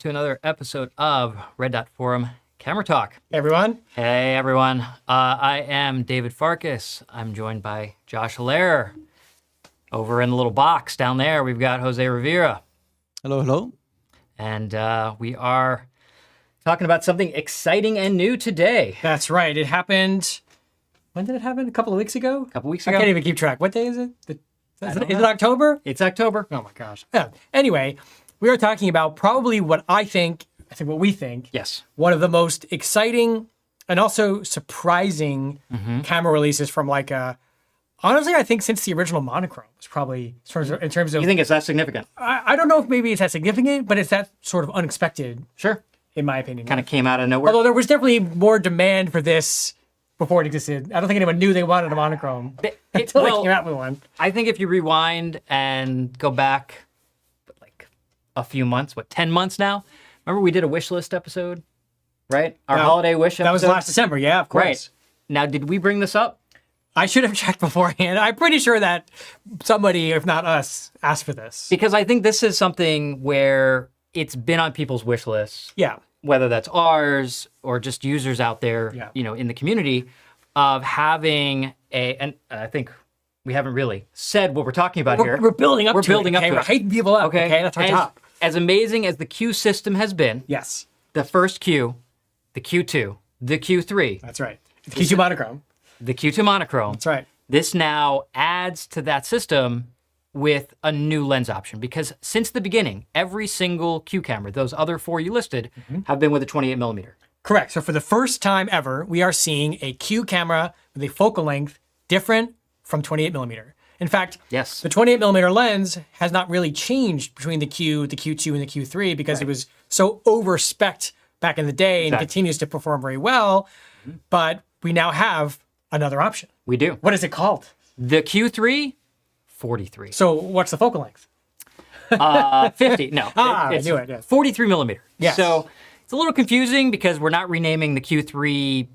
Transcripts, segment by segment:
to another episode of Red Dot Forum Camera Talk. Hey, everyone. Hey, everyone. I am David Farkas. I'm joined by Josh Lehrer. Over in the little box down there, we've got Jose Rivera. Hello, hello. And we are talking about something exciting and new today. That's right. It happened. When did it happen? A couple of weeks ago? A couple weeks ago. I can't even keep track. What day is it? Is it October? It's October. Oh, my gosh. Yeah. Anyway, we are talking about probably what what we think. Yes. One of the most exciting and also surprising camera releases from Leica. Honestly, I think since the original monochrome was probably, in terms of... You think it's that significant? I don't know if maybe it's that significant, but it's that sort of unexpected. Sure. In my opinion. Kind of came out of nowhere. Although there was definitely more demand for this before it existed. I don't think anyone knew they wanted a monochrome until they came out with one. I think if you rewind and go back like a few months, 10 months now? Remember we did a wish list episode, right? Our holiday wish episode? That was last December, yeah, of course. Right. Now, did we bring this up? I should have checked beforehand. I'm pretty sure that somebody, if not us, asked for this. Because I think this is something where it's been on people's wish lists. Yeah. Whether that's ours or just users out there, in the community, of having and I think we haven't really said what we're talking about here. We're building up to it. We're building up to it. We're hyping people up, okay? That's our job. As amazing as the Q system has been, yes, the first Q, the Q2, the Q3. That's right. The Q2 monochrome. The Q2 monochrome. That's right. This now adds to that system with a new lens option, because since the beginning, every single Q camera, those other four you listed, have been with a 28mm. Correct. So for the first time ever, we are seeing a Q camera with a focal length different from 28mm. In fact, yes, the 28mm lens has not really changed between the Q, the Q2, and the Q3 because it was so over-spec'd back in the day and continues to perform very well. But we now have another option. We do. What is it called? The Q3 43. So what's the focal length? 50. No. I knew it. Yes. 43mm. Yes. So it's a little confusing because we're not renaming the Q3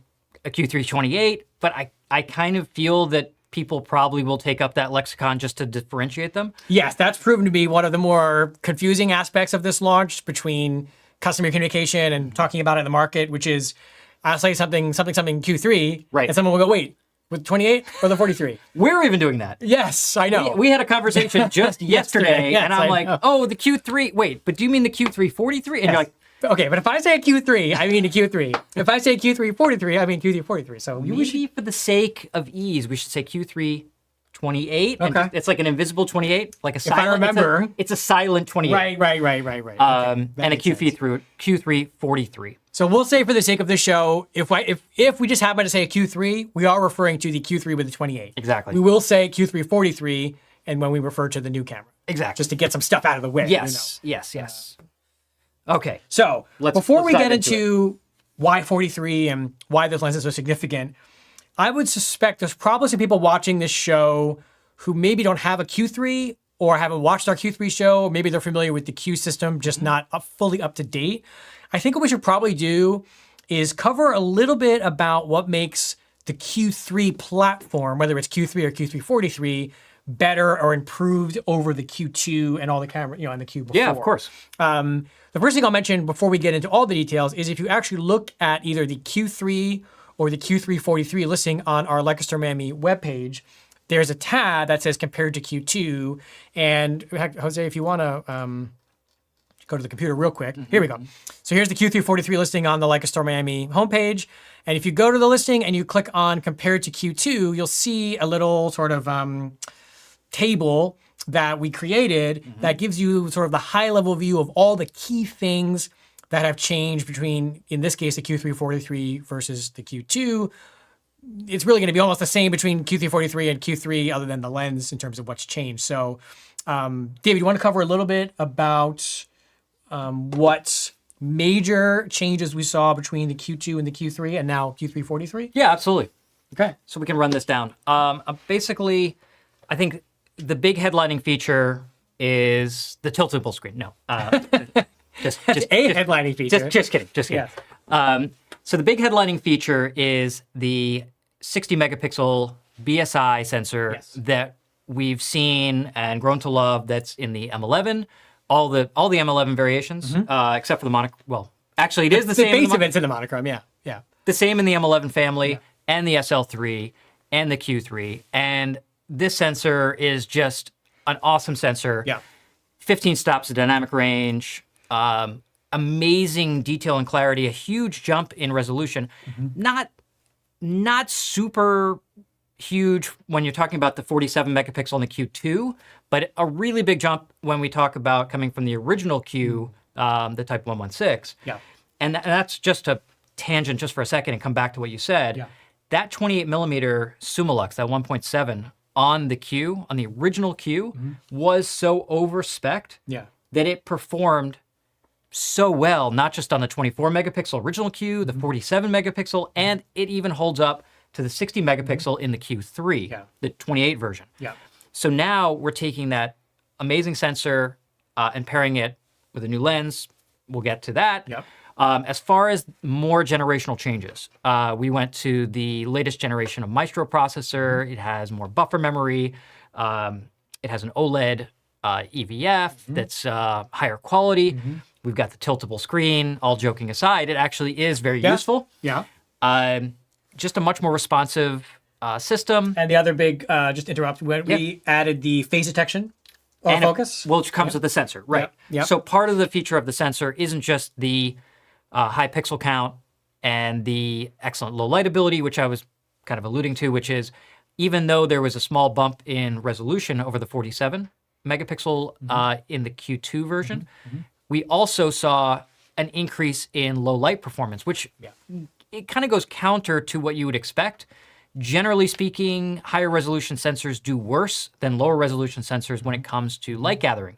a Q3 28, but I kind of feel that people probably will take up that lexicon just to differentiate them. Yes, that's proven to be one of the more confusing aspects of this launch between customer communication and talking about it in the market, which is I'll say something Q3, right? And someone will go, wait, with 28 or the 43? We're even doing that. Yes, I know. We had a conversation just yesterday, yes, and I'm like, oh, the Q3, wait, but do you mean the Q3 43? And you're like, okay, but if I say a Q3, I mean a Q3. If I say Q3 43, I mean Q3 43. So maybe for the sake of ease, we should say Q3 28. Okay. And it's like an invisible 28, like a silent. If I remember, it's a silent 28. Right. Okay, and a Q3 43. So we'll say for the sake of this show, if we just happen to say a Q3, we are referring to the Q3 with the 28. Exactly. We will say Q3 43, and when we refer to the new camera. Exactly. Just to get some stuff out of the way. Yes. Yes. Okay. So before we get into why 43 and why this lens is so significant, I would suspect there's probably some people watching this show who maybe don't have a Q3 or haven't watched our Q3 show. Maybe they're familiar with the Q system, just not fully up to date. I think what we should probably do is cover a little bit about what makes the Q3 platform, whether it's Q3 or Q3 43, better or improved over the Q2 and all the camera, and the Q before. Yeah, of course. The first thing I'll mention before we get into all the details is if you actually look at either the Q3 or the Q3 43 listing on our Leica Store Miami webpage, there's a tab that says compared to Q2. And Jose, if you want to go to the computer real quick, here we go. So here's the Q3 43 listing on the Leica Store Miami homepage. And if you go to the listing and you click on compared to Q2, you'll see a little sort of table that we created that gives you sort of the high level view of all the key things that have changed between, in this case, the Q3 43 versus the Q2. It's really going to be almost the same between Q3 43 and Q3 other than the lens in terms of what's changed. So David, you want to cover a little bit about what major changes we saw between the Q2 and the Q3 and now Q3 43? Yeah, absolutely. Okay. So we can run this down. Basically, I think the big headlining feature is the tiltable screen. No, just headlining feature. Just kidding. Yes. So the big headlining feature is the 60 megapixel BSI sensor that we've seen and grown to love. That's in the M11, all the M11 variations, except for the monoc. Well, actually, it is the same. The base events in the monochrome, yeah. The same in the M11 family and the SL3 and the Q3. And this sensor is just an awesome sensor. Yeah. 15 stops of dynamic range, amazing detail and clarity, a huge jump in resolution. Not super huge when you're talking about the 47 megapixel in the Q2, but a really big jump when we talk about coming from the original Q, the Type 116. Yeah. And that's just a tangent just for a second and come back to what you said. Yeah. That 28 millimeter Summilux, that 1.7 on the Q, on the original Q, was so over-spec'd that it performed so well, not just on the 24 megapixel original Q, the 47 megapixel, and it even holds up to the 60 megapixel in the Q3, the 28 version. Yeah. So now we're taking that amazing sensor and pairing it with a new lens. We'll get to that. Yep. As far as more generational changes, we went to the latest generation of Maestro processor. It has more buffer memory. It has an OLED EVF that's higher quality. We've got the tiltable screen. All joking aside, it actually is very useful. Yeah. Just a much more responsive system. And the other big, just interrupt, we added the phase detection focus. Which comes with the sensor, right? Yep. So part of the feature of the sensor isn't just the high pixel count and the excellent low light ability, which I was kind of alluding to, which is even though there was a small bump in resolution over the 47 megapixel in the Q2 version, we also saw an increase in low light performance, which it kind of goes counter to what you would expect. Generally speaking, higher resolution sensors do worse than lower resolution sensors when it comes to light gathering.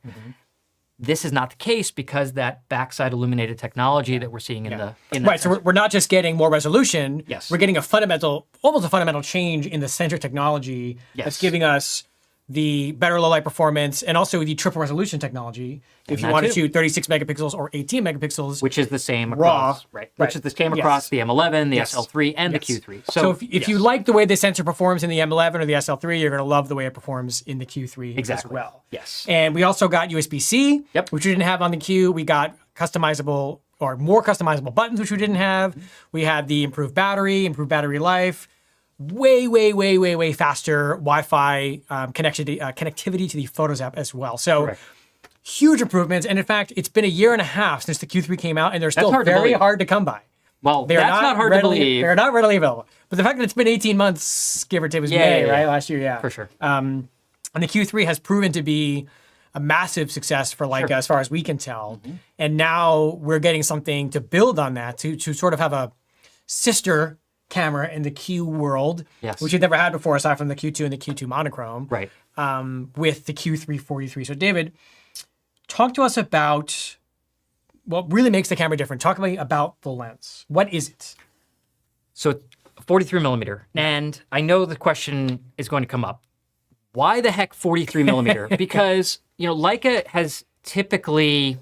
This is not the case because that backside illuminated technology that we're seeing in the right. So we're not just getting more resolution. Yes. We're getting almost a fundamental change in the sensor technology that's giving us the better low light performance and also the triple resolution technology. If you want to shoot 36 megapixels or 18 megapixels, which is the same raw, across, right? Which is the same across the M11, the SL3, and the Q3. So if you like the way the sensor performs in the M11 or the SL3, you're going to love the way it performs in the Q3 as well. Yes. And we also got USB-C, Yep. which we didn't have on the Q. We got customizable or more customizable buttons, which we didn't have. We had the improved battery life. Way faster Wi-Fi connectivity to the Photos app as well. So huge improvements. And in fact, it's been a year and a half since the Q3 came out, and they're still very hard to come by. Well, that's not hard to believe. They're not readily available. But the fact that it's been 18 months, give or take, was May, right? Last year, For sure. And the Q3 has proven to be a massive success for Leica as far as we can tell. And now we're getting something to build on that, to sort of have a sister camera in the Q world, which we've never had before aside from the Q2 and the Q2 monochrome, with the Q3-43. So David, talk to us about what really makes the camera different. Talk to me about the lens. What is it? So 43 millimeter. And I know the question is going to come up. Why the heck 43 millimeter? Because, Leica has typically,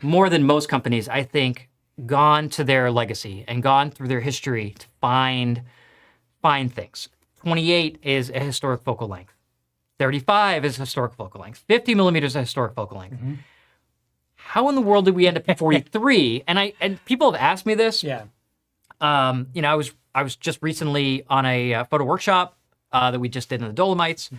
more than most companies, I think, gone to their legacy and gone through their history to find things. 28 is a historic focal length. 35 is a historic focal length. 50 millimeters is a historic focal length. How in the world did we end up at 43? And people have asked me this. I was just recently on a photo workshop that we just did in the Dolomites,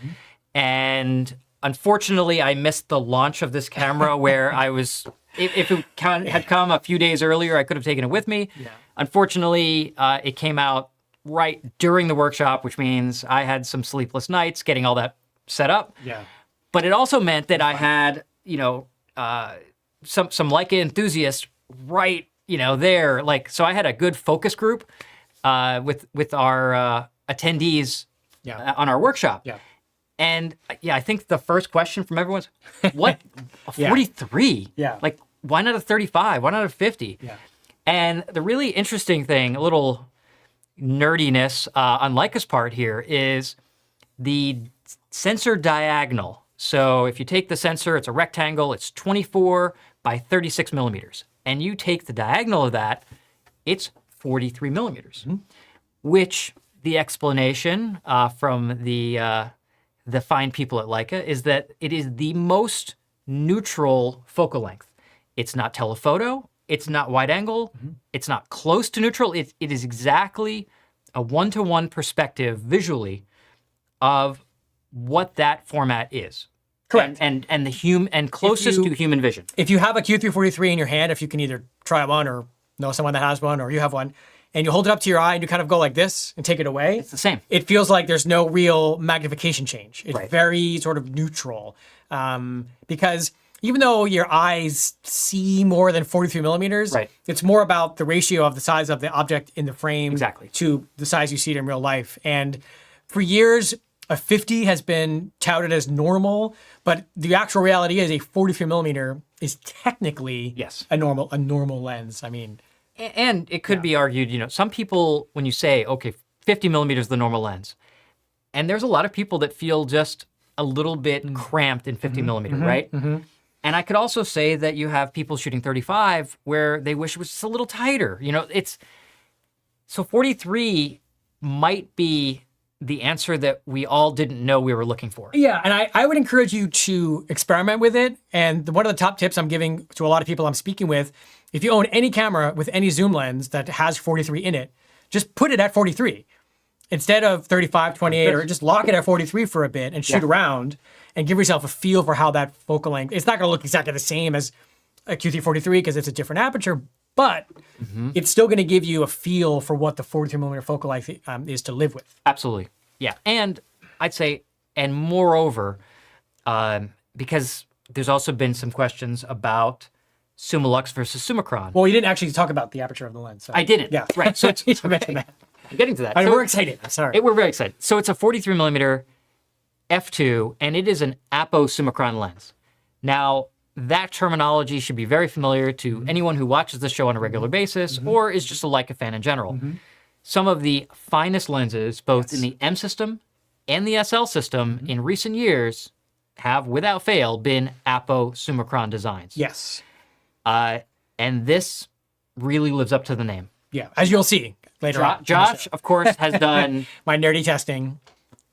and unfortunately, I missed the launch of this camera where I was. If it had come a few days earlier, I could have taken it with me. Unfortunately, it came out right during the workshop, which means I had some sleepless nights getting all that set up. But it also meant that I had, some Leica enthusiasts right, there. So I had a good focus group with our attendees on our workshop. And I think the first question from everyone is, what, a 43? Why not a 35? Why not a 50? And the really interesting thing, a little nerdiness on Leica's part here, is the sensor diagonal. So if you take the sensor, it's a rectangle, it's 24 by 36 millimeters. And you take the diagonal of that, it's 43 millimeters, which the explanation from the fine people at Leica is that it is the most neutral focal length. It's not telephoto. It's not wide angle. It's not close to neutral. It is exactly a one-to-one perspective visually of what that format is. Correct. And closest to human vision. If you have a Q343 in your hand, if you can either try one or know someone that has one or you have one, and you hold it up to your eye and you kind of go like this and take it away, It's the same. it feels like there's no real magnification change. It's Right. very sort of neutral. Because even though your eyes see more than 43 millimeters, Right. it's more about the ratio of the size of the object in the frame Exactly. to the size you see it in real life. And for years, a 50 has been touted as normal, but the actual reality is a 43 millimeter is technically Yes. a normal lens. I mean, And it could be argued, some people, when you say, okay, 50 millimeters is the normal lens, and there's a lot of people that feel just a little bit cramped in 50 millimeter, right? And I could also say that you have people shooting 35 where they wish it was just a little tighter. So 43 might be the answer that we all didn't know we were looking for. yeah, and I would encourage you to experiment with it. And one of the top tips I'm giving to a lot of people I'm speaking with, if you own any camera with any zoom lens that has 43 in it, just put it at 43 instead of 35, 28, or just lock it at 43 for a bit and shoot around and give yourself a feel for how that focal length, it's not going to look exactly the same as a Q343 because it's a different aperture, but it's still going to give you a feel for what the 43 millimeter focal length is to live with. Absolutely. Yeah. And I'd say, and moreover, because there's also been some questions about Summilux versus Summicron. Well, you didn't actually talk about the aperture of the lens. So. I didn't. Yeah. Right. So it's You should mention that. I'm getting to that. I mean, So we're excited. I'm sorry. we're very excited. So it's a 43 millimeter f2, and it is an APO-Summicron lens. Now, that terminology should be very familiar to anyone who watches the show on a regular basis or is just a Leica fan in general. Some of the finest lenses, both in the M system and the SL system in recent years, have, without fail, been APO-Summicron designs. Yes. And this really lives up to the name. Yeah. As you'll see later on. Josh, of course, has done My nerdy testing.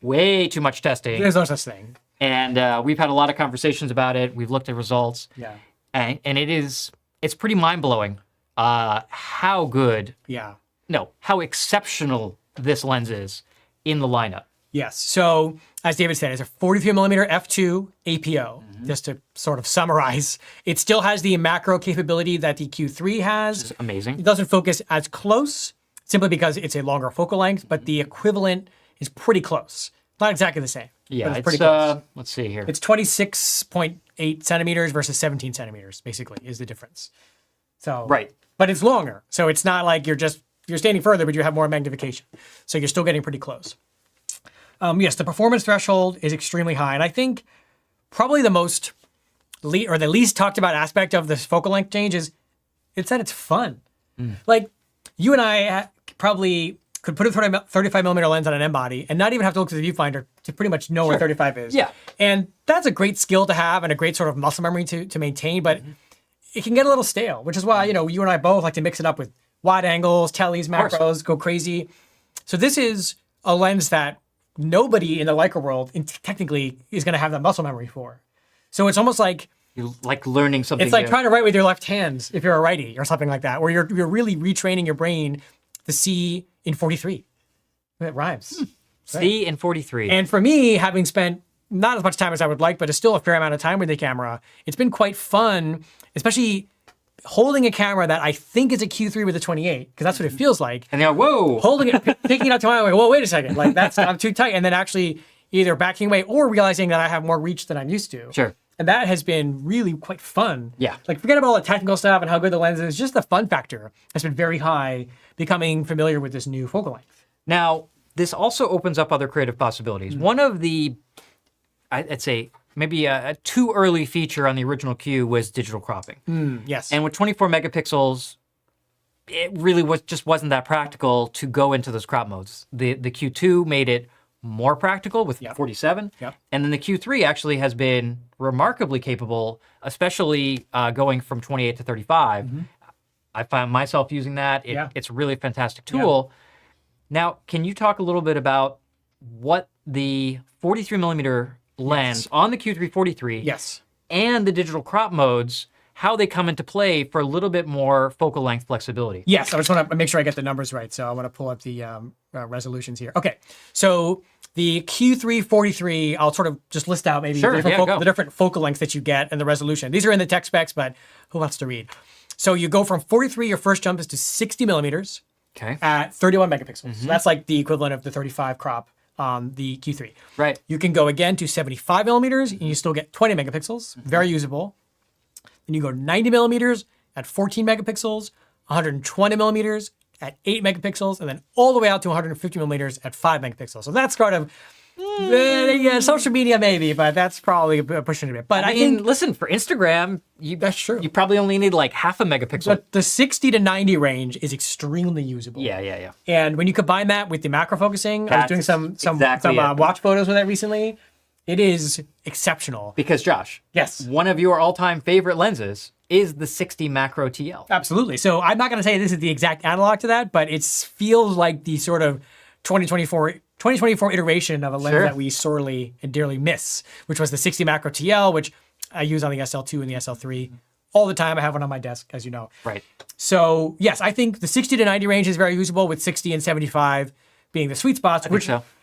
way too much testing. There's no such thing. And we've had a lot of conversations about it. We've looked at results. Yeah. And it's pretty mind-blowing how good, Yeah. no, how exceptional this lens is in the lineup. Yes. So, as David said, it's a 43 millimeter f2 APO. Just to sort of summarize, it still has the macro capability that the Q3 has. It's amazing. It doesn't focus as close simply because it's a longer focal length, but the equivalent is pretty close. Not exactly the same. Yeah, but it's pretty close. let's see here. It's 26.8 centimeters versus 17 centimeters, basically, is the difference. So Right. But it's longer. So it's not like you're standing further, but you have more magnification. So you're still getting pretty close. Yes, the performance threshold is extremely high. And I think probably the the least talked about aspect of this focal length change is it's that it's fun. Like you and I probably could put a 35 millimeter lens on an M body and not even have to look through the viewfinder to pretty much know where 35 is. Yeah. And that's a great skill to have and a great sort of muscle memory to maintain, but it can get a little stale, which is why, you and I both like to mix it up with wide angles, teles, macros, go crazy. So this is a lens that nobody in the Leica world technically is going to have that muscle memory for. So it's almost like You're like learning something it's like new. trying to write with your left hand if you're a righty or something like that, where you're really retraining your brain to see in 43. It rhymes. C in 43. And for me, having spent not as much time as I would like, but it's still a fair amount of time with the camera, it's been quite fun, especially holding a camera that I think is a Q3 with a 28, because that's what it feels like. And they're, whoa. Holding it, picking it up to my eye, like, whoa, wait a second, like I'm too tight, and then actually either backing away or realizing that I have more reach than I'm used to. Sure. And that has been really quite fun. Yeah. Like forget about all the technical stuff and how good the lens is, just the fun factor has been very high, becoming familiar with this new focal length. Now, this also opens up other creative possibilities. One of the, I'd say, maybe a too early feature on the original Q was digital cropping. Yes. And with 24 megapixels, it really wasn't that practical to go into those crop modes. The Q2 made it more practical with 47. Yep. And then the Q3 actually has been remarkably capable, especially going from 28 to 35. I find myself using that. It's really a fantastic tool. Now, can you talk a little bit about what the 43 millimeter lens on the Q3 43 yes. and the digital crop modes, how they come into play for a little bit more focal length flexibility. Yes, I just want to make sure I get the numbers right. So I want to pull up the resolutions here. Okay, so the Q3 I'll sort of just list out maybe the different focal lengths that you get and the resolution. These are in the tech specs, but who wants to read? So you go from 43, your first jump is to 60 millimeters at 31 megapixels. So that's like the equivalent of the 35 crop on the Q3. Right. You can go again to 75 millimeters and you still get 20 megapixels, very usable. Then you go 90 millimeters at 14 megapixels, 120 millimeters at 8 megapixels, and then all the way out to 150 millimeters at 5 megapixels. So that's kind of social media maybe, but that's probably pushing it a bit. But I mean, listen, for Instagram, that's true. You probably only need like half a megapixel. But the 60 to 90 range is extremely usable. Yeah. And when you combine that with the macro focusing, I was doing some watch photos with that recently. It is exceptional. Because Josh, yes, one of your all-time favorite lenses is the 60 macro TL. Absolutely. So I'm not going to say this is the exact analog to that, but it feels like the sort of 2024 iteration of a lens that we sorely and dearly miss, which was the 60 macro TL, which I use on the SL2 and the SL3 all the time. I have one on my desk, as you know. Right. So yes, I think the 60 to 90 range is very usable, with 60 and 75 being the sweet spots.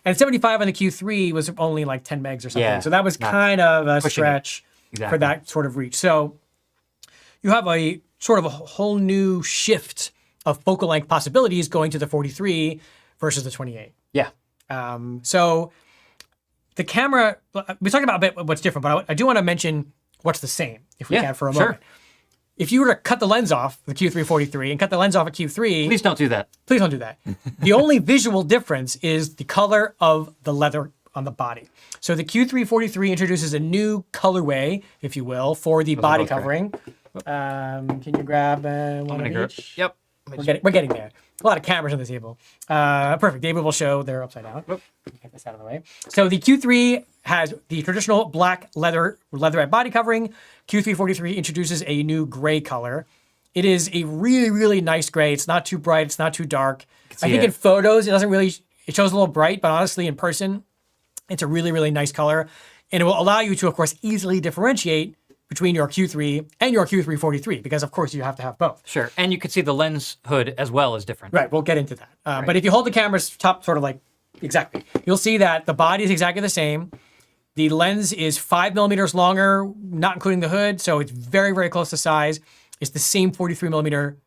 And 75 on the Q3 was only like 10 megs or something. Yeah, so that was kind of a stretch for that sort of reach. So you have a sort of a whole new shift of focal length possibilities going to the 43 versus the 28. Yeah. So the camera, we talked about a bit what's different, but I do want to mention what's the same, if we can for a moment. If you were to cut the lens off the Q3-43 and cut the lens off a Q3... Please don't do that. Please don't do that. The only visual difference is the color of the leather on the body. So the Q3-43 introduces a new colorway, if you will, for the body covering. Can you grab one of each? Yep. We're getting there. A lot of cameras on the table. Perfect. David will show they're upside down. Get this out of the way. So the Q3 has the traditional black leatherette body covering. Q3-43 introduces a new gray color. It is a really, really nice gray. It's not too bright. It's not too dark. I think in photos, it shows a little bright, but honestly, in person, it's a really, really nice color. And it will allow you to, of course, easily differentiate between your Q3 and your Q3-43, because of course you have to have both. Sure, and you can see the lens hood as well as different. Right, we'll get into that. But if you hold the camera's top sort of like, exactly, you'll see that the body is exactly the same. The lens is 5 millimeters longer, not including the hood, so it's very, very close to size. It's the same 49 millimeter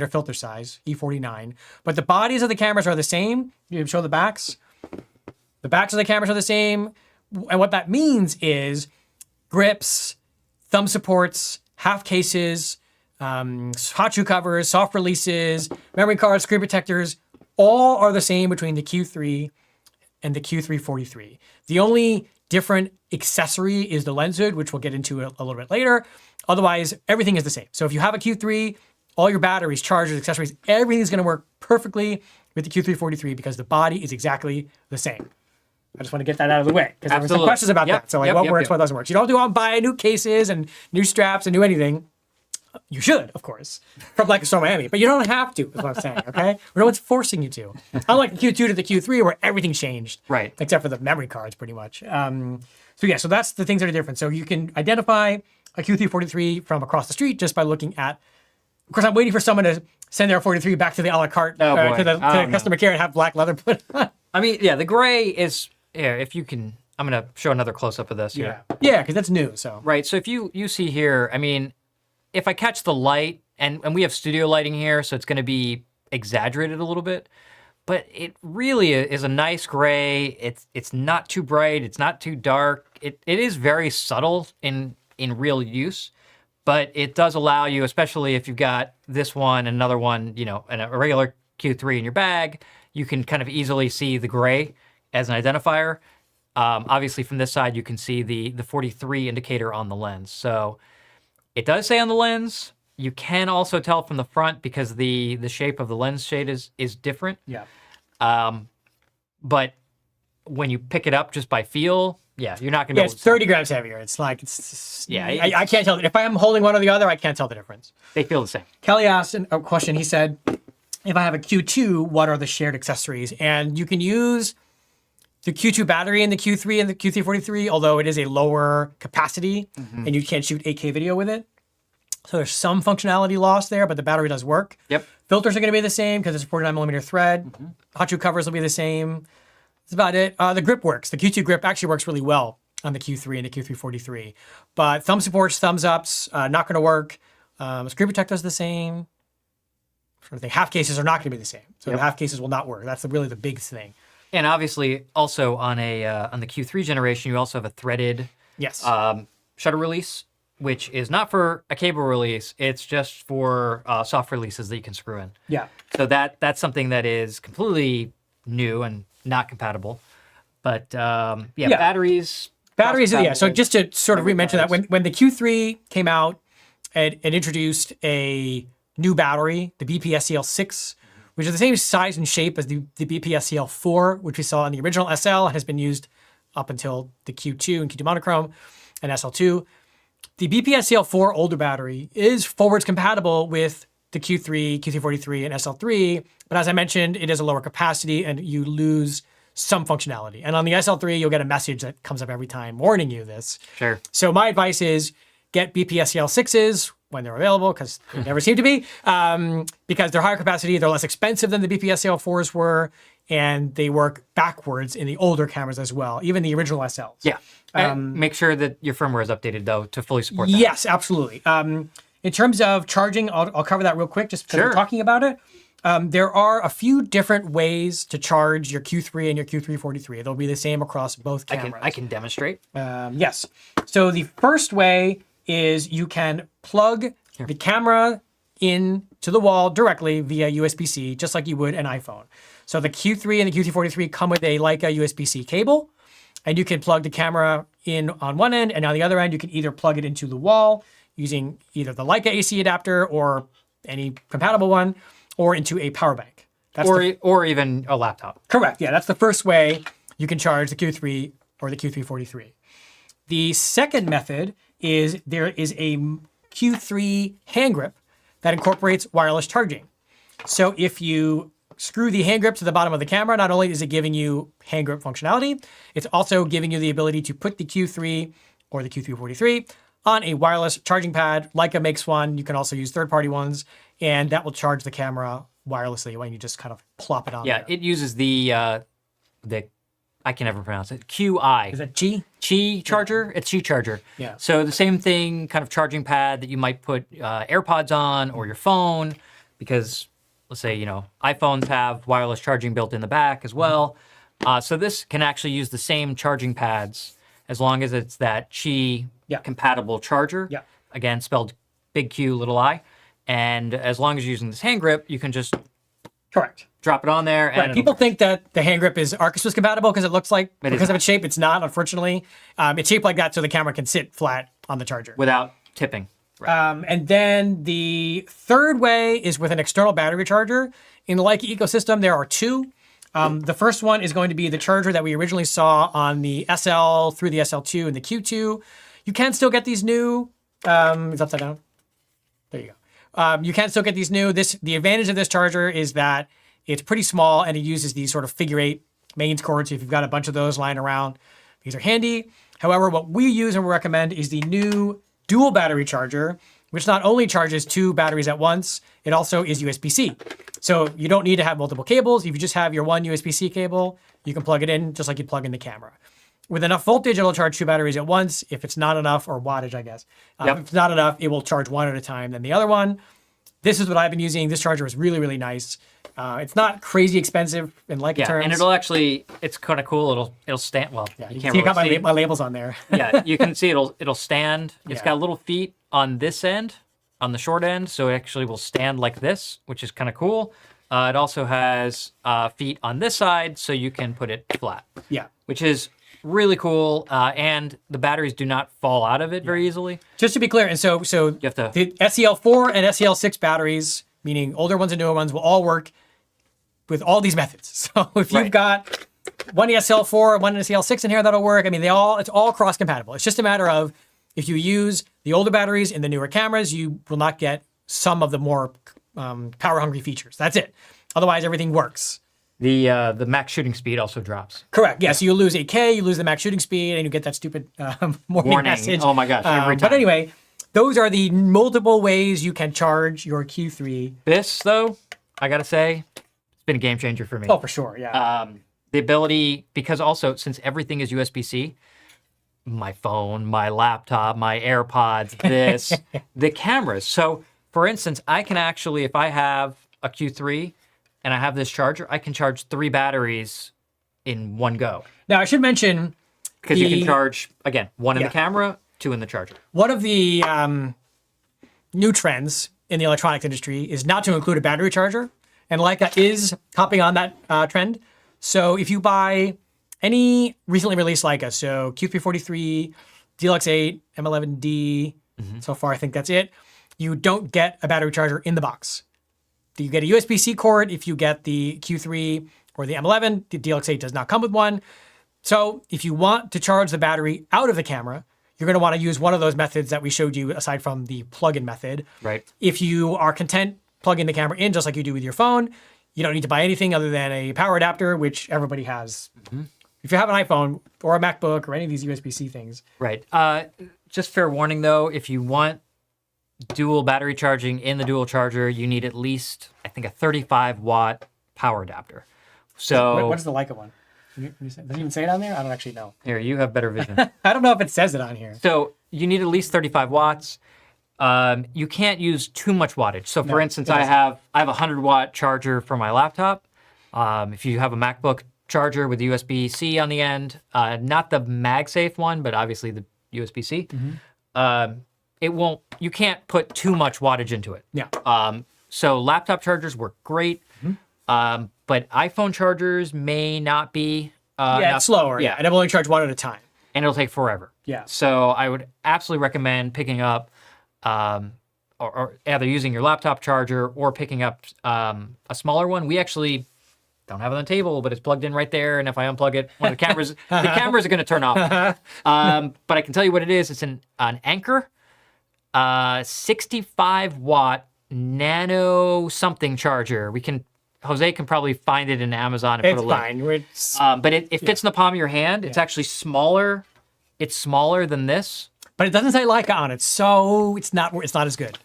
filter size, E49. But the bodies of the cameras are the same. You show the backs. The backs of the cameras are the same. And what that means is grips, thumb supports, half cases, hot shoe covers, soft releases, memory cards, screen protectors, all are the same between the Q3 and the Q3-43. The only different accessory is the lens hood, which we'll get into a little bit later. Otherwise, everything is the same. So if you have a Q3, all your batteries, chargers, accessories, everything's going to work perfectly with the Q3-43 because the body is exactly the same. I just want to get that out of the way because there were some questions about that. So what works, what doesn't work. You don't have to buy new cases and new straps and new anything. You should, of course, from Leica Q3 Miami, but you don't have to, is what I'm saying, okay? No one's forcing you to. Unlike the Q2 to the Q3 where everything changed. Right. Except for the memory cards, pretty much. So that's the things that are different. So you can identify a Q3-43 from across the street just by looking at, of course, I'm waiting for someone to send their 43 back to the a la carte, to the customer care and have black leather put on. I mean, yeah, the gray is, if you can, I'm going to show another close-up of this here. Yeah, because that's new, so. Right, so if you see here, I mean, if I catch the light, and we have studio lighting here, so it's going to be exaggerated a little bit, but it really is a nice gray. It's not too bright. It's not too dark. It is very subtle in real use, but it does allow you, especially if you've got this one, another one, and a regular Q3 in your bag, you can kind of easily see the gray as an identifier. Obviously, from this side, you can see the 43 indicator on the lens. So it does say on the lens. You can also tell from the front because the shape of the lens shade is different. Yeah. But when you pick it up just by feel, you're not going to be able to. It's 30 grams heavier. It's like, I can't tell. If I am holding one or the other, I can't tell the difference. They feel the same. Kelly asked a question. He said, if I have a Q2, what are the shared accessories? And you can use the Q2 battery in the Q3 and the Q343, although it is a lower capacity and you can't shoot 8K video with it. So there's some functionality lost there, but the battery does work. Yep. Filters are going to be the same because it's a 49mm thread. Hot shoe covers will be the same. That's about it. The grip works. The Q2 grip actually works really well on the Q3 and the Q343. But thumb supports, thumbs ups, not going to work. Screen protector is the same. Sort of thing. Half cases are not going to be the same. So the half cases will not work. That's really the big thing. And obviously, also on the Q3 generation, you also have a threaded shutter release, which is not for a cable release. It's just for soft releases that you can screw in. Yeah. So that's something that is completely new and not compatible. But batteries. Batteries, yeah. So just to sort of re-mention that, when the Q3 came out and introduced a new battery, the BP-SCL6, which is the same size and shape as the BP-SCL4, which we saw in the original SL and has been used up until the Q2 and Q2 monochrome and SL2. The BP-SCL4 older battery is forwards compatible with the Q3, Q343, and SL3, but as I mentioned, it is a lower capacity and you lose some functionality. And on the SL3, you'll get a message that comes up every time warning you this. Sure. So my advice is get BP-SCL6s when they're available, because they never seem to be, because they're higher capacity, they're less expensive than the BP-SCL4s were, and they work backwards in the older cameras as well, even the original SLs. Yeah. Make sure that your firmware is updated, though, to fully support that. Yes, absolutely. In terms of charging, I'll cover that real quick, just because we're talking about it. There are a few different ways to charge your Q3 and your Q343. They'll be the same across both cameras. I can demonstrate. Yes. So the first way is you can plug the camera into the wall directly via USB-C, just like you would an iPhone. So the Q3 and the Q343 come with a Leica USB-C cable, and you can plug the camera in on one end, and on the other end, you can either plug it into the wall using either the Leica AC adapter or any compatible one, or into a power bank. Or even a laptop. Correct. Yeah, that's the first way you can charge the Q3 or the Q343. The second method is there is a Q3 hand grip that incorporates wireless charging. So if you screw the hand grip to the bottom of the camera, not only is it giving you hand grip functionality, it's also giving you the ability to put the Q3 or the Q343 on a wireless charging pad. Leica makes one. You can also use third-party ones, and that will charge the camera wirelessly when you just kind of plop it on there. Yeah, it uses the I can never pronounce it. QI. Is that Qi charger? It's Qi charger. Yeah. So the same thing, kind of charging pad that you might put AirPods on or your phone, because let's say, iPhones have wireless charging built in the back as well. So this can actually use the same charging pads as long as it's that Qi compatible charger. Yeah. Again, spelled big Q, little I. And as long as you're using this hand grip, you can just drop it on there. And people think that the hand grip is Arcus compatible because it looks like, because of its shape. It's not, unfortunately. It's shaped like that so the camera can sit flat on the charger. Without tipping. Right. And then the third way is with an external battery charger. In the Leica ecosystem, there are two. The first one is going to be the charger that we originally saw on the SL through the SL2 and the Q2. You can still get these new. It's upside down. There you go. You can still get these new. The advantage of this charger is that it's pretty small and it uses these sort of figure 8 mains cords. If you've got a bunch of those lying around, these are handy. However, what we use and we recommend is the new dual battery charger, which not only charges 2 batteries at once, it also is USB-C. So you don't need to have multiple cables. If you just have your one USB-C cable, you can plug it in just like you plug in the camera. With enough voltage, it'll charge 2 batteries at once. If it's not enough, or wattage, I guess. If it's not enough, it will charge one at a time, then the other one. This is what I've been using. This charger is really, really nice. It's not crazy expensive in Leica terms. And it's kind of cool. It'll stand, well, you can't see, really I got see. my labels on there. Yeah, you can see it'll stand. It's got little feet on this end, on the short end, so it actually will stand like this, which is kind of cool. It also has feet on this side, so you can put it flat. Yeah. Which is really cool, and the batteries do not fall out of it very easily. Just to be clear, and so you have to, the SEL4 and SEL6 batteries, meaning older ones and newer ones, will all work with all these methods. So if you've got one SL4 and one SEL6 in here, that'll work. I mean, it's all cross-compatible. It's just a matter of if you use the older batteries in the newer cameras, you will not get some of the more power-hungry features. That's it. Otherwise, everything works. The max shooting speed also drops. Correct. Yeah. So you lose 8K, you lose the max shooting speed, and you get that stupid warning message. Oh my gosh! Every time. But anyway, those are the multiple ways you can charge your Q3. This, though, I gotta say, it's been a game changer for me. Oh, for sure. Yeah. The ability, because also since everything is USB-C, my phone, my laptop, my AirPods, the cameras. So, for instance, I can actually, if I have a Q3 and I have this charger, I can charge 3 batteries in one go. Now, I should mention... Because you can charge, again, 1 in the camera, 2 in the charger. One of the new trends in the electronics industry is not to include a battery charger. And Leica is hopping on that trend. So if you buy any recently released Leica, so Q343, DLX8, M11D, so far I think that's it, you don't get a battery charger in the box. You get a USB-C cord if you get the Q3 or the M11. The DLX8 does not come with one. So if you want to charge the battery out of the camera, you're going to want to use one of those methods that we showed you aside from the plug-in method. Right. If you are content plugging the camera in just like you do with your phone, you don't need to buy anything other than a power adapter, which everybody has. If you have an iPhone or a MacBook or any of these USB-C things. Right. Just fair warning, though, if you want dual battery charging in the dual charger, you need at least, I think, a 35-watt power adapter. So what is the Leica one? Does it even say it on there? I don't actually know. Here, you have better vision. I don't know if it says it on here. So you need at least 35 watts. You can't use too much wattage. So for instance, I have a 100-watt charger for my laptop. If you have a MacBook charger with USB-C on the end, not the MagSafe one, but obviously the USB-C, you can't put too much wattage into it. Yeah. So laptop chargers work great, but iPhone chargers may not be. It's slower. Yeah, and I've only charged one at a time. And it'll take forever. Yeah. So I would absolutely recommend picking up, or either using your laptop charger or picking up a smaller one. We actually don't have it on the table, but it's plugged in right there. And if I unplug it, one of the cameras are going to turn off. But I can tell you what it is. It's an Anker 65-watt nano something charger. Jose can probably find it in Amazon and put a link. It's fine. But it fits in the palm of your hand. It's actually smaller. It's smaller than this. But it doesn't say Leica on it, so it's not as good.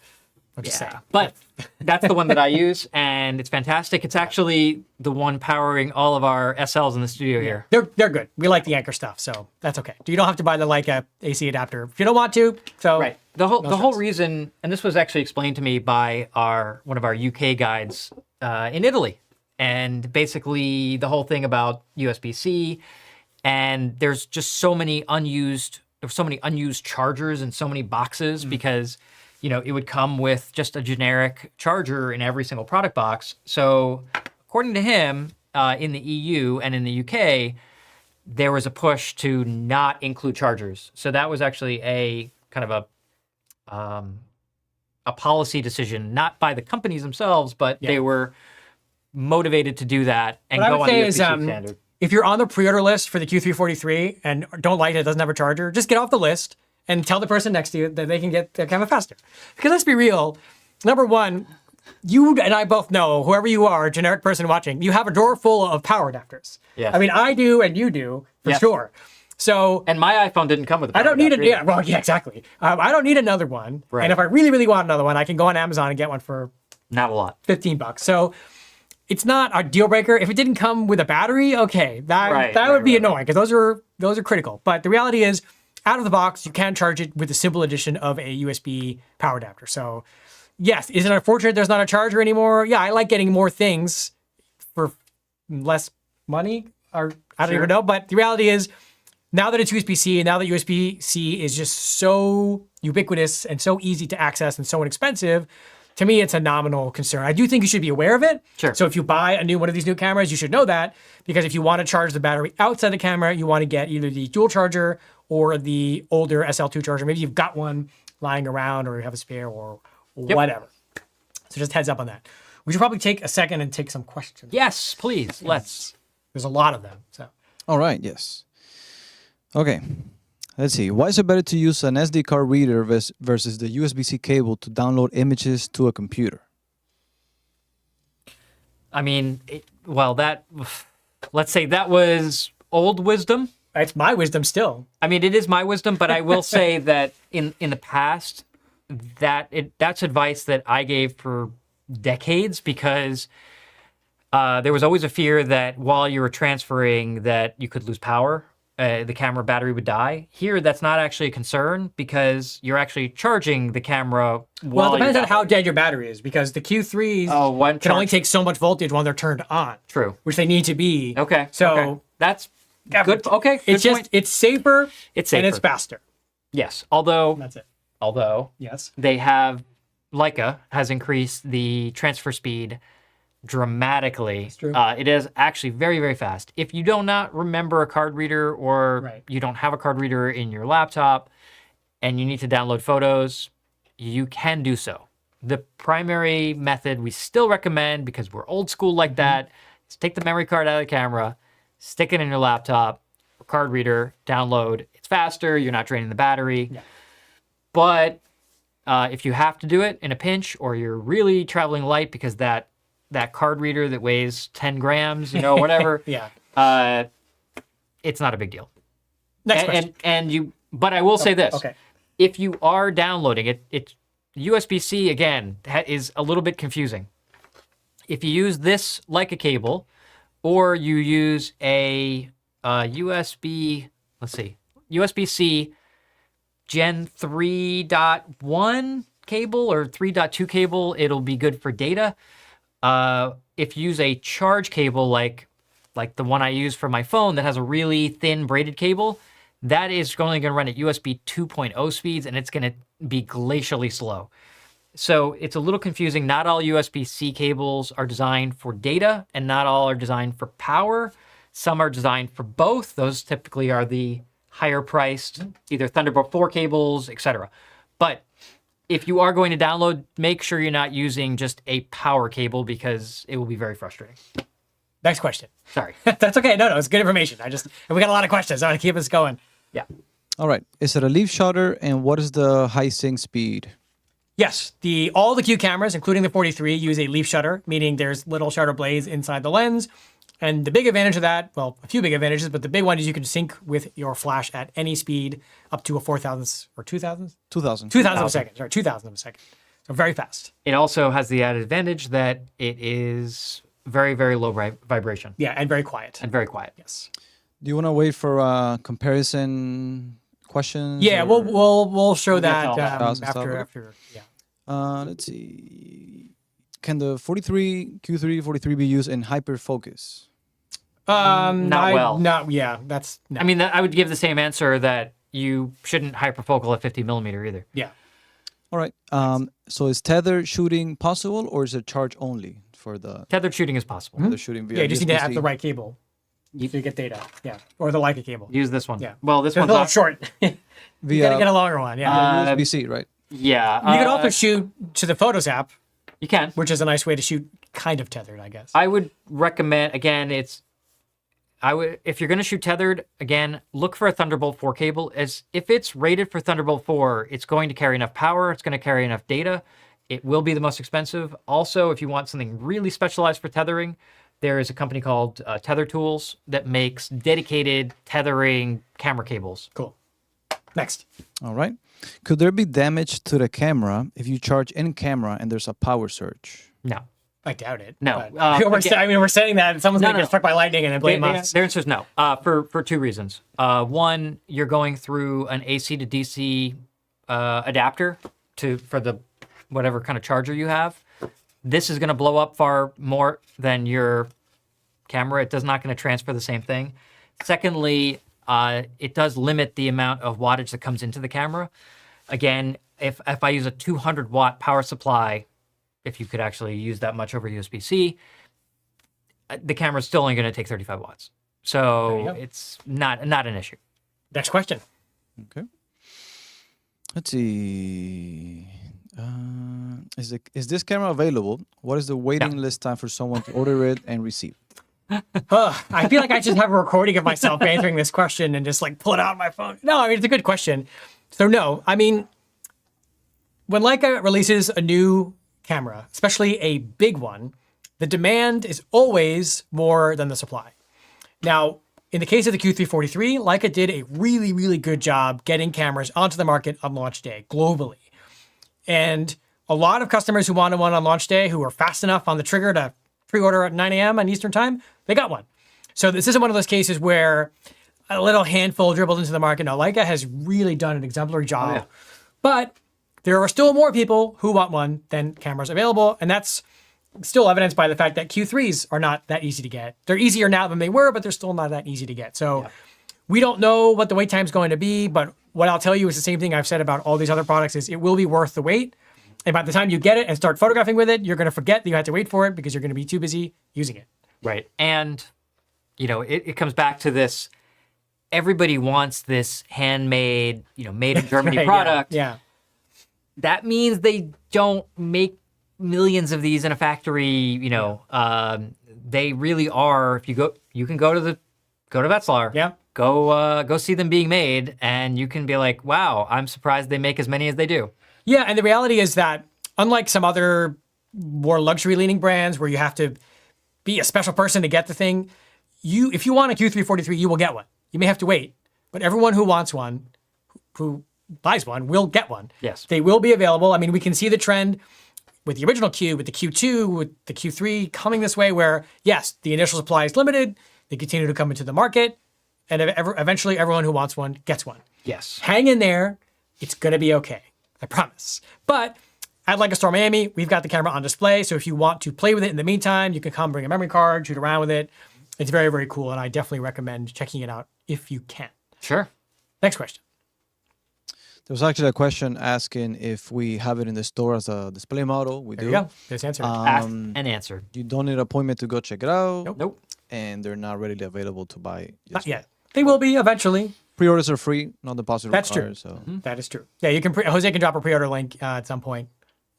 I'm just saying. But that's the one that I use, and it's fantastic. It's actually the one powering all of our SLs in the studio here. They're good. We like the Anker stuff, so that's okay. You don't have to buy the Leica AC adapter if you don't want to. So right. The whole reason, and this was actually explained to me by one of our UK guides in Italy, and basically the whole thing about USB-C, and there's just so many unused chargers and so many boxes because it would come with just a generic charger in every single product box. So according to him, in the EU and in the UK, there was a push to not include chargers. So that was actually a kind of a policy decision, not by the companies themselves, but they were motivated to do that and go on the USB-C standard. If you're on the pre-order list for the Q343 and don't like it doesn't have a charger, just get off the list and tell the person next to you that they can get their camera faster. Because let's be real, number one, you and I both know, whoever you are, generic person watching, you have a drawer full of power adapters. Yes. I mean, I do and you do, for sure. So, and my iPhone didn't come with a power I don't need adapter. Exactly. I don't need another one. Right. And if I really, really want another one, I can go on Amazon and get one for not a lot, $15. So it's not a deal breaker. If it didn't come with a battery, okay, that would be annoying because those are critical. But the reality is, out of the box, you can charge it with a simple addition of a USB power adapter. So, yes, is it unfortunate there's not a charger anymore? Yeah, I like getting more things for less money, or I don't even know. But the reality is, now that it's USB-C and now that USB-C is just so ubiquitous and so easy to access and so inexpensive, to me, it's a nominal concern. I do think you should be aware of it. Sure. So if you buy one of these new cameras, you should know that, because if you want to charge the battery outside the camera, you want to get either the dual charger or the older SL2 charger. Maybe you've got one lying around or you have a spare or whatever. So just heads up on that. We should probably take a second and take some questions. Yes, please. Let's. There's a lot of them. So. All right. Yes. Okay. Let's see. Why is it better to use an SD card reader versus the USB-C cable to download images to a computer? I mean, well, let's say that was old wisdom. It's my wisdom still. I mean, it is my wisdom, but I will say that in the past, that's advice that I gave for decades because there was always a fear that while you were transferring that you could lose power, the camera battery would die. Here, that's not actually a concern because you're actually charging the camera Well, it depends on how dead your battery is because the Q3s can only take so much voltage when they're turned on. True. Which they need to be. Okay. So okay. That's good. Okay. Good it's just point. it's safer. It's safer. And it's faster. Yes. Although That's it. Yes, they have Leica has increased the transfer speed dramatically. That's true. It is actually very, very fast. If you do not remember a card reader or Right. you don't have a card reader in your laptop and you need to download photos, you can do so. The primary method we still recommend because we're old school like that is take the memory card out of the camera, stick it in your laptop, card reader, download. It's faster. You're not draining the battery. Yeah. But if you have to do it in a pinch or you're really traveling light because that card reader that weighs 10 grams, whatever, Yeah. it's not a big deal. Next question. But I will say this. Okay. If you are downloading it, USB-C, again, is a little bit confusing. If you use this Leica cable or you use a USB-C Gen 3.1 cable or 3.2 cable, it'll be good for data. If you use a charge cable like the one I use for my phone that has a really thin braided cable, that is only going to run at USB 2.0 speeds and it's going to be glacially slow. So it's a little confusing. Not all USB-C cables are designed for data and not all are designed for power. Some are designed for both. Those typically are the higher priced, either Thunderbolt 4 cables, etc. But if you are going to download, make sure you're not using just a power cable because it will be very frustrating. Next question. Sorry. That's okay. No, it's good information. We got a lot of questions. I want to keep us going. Yeah. All right. Is it a leaf shutter, and what is the high sync speed? Yes, all the Q cameras, including the 43, use a leaf shutter, meaning there's little shutter blades inside the lens. And the big advantage of that, well, a few big advantages, but the big one is you can sync with your flash at any speed up to a 4,000th or 2,000th? 2,000. 2,000th of a second. Sorry, 2,000th of a second. So very fast. It also has the added advantage that it is very, very low vibration. Yeah, and very quiet. And very quiet. Yes. Do you want to wait for comparison questions? Yeah, or- we'll show that Thousand stuff. after. Yeah. Let's see. Can the 43 Q3 43 be used in hyperfocus? That's no. I mean, I would give the same answer that you shouldn't hyperfocal at 50 millimeter either. Yeah. All right. So is tether shooting possible, or is it charge only for the Tethered shooting is possible. tether shooting via Yeah, you just need to have USB-C? the right cable. You get data. Yeah. Or the Leica cable. Use this one. Yeah. Well, this It's a one's little not short. You via gotta get a longer one. Yeah. USB-C, right? Yeah. You could also shoot to the Photos app, You can. which is a nice way to shoot kind of tethered, I guess. I would recommend, again, if you're going to shoot tethered, again, look for a Thunderbolt 4 cable. As if it's rated for Thunderbolt 4, it's going to carry enough power, it's going to carry enough data. It will be the most expensive. Also, if you want something really specialized for tethering, there is a company called Tether Tools that makes dedicated tethering camera cables. Cool. Next. All right. Could there be damage to the camera if you charge in camera and there's a power surge? No. I doubt it. No. but- we're saying that and someone's No, going to no, get struck by lightning and then blame us. Their answer is no. For two reasons. One, you're going through an AC to DC adapter for the whatever kind of charger you have. This is going to blow up far more than your camera. It does not going to transfer the same thing. Secondly, it does limit the amount of wattage that comes into the camera. Again, if I use a 200 watt power supply, if you could actually use that much over USB-C, the camera's still only going to take 35 watts. There you So go. it's not an issue. Next question. Okay. Let's see. Is this camera available? What is the waiting list time for someone to order it and receive? I feel like I should have a recording of myself answering this question and just like pull it out on my phone. No, I mean, it's a good question. So no, I mean, when Leica releases a new camera, especially a big one, the demand is always more than the supply. Now, in the case of the Q343, Leica did a really, really good job getting cameras onto the market on launch day globally. And a lot of customers who wanted one on launch day, who were fast enough on the trigger to pre-order at 9 a.m. on Eastern time, they got one. So this isn't one of those cases where a little handful dribbled into the market. No, Leica has really done an exemplary job. yeah. But there are still more people who want one than cameras available. And that's still evidenced by the fact that Q3s are not that easy to get. They're easier now than they were, but they're still not that easy to get. So we don't know what the wait time is going to be, but what I'll tell you is the same thing I've said about all these other products is it will be worth the wait. And by the time you get it and start photographing with it, you're going to forget that you had to wait for it because you're going to be too busy using it. Right. And, you know, it comes back to this. Everybody wants this handmade, you know, made in Germany Right, product. Yeah. That means they don't make millions of these in a factory. You know, they really are. If you go, you can go to Wetzlar. Yeah. Go see them being made, and you can be like, wow, I'm surprised they make as many as they do. Yeah, and the reality is that unlike some other more luxury-leaning brands where you have to be a special person to get the thing, if you want a Q343, you will get one. You may have to wait, but everyone who wants one, who buys one, will get one. Yes. They will be available. I mean, we can see the trend with the original Q, with the Q2, with the Q3 coming this way where, yes, the initial supply is limited. They continue to come into the market, and eventually everyone who wants one gets one. Yes. Hang in there. It's going to be okay. I promise. But at Leica Store Miami, we've got the camera on display. So if you want to play with it in the meantime, you can come bring a memory card, shoot around with it. It's very, very cool. And I definitely recommend checking it out if you can. Sure. Next question. There was actually a question asking if we have it in the store as a display model. We There do. you go. There's the answer. Asked and answered. You don't need an appointment to go check it out. Nope. And they're not readily available to buy. Not yet. They will be eventually. Pre-orders are free, no deposit That's required. true. So That is true. Yeah, you can. Jose can drop a pre-order link at some point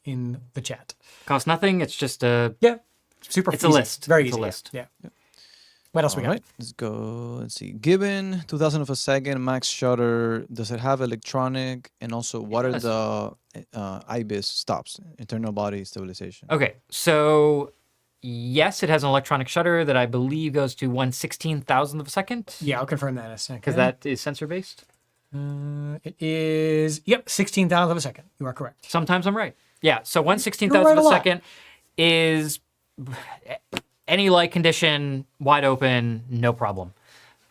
in the chat. Costs nothing. It's just a. Yeah. Super It's a easy. list. Very It's a easy. list. Yeah. What else we all got? right, let's go. Let's see. Given 2000 of a second max shutter, does it have electronic? And also, what are does. the IBIS stops, internal body stabilization? Okay. So, yes, it has an electronic shutter that I believe goes to 1/16,000th of a second. Yeah, I'll confirm that in a second. Because that is sensor based. It is, 16,000th of a second. You are correct. Sometimes I'm right. Yeah. So 1/16,000th You're right of a a lot. second is any light condition, wide open, no problem.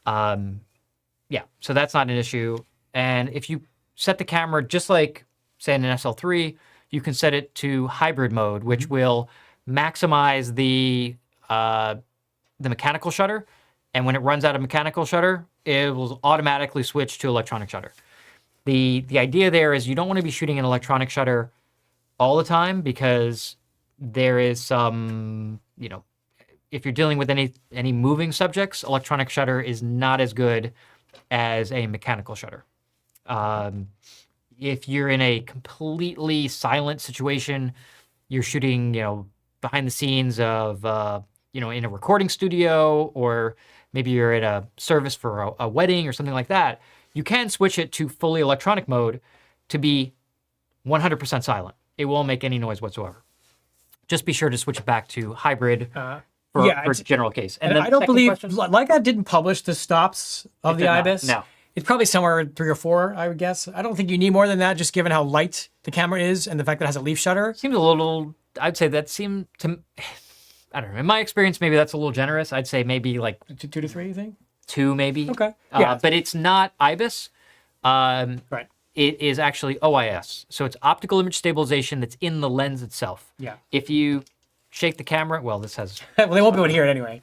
Yeah. So that's not an issue. And if you set the camera just like, say, in an SL3, you can set it to hybrid mode, which will maximize the mechanical shutter. And when it runs out of mechanical shutter, it will automatically switch to electronic shutter. The idea there is you don't want to be shooting an electronic shutter all the time because there is some, you know, if you're dealing with any moving subjects, electronic shutter is not as good as a mechanical shutter. If you're in a completely silent situation, you're shooting, you know, behind the scenes of, you know, in a recording studio, or maybe you're at a service for a wedding or something like that, you can switch it to fully electronic mode to be 100% silent. It won't make any noise whatsoever. Just be sure to switch it back to hybrid for general case. And then I don't second believe, question? Leica didn't publish the stops of the did not, IBIS. no. It's probably somewhere 3 or 4, I would guess. I don't think you need more than that, just given how light the camera is and the fact that it has a leaf shutter. Seems a little, I'd say that seemed to, I don't know. In my experience, maybe that's a little generous. I'd say maybe like 2 to 3, you think? 2 maybe. Okay. Yeah. But it's not IBIS. Right. It is actually OIS. So it's optical image stabilization that's in the lens itself. Yeah. If you shake the camera, well, this has, Well, they won't be able to hear it anyway.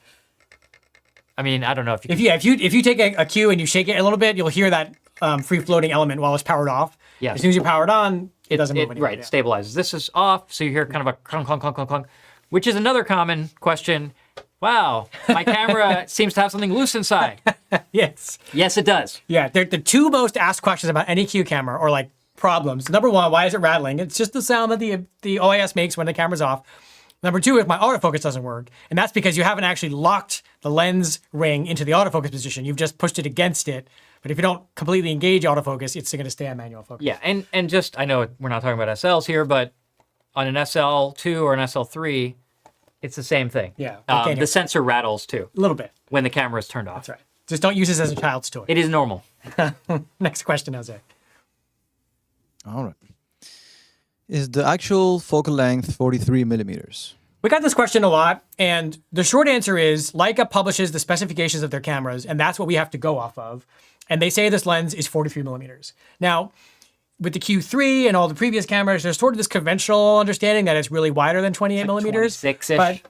I mean, I don't know if you If you take a Q and you shake it a little bit, you'll hear that free floating element while it's powered off. Yes. As soon as you power it on, it doesn't move anymore. Right, it stabilizes. This is off, so you hear kind of a clunk, clunk, clunk, clunk, clunk, which is another common question. Wow, my camera seems to have something loose inside. Yes. Yes, it does. Yeah, they're the 2 most asked questions about any Q camera, or like problems. Number 1, why is it rattling? It's just the sound that the OIS makes when the camera's off. Number 2, if my autofocus doesn't work, and that's because you haven't actually locked the lens ring into the autofocus position. You've just pushed it against it. But if you don't completely engage autofocus, it's going to stay on manual focus. Yeah, and just, I know we're not talking about SLs here, but on an SL2 or an SL3, It's the same thing. Yeah, they can't hear. The sensor rattles too A little bit. when the camera is turned off. That's right. Just don't use this as a child's toy. It is normal. Next question, Jose. All right. Is the actual focal length 43 millimeters? We got this question a lot, and the short answer is Leica publishes the specifications of their cameras, and that's what we have to go off of. And they say this lens is 43 millimeters. Now, with the Q3 and all the previous cameras, there's sort of this conventional understanding that it's really wider than 28 millimeters. 26-ish. But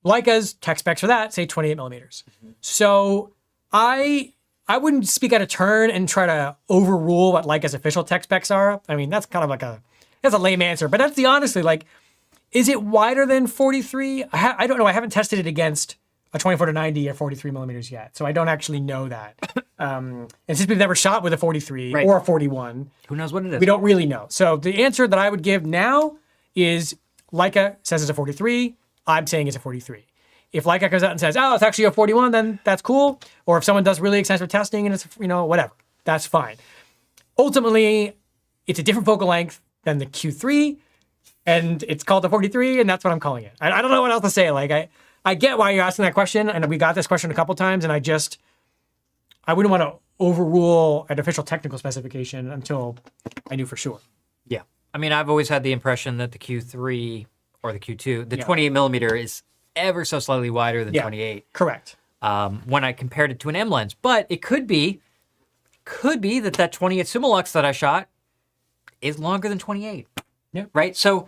Leica's tech specs for that say 28 millimeters. So I wouldn't speak out of turn and try to overrule what Leica's official tech specs are. I mean, that's kind of like that's a lame answer, but that's the honestly, like, is it wider than 43? I don't know. I haven't tested it against a 24-90 or 43 millimeters yet, so I don't actually know that. And since we've never shot with a 43 Right. or a 41, Who knows what it is? we don't really know. So the answer that I would give now is Leica says it's a 43. I'm saying it's a 43. If Leica comes out and says, oh, it's actually a 41, then that's cool. Or if someone does really extensive testing and it's, whatever, that's fine. Ultimately, it's a different focal length than the Q3, and it's called the 43, and that's what I'm calling it. I don't know what else to say. Like, I get why you're asking that question, and we got this question a couple times, and I wouldn't want to overrule an official technical specification until I knew for sure. Yeah. I mean, I've always had the impression that the Q3 or the Q2, the 28 millimeter is ever so slightly wider than 28. Correct. When I compared it to an M lens. But it could be that 28 Summilux that I shot is longer than 28. Yeah. Right? So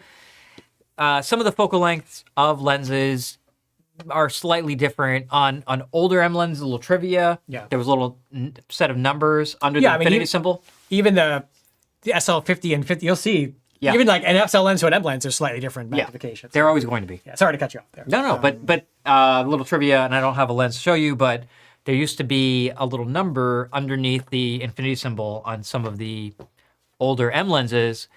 some of the focal lengths of lenses are slightly different. On older M lenses, a little trivia. Yeah. There was a little set of numbers under the infinity symbol. Even the SL50 and 50, you'll see. Yeah. Even like an SL lens to an M lens are slightly different magnifications. They're always going to be. Yeah, sorry to cut you off there. No, but a little trivia, and I don't have a lens to show you, but there used to be a little number underneath the infinity symbol on some of the older M lenses,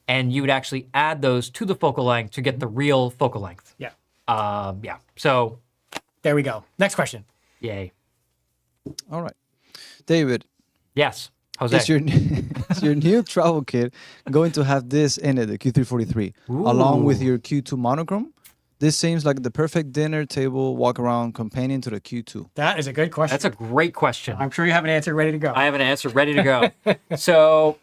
and you would actually add those to the focal length to get the real focal length. Yeah. Yeah. So, There we go. Next question. yay. All right. David, Yes. Jose. is your new travel kit going to have this in it, the Q343, along with your Q2 monochrome? This seems like the perfect dinner table walk-around companion to the Q2. That is a good question. That's a great question. I'm sure you have an answer ready to go. I have an answer ready to go. So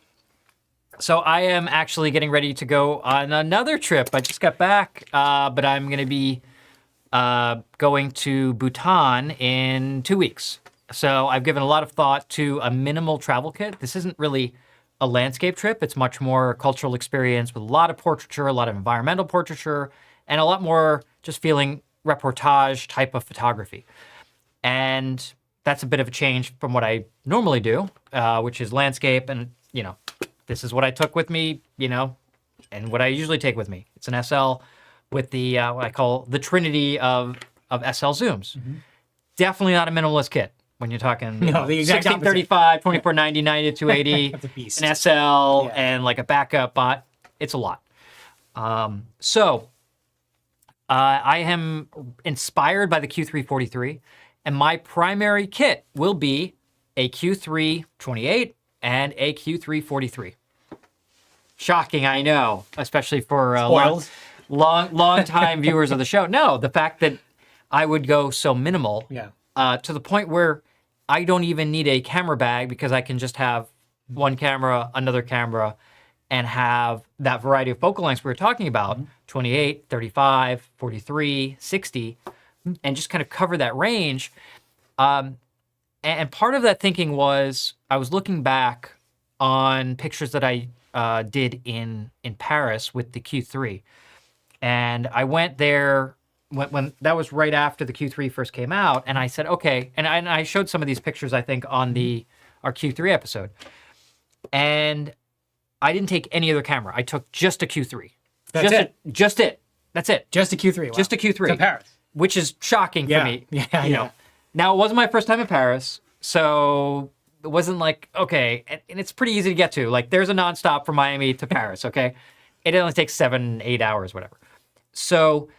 I am actually getting ready to go on another trip. I just got back, but I'm going to be going to Bhutan in 2 weeks. So I've given a lot of thought to a minimal travel kit. This isn't really a landscape trip. It's much more a cultural experience with a lot of portraiture, a lot of environmental portraiture, and a lot more just feeling reportage type of photography. And that's a bit of a change from what I normally do, which is landscape. And, this is what I took with me, and what I usually take with me. It's an SL with the, what I call the trinity of SL zooms. Mm-hmm. Definitely not a minimalist kit. When you're talking No, the exact 1635, 2490, 90 to 280, That's a beast. an SL, and like a backup bot, it's a lot. So I am inspired by the Q343, and my primary kit will be a Q328 and a Q343. Shocking, I know, especially for long time viewers of the show. No, the fact that I would go so minimal to the point where I don't even need a camera bag because I can just have one camera, another camera, and have that variety of focal lengths we were talking about, 28, 35, 43, 60, and just kind of cover that range. And part of that thinking was I was looking back on pictures that I did in Paris with the Q3. And I went there when that was right after the Q3 first came out, and I said, okay, and I showed some of these pictures, I think, on our Q3 episode. And I didn't take any other camera. I took just a Q3. That's it. Just it. That's it. Just a Q3. Wow. Just a Q3. To Paris. Which is shocking for me. Yeah, you know. Now, it wasn't my first time in Paris, so it wasn't like, okay, and it's pretty easy to get to. Like, there's a nonstop from Miami to Paris, okay? It only takes 7-8 hours, whatever. So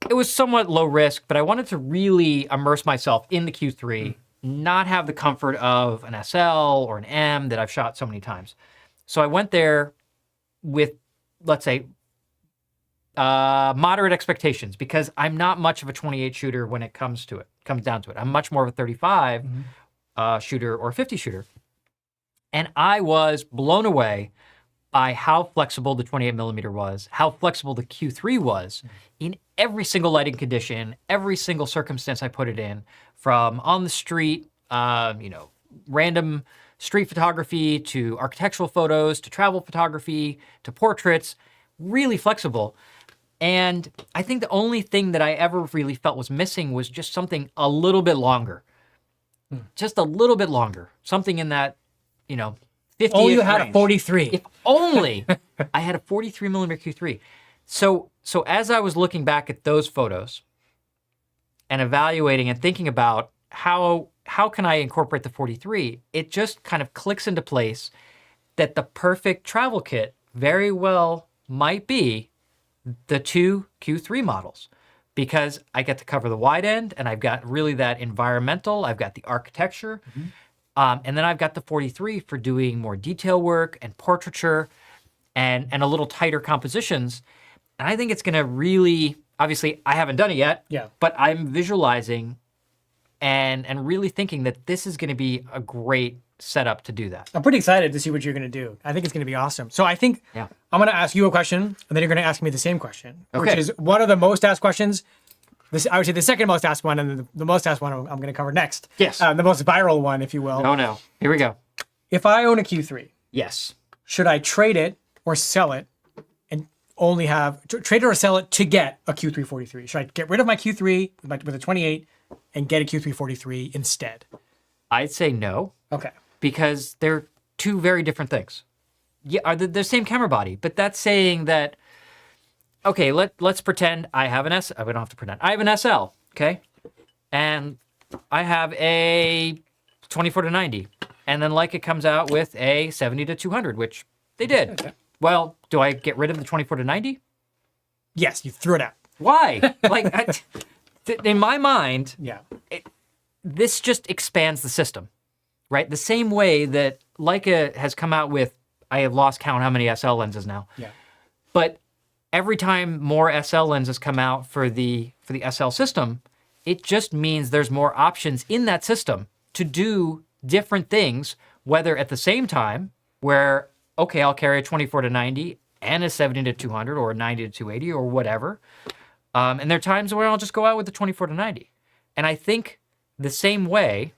it was somewhat low risk, but I wanted to really immerse myself in the Q3, not have the comfort of an SL or an M that I've shot so many times. So I went there with, let's say, moderate expectations because I'm not much of a 28 shooter when it comes down to it. I'm much more of a 35 shooter or 50 shooter. And I was blown away by how flexible the 28 millimeter was, how flexible the Q3 was in every single lighting condition, every single circumstance I put it in, from on the street, random street photography to architectural photos to travel photography to portraits, really flexible. And I think the only thing that I ever really felt was missing was just something a little bit longer. Just a little bit longer. Something in that, 50 Oh, you had a 43. If only I had a 43 millimeter Q3. So as I was looking back at those photos and evaluating and thinking about how can I incorporate the 43, it just kind of clicks into place that the perfect travel kit very well might be the two Q3 models, because I get to cover the wide end and I've got really that environmental, I've got the architecture, and then I've got the 43 for doing more detail work and portraiture and a little tighter compositions. And I think it's going to really, obviously I haven't done it yet, but I'm visualizing and really thinking that this is going to be a great setup to do that. I'm pretty excited to see what you're going to do. I think it's going to be awesome. So I think I'm going to ask you a question, and then you're going to ask me the same question, which is one of the most asked questions. I would say the second most asked one, and the most asked one I'm going to cover next. Yes. The most viral one, if you will. Oh, no. Here we go. If I own a Q3, yes, should I trade it or sell it and only trade it or sell it to get a Q3 43? Should I get rid of my Q3 with a 28 and get a Q3 43 instead? I'd say no. Okay. Because they're two very different things. Yeah, are the same camera body, but that's saying that, okay, let's pretend I have an S. We don't have to pretend. I have an SL, okay? And I have a 24 to 90. And then Leica comes out with a 70 to 200, which they did. Okay. Well, do I get rid of the 24 to 90? Yes, you threw it out. Why? In my mind, this just expands the system. Right? The same way that Leica has come out with, I have lost count how many SL lenses now. Yeah. But every time more SL lenses come out for the SL system, it just means there's more options in that system to do different things, whether at the same time where, okay, I'll carry a 24 to 90 and a 70 to 200 or a 90 to 280 or whatever. And there are times where I'll just go out with the 24 to 90. And I think the same way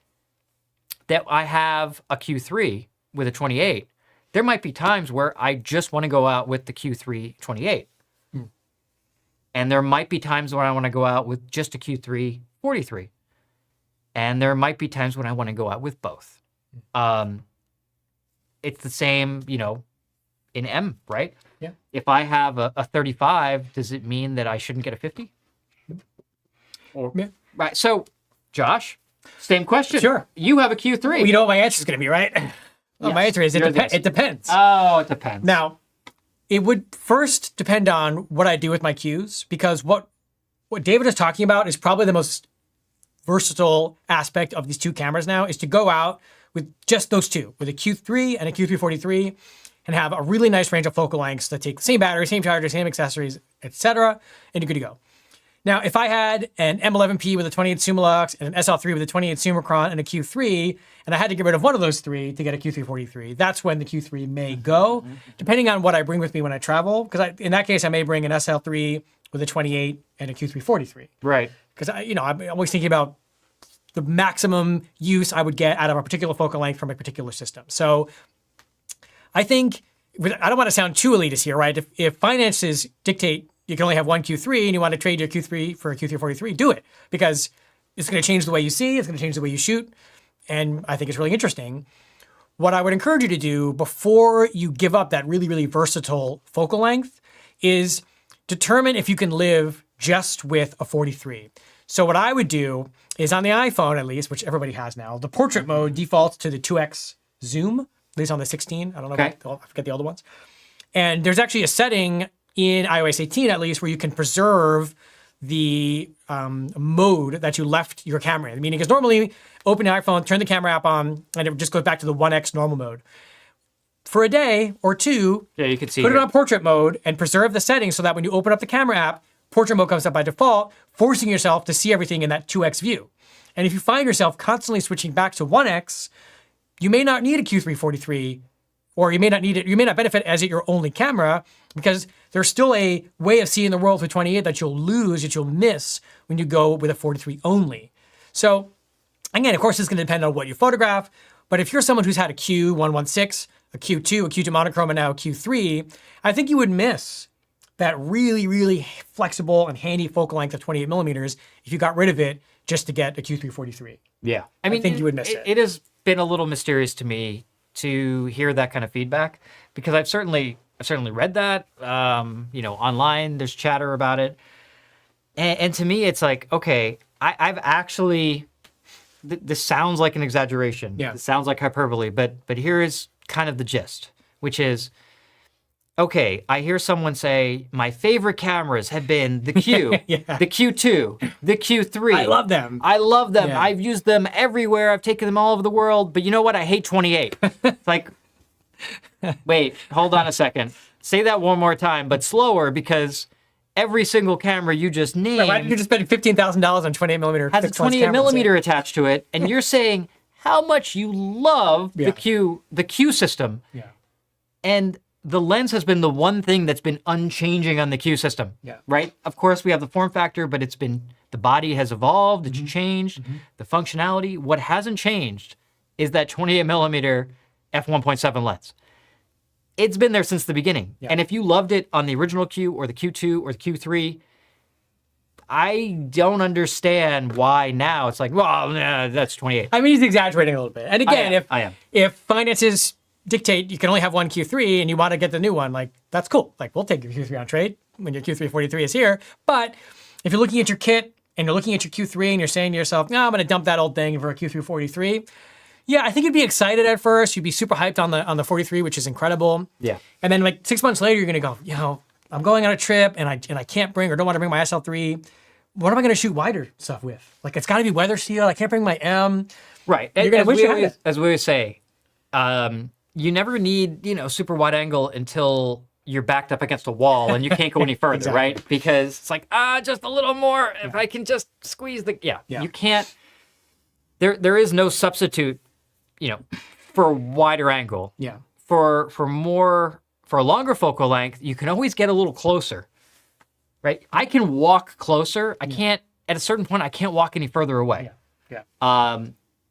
that I have a Q3 with a 28, there might be times where I just want to go out with the Q3 28. And there might be times when I want to go out with just a Q3 43. And there might be times when I want to go out with both. It's the same, in M, right? Yeah. If I have a 35, does it mean that I shouldn't get a 50? Right. So, Josh, same question. Sure. You have a Q3. Well, you know what my answer is going to be, right? Well, my answer is it depends. Oh, it depends. Now, it would first depend on what I do with my Qs, because what David is talking about is probably the most versatile aspect of these two cameras now, is to go out with just those two, with a Q3 and a Q3 43, and have a really nice range of focal lengths that take the same battery, same charger, same accessories, etc., and you're good to go. Now, if I had an M11P with a 28 Summilux and an SL3 with a 28 Summicron and a Q3, and I had to get rid of one of those three to get a Q3 43, that's when the Q3 may go, depending on what I bring with me when I travel. Because in that case, I may bring an SL3 with a 28 and a Q3 43. Right. Because I'm always thinking about the maximum use I would get out of a particular focal length from a particular system. So I think, I don't want to sound too elitist here, right? If finances dictate you can only have one Q3 and you want to trade your Q3 for a Q3 43, do it, because it's going to change the way you see, it's going to change the way you shoot, and I think it's really interesting. What I would encourage you to do before you give up that really, really versatile focal length is determine if you can live just with a 43. So what I would do is, on the iPhone at least, which everybody has now, the portrait mode defaults to the 2x zoom, at least on the 16. I don't know, I forget the older ones. And there's actually a setting in iOS 18 at least where you can preserve the mode that you left your camera in. Meaning, because normally open the iPhone, turn the camera app on, and it just goes back to the 1x normal mode. for a day or two, Yeah, you can see put it here. on portrait mode and preserve the settings so that when you open up the camera app, portrait mode comes up by default, forcing yourself to see everything in that 2x view. And if you find yourself constantly switching back to 1x, you may not need a Q3 or you may not need it. You may not benefit as your only camera because there's still a way of seeing the world with 28 that you'll lose, that you'll miss when you go with a 43 only. So again, of course, it's going to depend on what you photograph. But if you're someone who's had a Q116, a Q2, a Q2 monochrome, and now a Q3, I think you would miss that really, really flexible and handy focal length of 28 millimeters if you got rid of it just to get a Q343. Yeah. I mean, think you would miss it. It has been a little mysterious to me to hear that kind of feedback because I've certainly read that, online, there's chatter about it. And to me, it's like, okay, I've actually, this sounds like an exaggeration. Yeah. It sounds like hyperbole, but here is kind of the gist, which is, okay, I hear someone say, my favorite cameras have been the Q, Yeah. the Q2, the Q3. I love them. I love them. Yeah. I've used them everywhere. I've taken them all over the world. But you know what? I hate 28. It's like, wait, hold on a second. Say that one more time, but slower because every single camera you just named Why did you just spend $15,000 on 28 millimeter? has a fixed lens 28 cameras? millimeter attached to it, and you're saying how much you love Yeah. the Q system. Yeah. And the lens has been the one thing that's been unchanging on the Q system. Yeah. Right? Of course, we have the form factor, but the body has evolved, Mm-hmm. it's changed, the functionality. What hasn't changed is that 28 millimeter f1.7 lens. It's been there since the beginning. Yeah. And if you loved it on the original Q or the Q2 or the Q3, I don't understand why now it's like, well, nah, that's 28. I mean, he's exaggerating a little bit. And again, I am. if finances dictate you can only have one Q3 and you want to get the new one, like that's cool. Like we'll take your Q3 on trade when your Q343 is here. But if you're looking at your kit and you're looking at your Q3 and you're saying to yourself, no, I'm going to dump that old thing for a Q343. Yeah, I think you'd be excited at first. You'd be super hyped on the 43, which is incredible. Yeah. And then like 6 months later, you're going to go, I'm going on a trip and I can't bring or don't want to bring my SL3. What am I going to shoot wider stuff with? Like it's got to be weather sealed. I can't bring my M. Right. You're gonna wish you had it. As we always say, you never need, super wide angle until you're backed up against a wall and you can't go any further, Exactly. right? Because it's like, just a little more. If I can just squeeze Yeah. You can't. There is no substitute, for a wider angle. Yeah. For a longer focal length, you can always get a little closer, right? I can walk closer. I can't, at a certain point, I can't walk any further away. Yeah.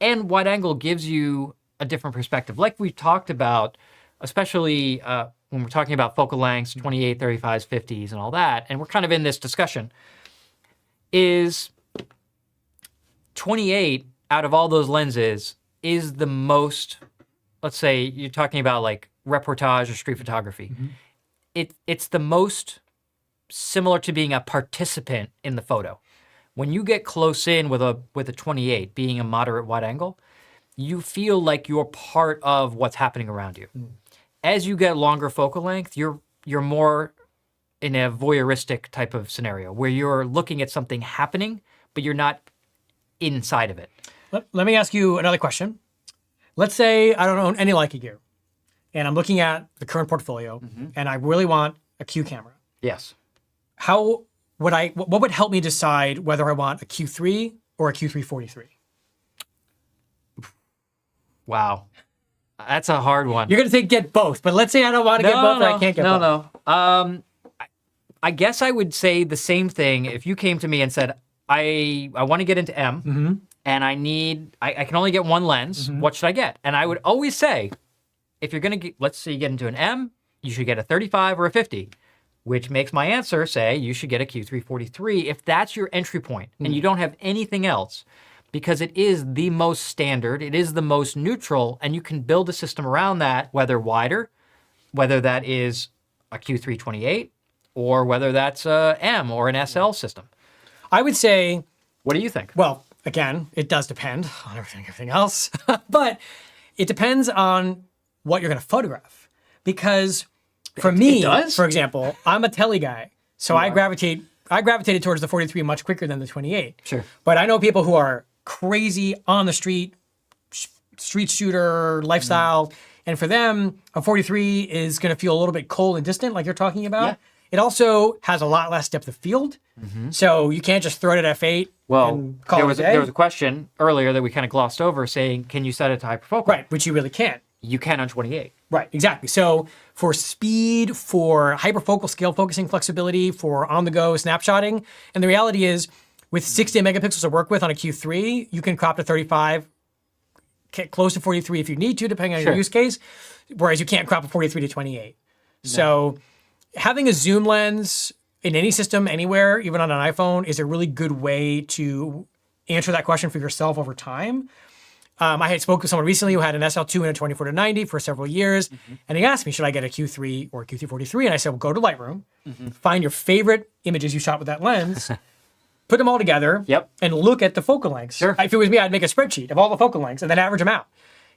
And wide angle gives you a different perspective. Like we talked about, especially when we're talking about focal lengths, 28, 35s, 50s, and all that, and we're kind of in this discussion, is 28 out of all those lenses is the most, let's say you're talking about like reportage or street photography. It's the most similar to being a participant in the photo. When you get close in with a 28, being a moderate wide angle, you feel like you're part of what's happening around you. As you get longer focal length, you're more in a voyeuristic type of scenario where you're looking at something happening, but you're not inside of it. Let me ask you another question. Let's say I don't own any Leica gear, and I'm looking at the current portfolio, and I really want a Q camera. Yes. What would help me decide whether I want a Q3 or a Q343? Wow. That's a hard one. You're going to say get both, but let's say I don't want to get both or I can't get both. No. I guess I would say the same thing if you came to me and said, I want to get into M and I can only get one lens. What should I get? And I would always say, if you're going to get, let's say you get into an M, you should get a 35 or a 50, which makes my answer say you should get a Q343 if that's your entry point and you don't have anything else, because it is the most standard, it is the most neutral, and you can build a system around that, whether wider, whether that is a Q328, or whether that's a M or an SL system. I would say, What do you think? well, again, it does depend on everything else, but it depends on what you're going to photograph. Because for me, does? for example, I'm a tele guy, so I gravitated towards the 43 much quicker than the 28. Sure. But I know people who are crazy on the street shooter lifestyle, And for them, a 43 is going to feel a little bit cold and distant, like you're talking about. Yeah. It also has a lot less depth of field. So you can't just throw it at f8 Well, and call there it was a day. there was a question earlier that we kind of glossed over, saying, "Can you set it to hyperfocal?" Right, which you really can't. You can on 28. Right, exactly. So for speed, for hyperfocal scale focusing flexibility, for on-the-go snapshotting, and the reality is, with 60 megapixels to work with on a Q3, you can crop to 35, get close to 43 if you need to, depending on your Sure. use case, whereas you can't crop a 43 to 28. So having a zoom lens in any system, anywhere, even on an iPhone, is a really good way to answer that question for yourself over time. I had spoken with someone recently who had an SL2 and a 24 to 90 for several years, and he asked me, should I get a Q3 or a Q3 43? And I said, well, go to Lightroom, find your favorite images you shot with that lens, put them all together, Yep. and look at the focal lengths. Sure. If it was me, I'd make a spreadsheet of all the focal lengths and then average them out.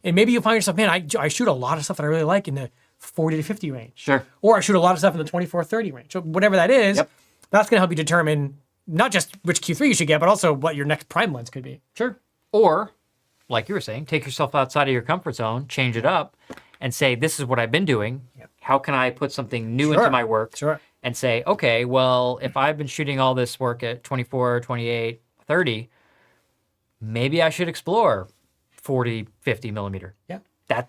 And maybe you'll find yourself, man, I shoot a lot of stuff that I really like in the 40 to 50 range. Sure. Or I shoot a lot of stuff in the 24-30 range. So whatever that is, Yep. that's going to help you determine not just which Q3 you should get, but also what your next prime lens could be. Sure. Or, like you were saying, take yourself outside of your comfort zone, change it up, and say, this is what I've been doing. Yep. How can I put something new Sure. into my work? Sure. And say, okay, well, if I've been shooting all this work at 24, 28, 30, maybe I should explore 40, 50 millimeter. Yeah.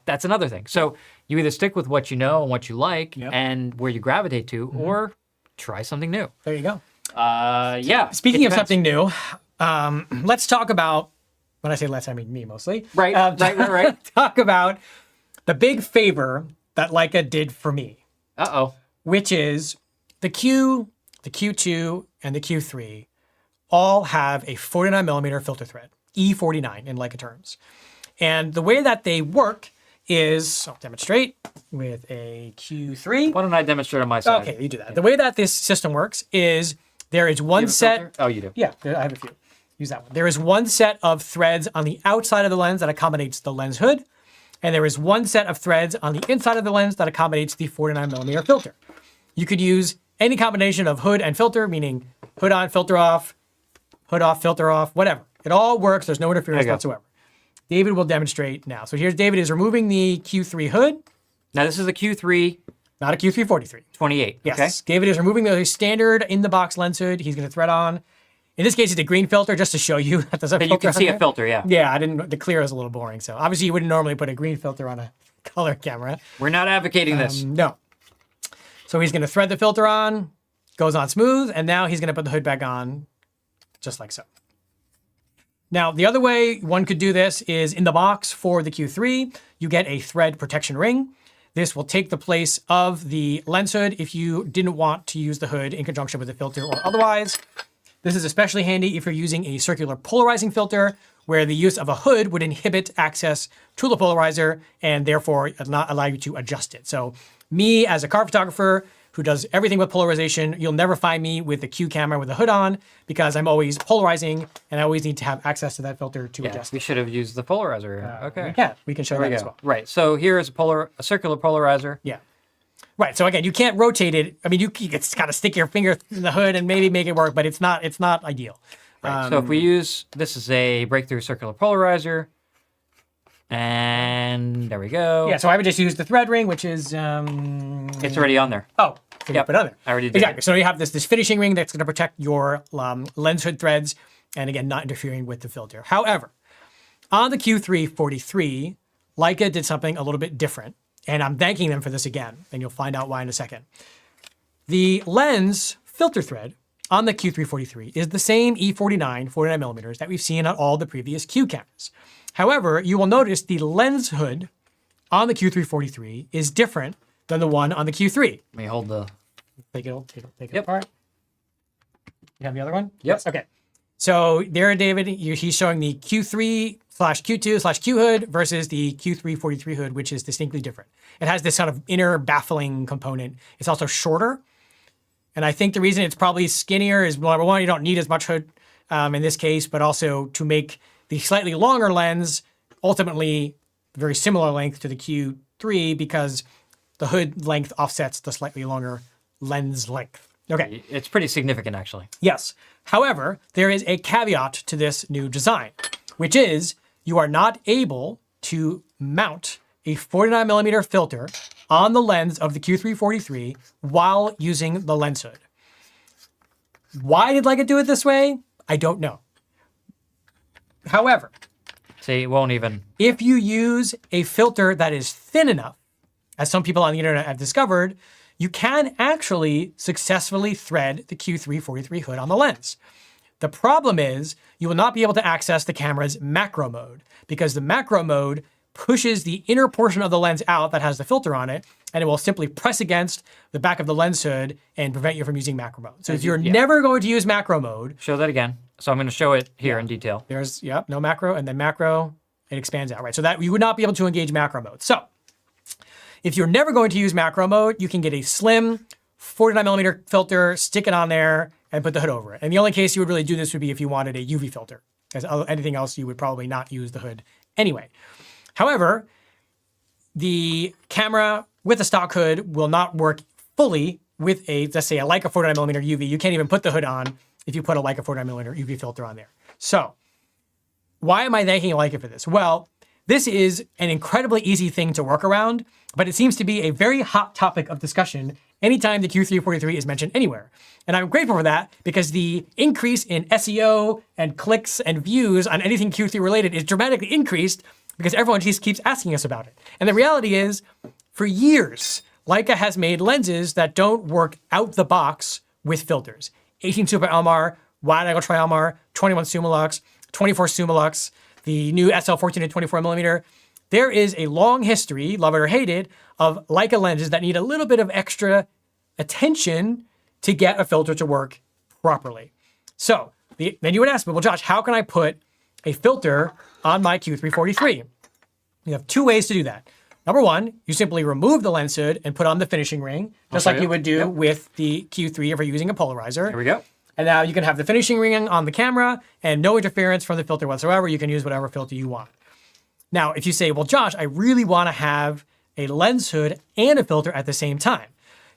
That's another thing. So you either stick with what you know and what you like Yep. and where you gravitate to, or try something new. There you go. Yeah. Speaking it of depends. something new, let's talk about, when I say let's, I mean me mostly. Right, right. Talk about the big favor that Leica did for me, Uh-oh. which is the Q, the Q2, and the Q3 all have a 49 millimeter filter thread, E49 in Leica terms. And the way that they work is, I'll demonstrate with a Q3. Why don't I demonstrate on my side? Okay, you do that. The way that this system works is there is one You have a set. filter? Oh, you do. Yeah, I have a few. Use that one. There is one set of threads on the outside of the lens that accommodates the lens hood, and there is one set of threads on the inside of the lens that accommodates the 49 millimeter filter. You could use any combination of hood and filter, meaning hood on, filter off, filter off, whatever. It all works. There's no interference There you go. whatsoever. David will demonstrate now. So here's David is removing the Q3 hood, Now, this is the Q3 not a Q3 43. 28. Yes. Okay. David is removing the standard in-the-box lens hood. He's going to thread on. In this case, it's a green filter just to show you that there's a That filter you can on see there. a filter, yeah. Yeah, I didn't. The clear is a little boring. So obviously, you wouldn't normally put a green filter on a color camera. We're not advocating this. No. So he's going to thread the filter on, goes on smooth, and now he's going to put the hood back on, just like so. Now, the other way one could do this is in the box for the Q3, you get a thread protection ring. This will take the place of the lens hood if you didn't want to use the hood in conjunction with the filter or otherwise. This is especially handy if you're using a circular polarizing filter, where the use of a hood would inhibit access to the polarizer and therefore not allow you to adjust it. So me as a car photographer who does everything with polarization, you'll never find me with the Q camera with the hood on because I'm always polarizing and I always need to have access to that filter to Yeah, adjust we it. should have used the polarizer. Okay. We can show There that we as go. well. Right. So here is a circular polarizer. Yeah. Right. So again, you can't rotate it. I mean, you can kind of stick your finger in the hood and maybe make it work, but it's not ideal. Right. So if we use, this is a breakthrough circular polarizer. And there we go. Yeah. So I would just use the thread ring, which is It's already on there. oh, so you Yep. put it on there. I already did Exactly. it. So you have this finishing ring that's going to protect your lens hood threads, and again, not interfering with the filter. However, on the Q3 43, Leica did something a little bit different, and I'm thanking them for this again, and you'll find out why in a second. The lens filter thread on the Q3 43 is the same E49 49 millimeters that we've seen on all the previous Q cameras. However, you will notice the lens hood on the Q3 43 is different than the one on the Q3. Let me hold the. Take it Yep. apart. You have the other one? Yep. Yes. Okay. So there, David, he's showing the Q3/Q2/Q hood versus the Q3 43 hood, which is distinctly different. It has this kind of inner baffling component. It's also shorter. And I think the reason it's probably skinnier is, number one, you don't need as much hood in this case, but also to make the slightly longer lens ultimately very similar length to the Q3 because the hood length offsets the slightly longer lens length. Okay. It's pretty significant, actually. Yes. However, there is a caveat to this new design, which is you are not able to mount a 49 millimeter filter on the lens of the Q3-43 while using the lens hood. Why did Leica do it this way? I don't know. However, See, it won't even. if you use a filter that is thin enough, as some people on the internet have discovered, you can actually successfully thread the Q3-43 hood on the lens. The problem is you will not be able to access the camera's macro mode because the macro mode pushes the inner portion of the lens out that has the filter on it, and it will simply press against the back of the lens hood and prevent you from using macro mode. So if you're never going to use macro mode, Show that again. So I'm going to show it here in detail. there's, no macro, and then macro, it expands out, right? So that you would not be able to engage macro mode. So if you're never going to use macro mode, you can get a slim 49 millimeter filter, stick it on there, and put the hood over it. And the only case you would really do this would be if you wanted a UV filter, because anything else you would probably not use the hood anyway. However, the camera with a stock hood will not work fully with a, let's say, a Leica 49 millimeter UV. You can't even put the hood on if you put a Leica 49 millimeter UV filter on there. So why am I thanking Leica for this? Well, this is an incredibly easy thing to work around, but it seems to be a very hot topic of discussion anytime the Q3-43 is mentioned anywhere. And I'm grateful for that because the increase in SEO and clicks and views on anything Q3 related is dramatically increased because everyone just keeps asking us about it. And the reality is, for years, Leica has made lenses that don't work out the box with filters. 18 Super Elmar, wide angle tri-Elmar, 21 Summilux, 24 Summilux, the new SL14 and 24 millimeter. There is a long history, love it or hate it, of Leica lenses that need a little bit of extra attention to get a filter to work properly. So then you would ask me, well, Josh, how can I put a filter on my Q3-43? You have two ways to do that. Number one, you simply remove the lens hood and put on the finishing ring, just like you would do with the Q3 if you're using a polarizer. Here we go. And now you can have the finishing ring on the camera and no interference from the filter whatsoever. You can use whatever filter you want. Now, if you say, well, Josh, I really want to have a lens hood and a filter at the same time,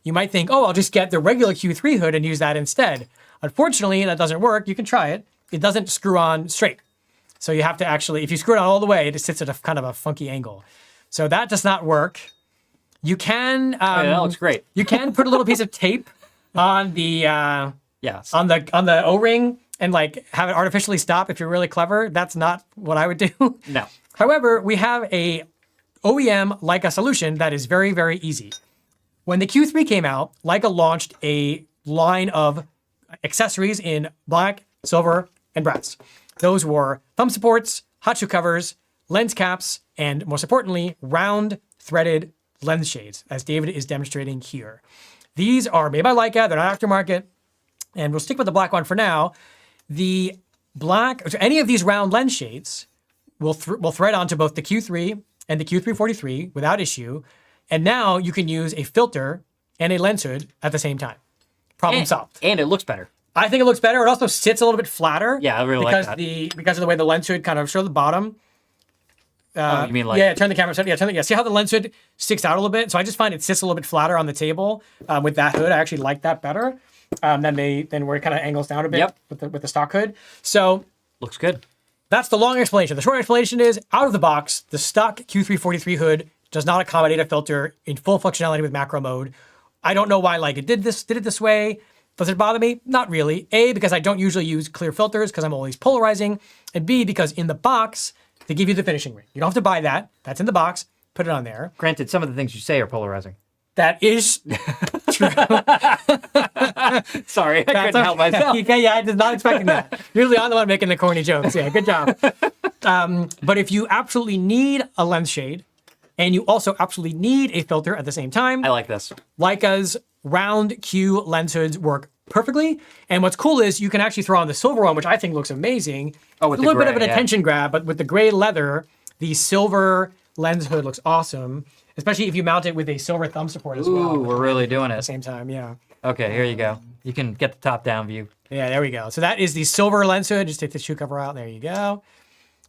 you might think, oh, I'll just get the regular Q3 hood and use that instead. Unfortunately, that doesn't work. You can try it. It doesn't screw on straight. So you have to actually, if you screw it on all the way, it sits at a kind of a funky angle. So that does not work. You can that looks great. You can put a little piece of tape on the Yes. on the O-ring and like have it artificially stop if you're really clever. That's not what I would do. No. However, we have a OEM Leica solution that is very, very easy. When the Q3 came out, Leica launched a line of accessories in black, silver, and brass. Those were thumb supports, hot shoe covers, lens caps, and most importantly, round threaded lens shades, as David is demonstrating here. These are made by Leica, they're not aftermarket, and we'll stick with the black one for now. The black, any of these round lens shades will thread onto both the Q3 and the Q3-43 without issue, and now you can use a filter and a lens hood at the same time. Problem solved. And it looks better. I think it looks better. It also sits a little bit flatter. Yeah, I really like that. Because of the way the lens hood kind of shows the bottom. You mean like... Yeah, turn the camera. Yeah, see how the lens hood sticks out a little bit? So I just find it sits a little bit flatter on the table with that hood. I actually like that better than where it kind of angles down a bit with the stock hood. So Looks good. that's the long explanation. The short explanation is, out of the box, the stock Q3-43 hood does not accommodate a filter in full functionality with macro mode. I don't know why Leica did it this way. Does it bother me? Not really. A, because I don't usually use clear filters because I'm always polarizing. And B, because in the box, they give you the finishing ring. You don't have to buy that. That's in the box. Put it on there. Granted, some of the things you say are polarizing. That is true. Sorry, I couldn't help myself. Yeah, I was not expecting that. Usually I'm the one making the corny jokes. Yeah, good job. But if you absolutely need a lens shade, and you also absolutely need a filter at the same time, I like this. Leica's round Q lens hoods work perfectly. And what's cool is you can actually throw on the silver one, which I think looks amazing. Oh, with a the little bit of an gray, yeah. attention grab, but with the gray leather, the silver lens hood looks awesome, especially if you mount it with a silver thumb support as well. Ooh, we're really doing At the it. same time, yeah. Okay, here you go. You can get the top-down view. Yeah, there we go. So that is the silver lens hood. Just take the shoe cover out. There you go.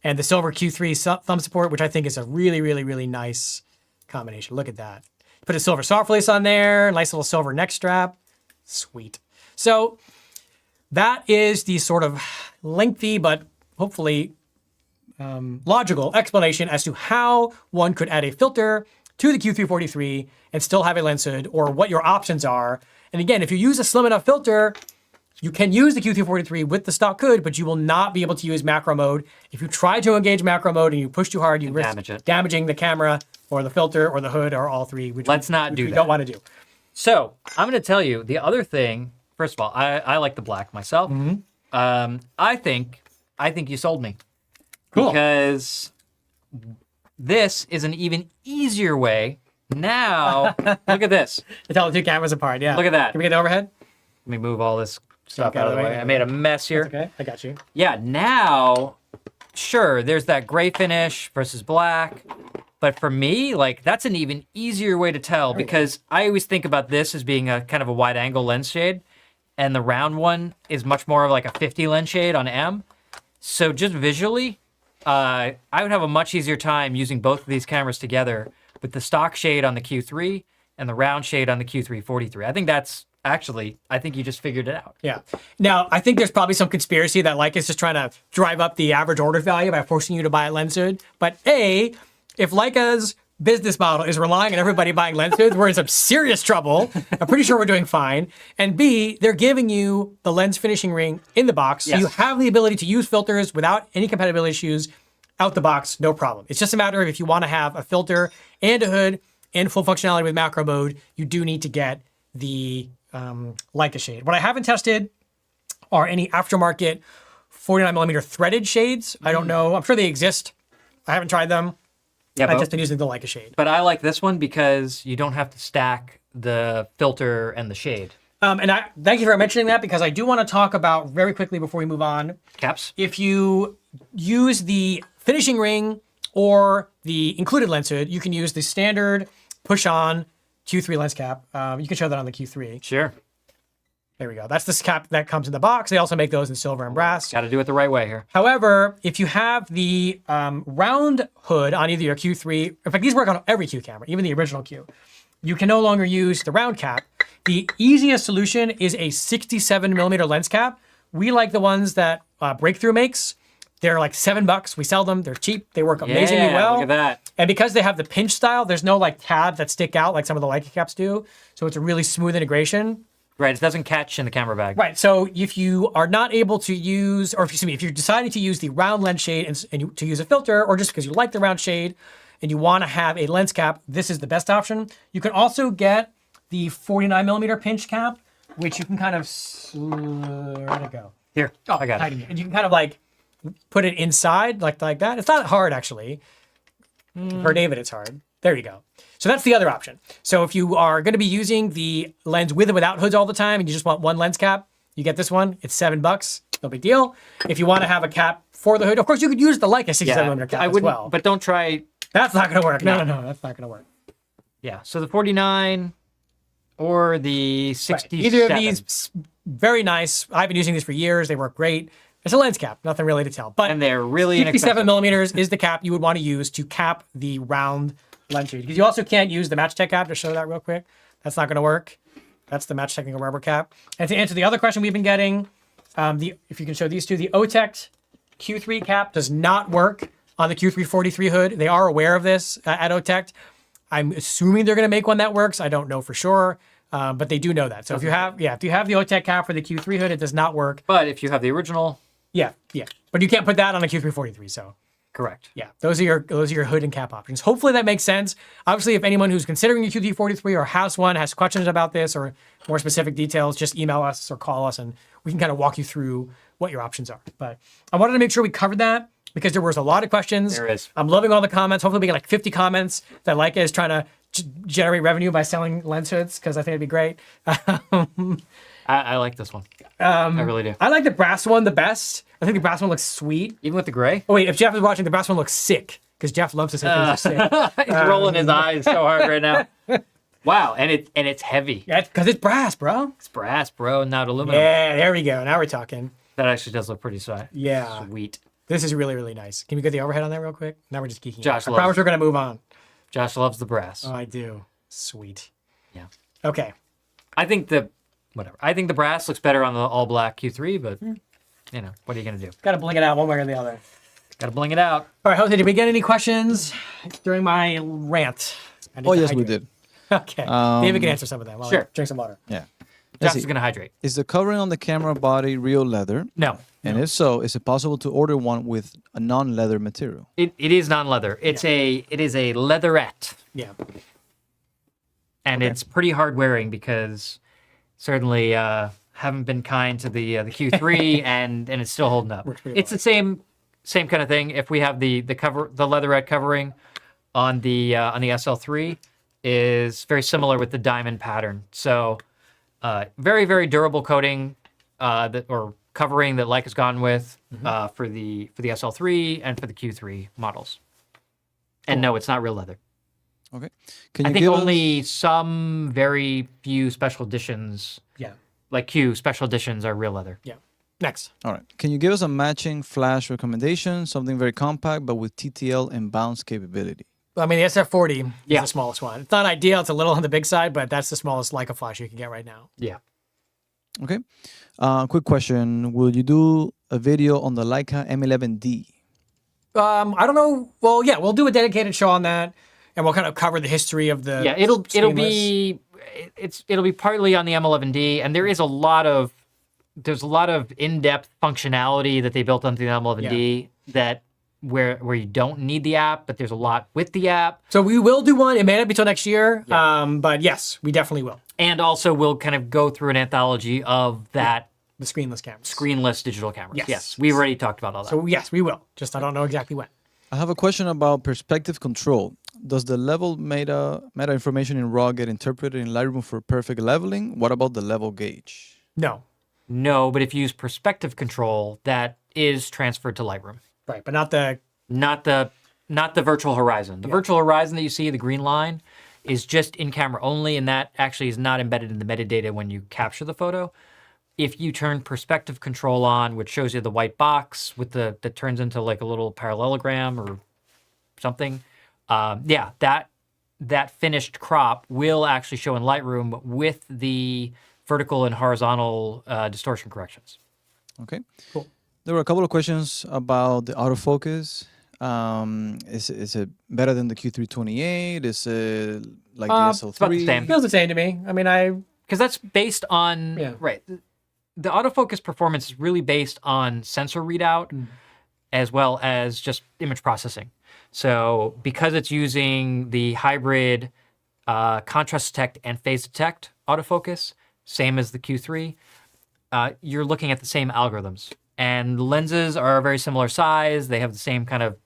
And the silver Q3 thumb support, which I think is a really, really, really nice combination. Look at that. Put a silver soft lace on there. Nice little silver neck strap. Sweet. So that is the sort of lengthy but hopefully logical explanation as to how one could add a filter to the Q343 and still have a lens hood, or what your options are. And again, if you use a slim enough filter, you can use the Q343 with the stock hood, but you will not be able to use macro mode. If you try to engage macro mode and you push too hard, you risk damaging the camera or the filter or the hood or all three, which Let's not do we that. don't want to do. So I'm going to tell you the other thing. First of all, I like the black myself. I think you sold me. Cool. Because this is an even easier way. Now, look at this. To tell the two cameras apart, yeah. Look at that. Can we get the overhead? Let me move all this stuff out of the way. I made a mess here. Okay, I got you. Yeah, now, sure, there's that gray finish versus black. But for me, like, that's an even easier way to tell, because I always think about this as being a kind of a wide angle lens shade, and the round one is much more of like a 50 lens shade on M. So just visually, I would have a much easier time using both of these cameras together with the stock shade on the Q3 and the round shade on the Q343. I think that's actually, I think you just figured it out. Yeah. Now, I think there's probably some conspiracy that Leica is just trying to drive up the average order value by forcing you to buy a lens hood. But A, if Leica's business model is relying on everybody buying lens hoods, we're in some serious trouble. I'm pretty sure we're doing fine. And B, they're giving you the lens finishing ring in the box. So you have the ability to use filters without any compatibility issues out the box, no problem. It's just a matter of if you want to have a filter and a hood and full functionality with macro mode, you do need to get the Leica shade. What I haven't tested are any aftermarket 49mm threaded shades. I don't know. I'm sure they exist. I haven't tried them. Yeah, I've just been using the Leica shade. But I like this one because you don't have to stack the filter and the shade. And I thank you for mentioning that, because I do want to talk about very quickly before we move on. Caps? If you use the finishing ring or the included lens hood, you can use the standard push-on Q3 lens cap. You can show that on the Q3. Sure. There we go. That's this cap that comes in the box. They also make those in silver and brass. Got to do it the right way here. However, if you have the round hood on either your Q3, in fact, these work on every Q camera, even the original Q, you can no longer use the round cap. The easiest solution is a 67mm lens cap. We like the ones that Breakthrough makes. They're like $7. We sell them. They're cheap. They work amazingly well. Look at that. And because they have the pinch style, there's no like tabs that stick out like some of the Leica caps do. So it's a really smooth integration. Right, it doesn't catch in the camera bag. Right, so if you are not able to use, or if you're deciding to use the round lens shade and to use a filter, or just because you like the round shade and you want to have a lens cap, this is the best option. You can also get the 49mm pinch cap, which you can kind of, where'd it go? Here, I got it. And you can kind of like put it inside like that. It's not hard actually. For David, it's hard. There you go. So that's the other option. So if you are going to be using the lens with and without hoods all the time and you just want one lens cap, you get this one. It's $7. No big deal. If you want to have a cap for the hood, of course, you could use the Leica 67mm cap as well. But don't try. That's not going to work. No, that's not going to work. Yeah, so the 49 or the 67. Right. Either of these, very nice. I've been using these for years. They work great. It's a lens cap, nothing really to tell. But and they're really 67mm is the cap you would want to use to cap the round lens shade. Because you also can't use the Matchtech cap, to show that real quick. That's not going to work. That's the Match Technical rubber cap. And to answer the other question we've been getting, if you can show these two, the OTEC Q3 cap does not work on the Q343 hood. They are aware of this at OTEC. I'm assuming they're going to make one that works. I don't know for sure. But they do know that. So if you have the OTEC cap for the Q3 hood, it does not work. But if you have the original, yeah. But you can't put that on a Q343. So correct. Yeah, those are your hood and cap options. Hopefully that makes sense. Obviously, if anyone who's considering a Q343 or has one has questions about this or more specific details, just email us or call us, and we can kind of walk you through what your options are. But I wanted to make sure we covered that because there was a lot of questions. There is. I'm loving all the comments. Hopefully we get like 50 comments that Leica is trying to generate revenue by selling lens hoods, because I think it'd be great. I like this one. I really do. I like the brass one the best. I think the brass one looks sweet. Even with the gray? Oh wait, if Jeff is watching, the brass one looks sick, because Jeff loves to say things are sick. He's rolling his eyes so hard right now. Wow, and it's heavy. Yeah, because it's brass, bro. It's brass, bro, not aluminum. Yeah, there we go. Now we're talking. That actually does look pretty sweet. Yeah. Sweet. This is really, really nice. Can we get the overhead on that real quick? Now we're just geeking Josh out. I promise we're going to move on. Josh loves the brass. Oh, I do. Sweet. Yeah. Okay. I think the brass looks better on the all black Q3, but you know, what are you gonna do? Got to bling it out one way or the other. Gotta bling it out. All right, Jose, did we get any questions during my rant? Oh, yes, we did. Okay. David can answer some of them. While I Sure. drink some water. Yeah. Josh see. is gonna hydrate. Is the covering on the camera body real leather? No. And if so, is it possible to order one with a non-leather material? It is non-leather. It is a leatherette. Yeah. And it's pretty hard wearing because certainly haven't been kind to the Q3 and it's still holding up. It's the same kind of thing. If we have the leatherette covering on the SL3 is very similar with the diamond pattern. So very, very durable coating or covering that Leica's gone with for the SL3 and for the Q3 models. And no, it's not real leather. Okay. I think only some very few special editions, like Q special editions, are real leather. Yeah. Next. All right. Can you give us a matching flash recommendation? Something very compact, but with TTL and bounce capability. I mean, the SF40 is Yeah. the smallest one. It's not ideal. It's a little on the big side, but that's the smallest Leica flash you can get right now. Yeah. Okay. Quick question. Will you do a video on the Leica M11D? I don't know. Well, yeah, we'll do a dedicated show on that, and we'll kind of cover the history of the. Yeah, it'll screenless. be partly on the M11D, and there's a lot of in-depth functionality that they built onto the M11D that where you don't need the app, but there's a lot with the app. So we will do one. It may not be till next year, but yes, we definitely will. And also we'll kind of go through an anthology of that The screenless cameras. screenless digital cameras. Yes. We've already talked about all that. So yes, we will. Just I don't know exactly when. I have a question about perspective control. Does the level meta information in RAW get interpreted in Lightroom for perfect leveling? What about the level gauge? No. No, but if you use perspective control, that is transferred to Lightroom. Right, but not the. Not the virtual horizon. The virtual horizon that you see, the green line, is just in camera only, and that actually is not embedded in the metadata when you capture the photo. If you turn perspective control on, which shows you the white box with that turns into like a little parallelogram or something, that finished crop will actually show in Lightroom with the vertical and horizontal distortion corrections. Okay. Cool. There were a couple of questions about the autofocus. Is it better than the Q328? Is it like the SL3? It's about the same. Feels the same to me. I mean, Because that's based on, right, the autofocus performance is really based on sensor readout as well as just image processing. So because it's using the hybrid contrast detect and phase detect autofocus, same as the Q3, you're looking at the same algorithms. And lenses are a very similar size. They have the same kind of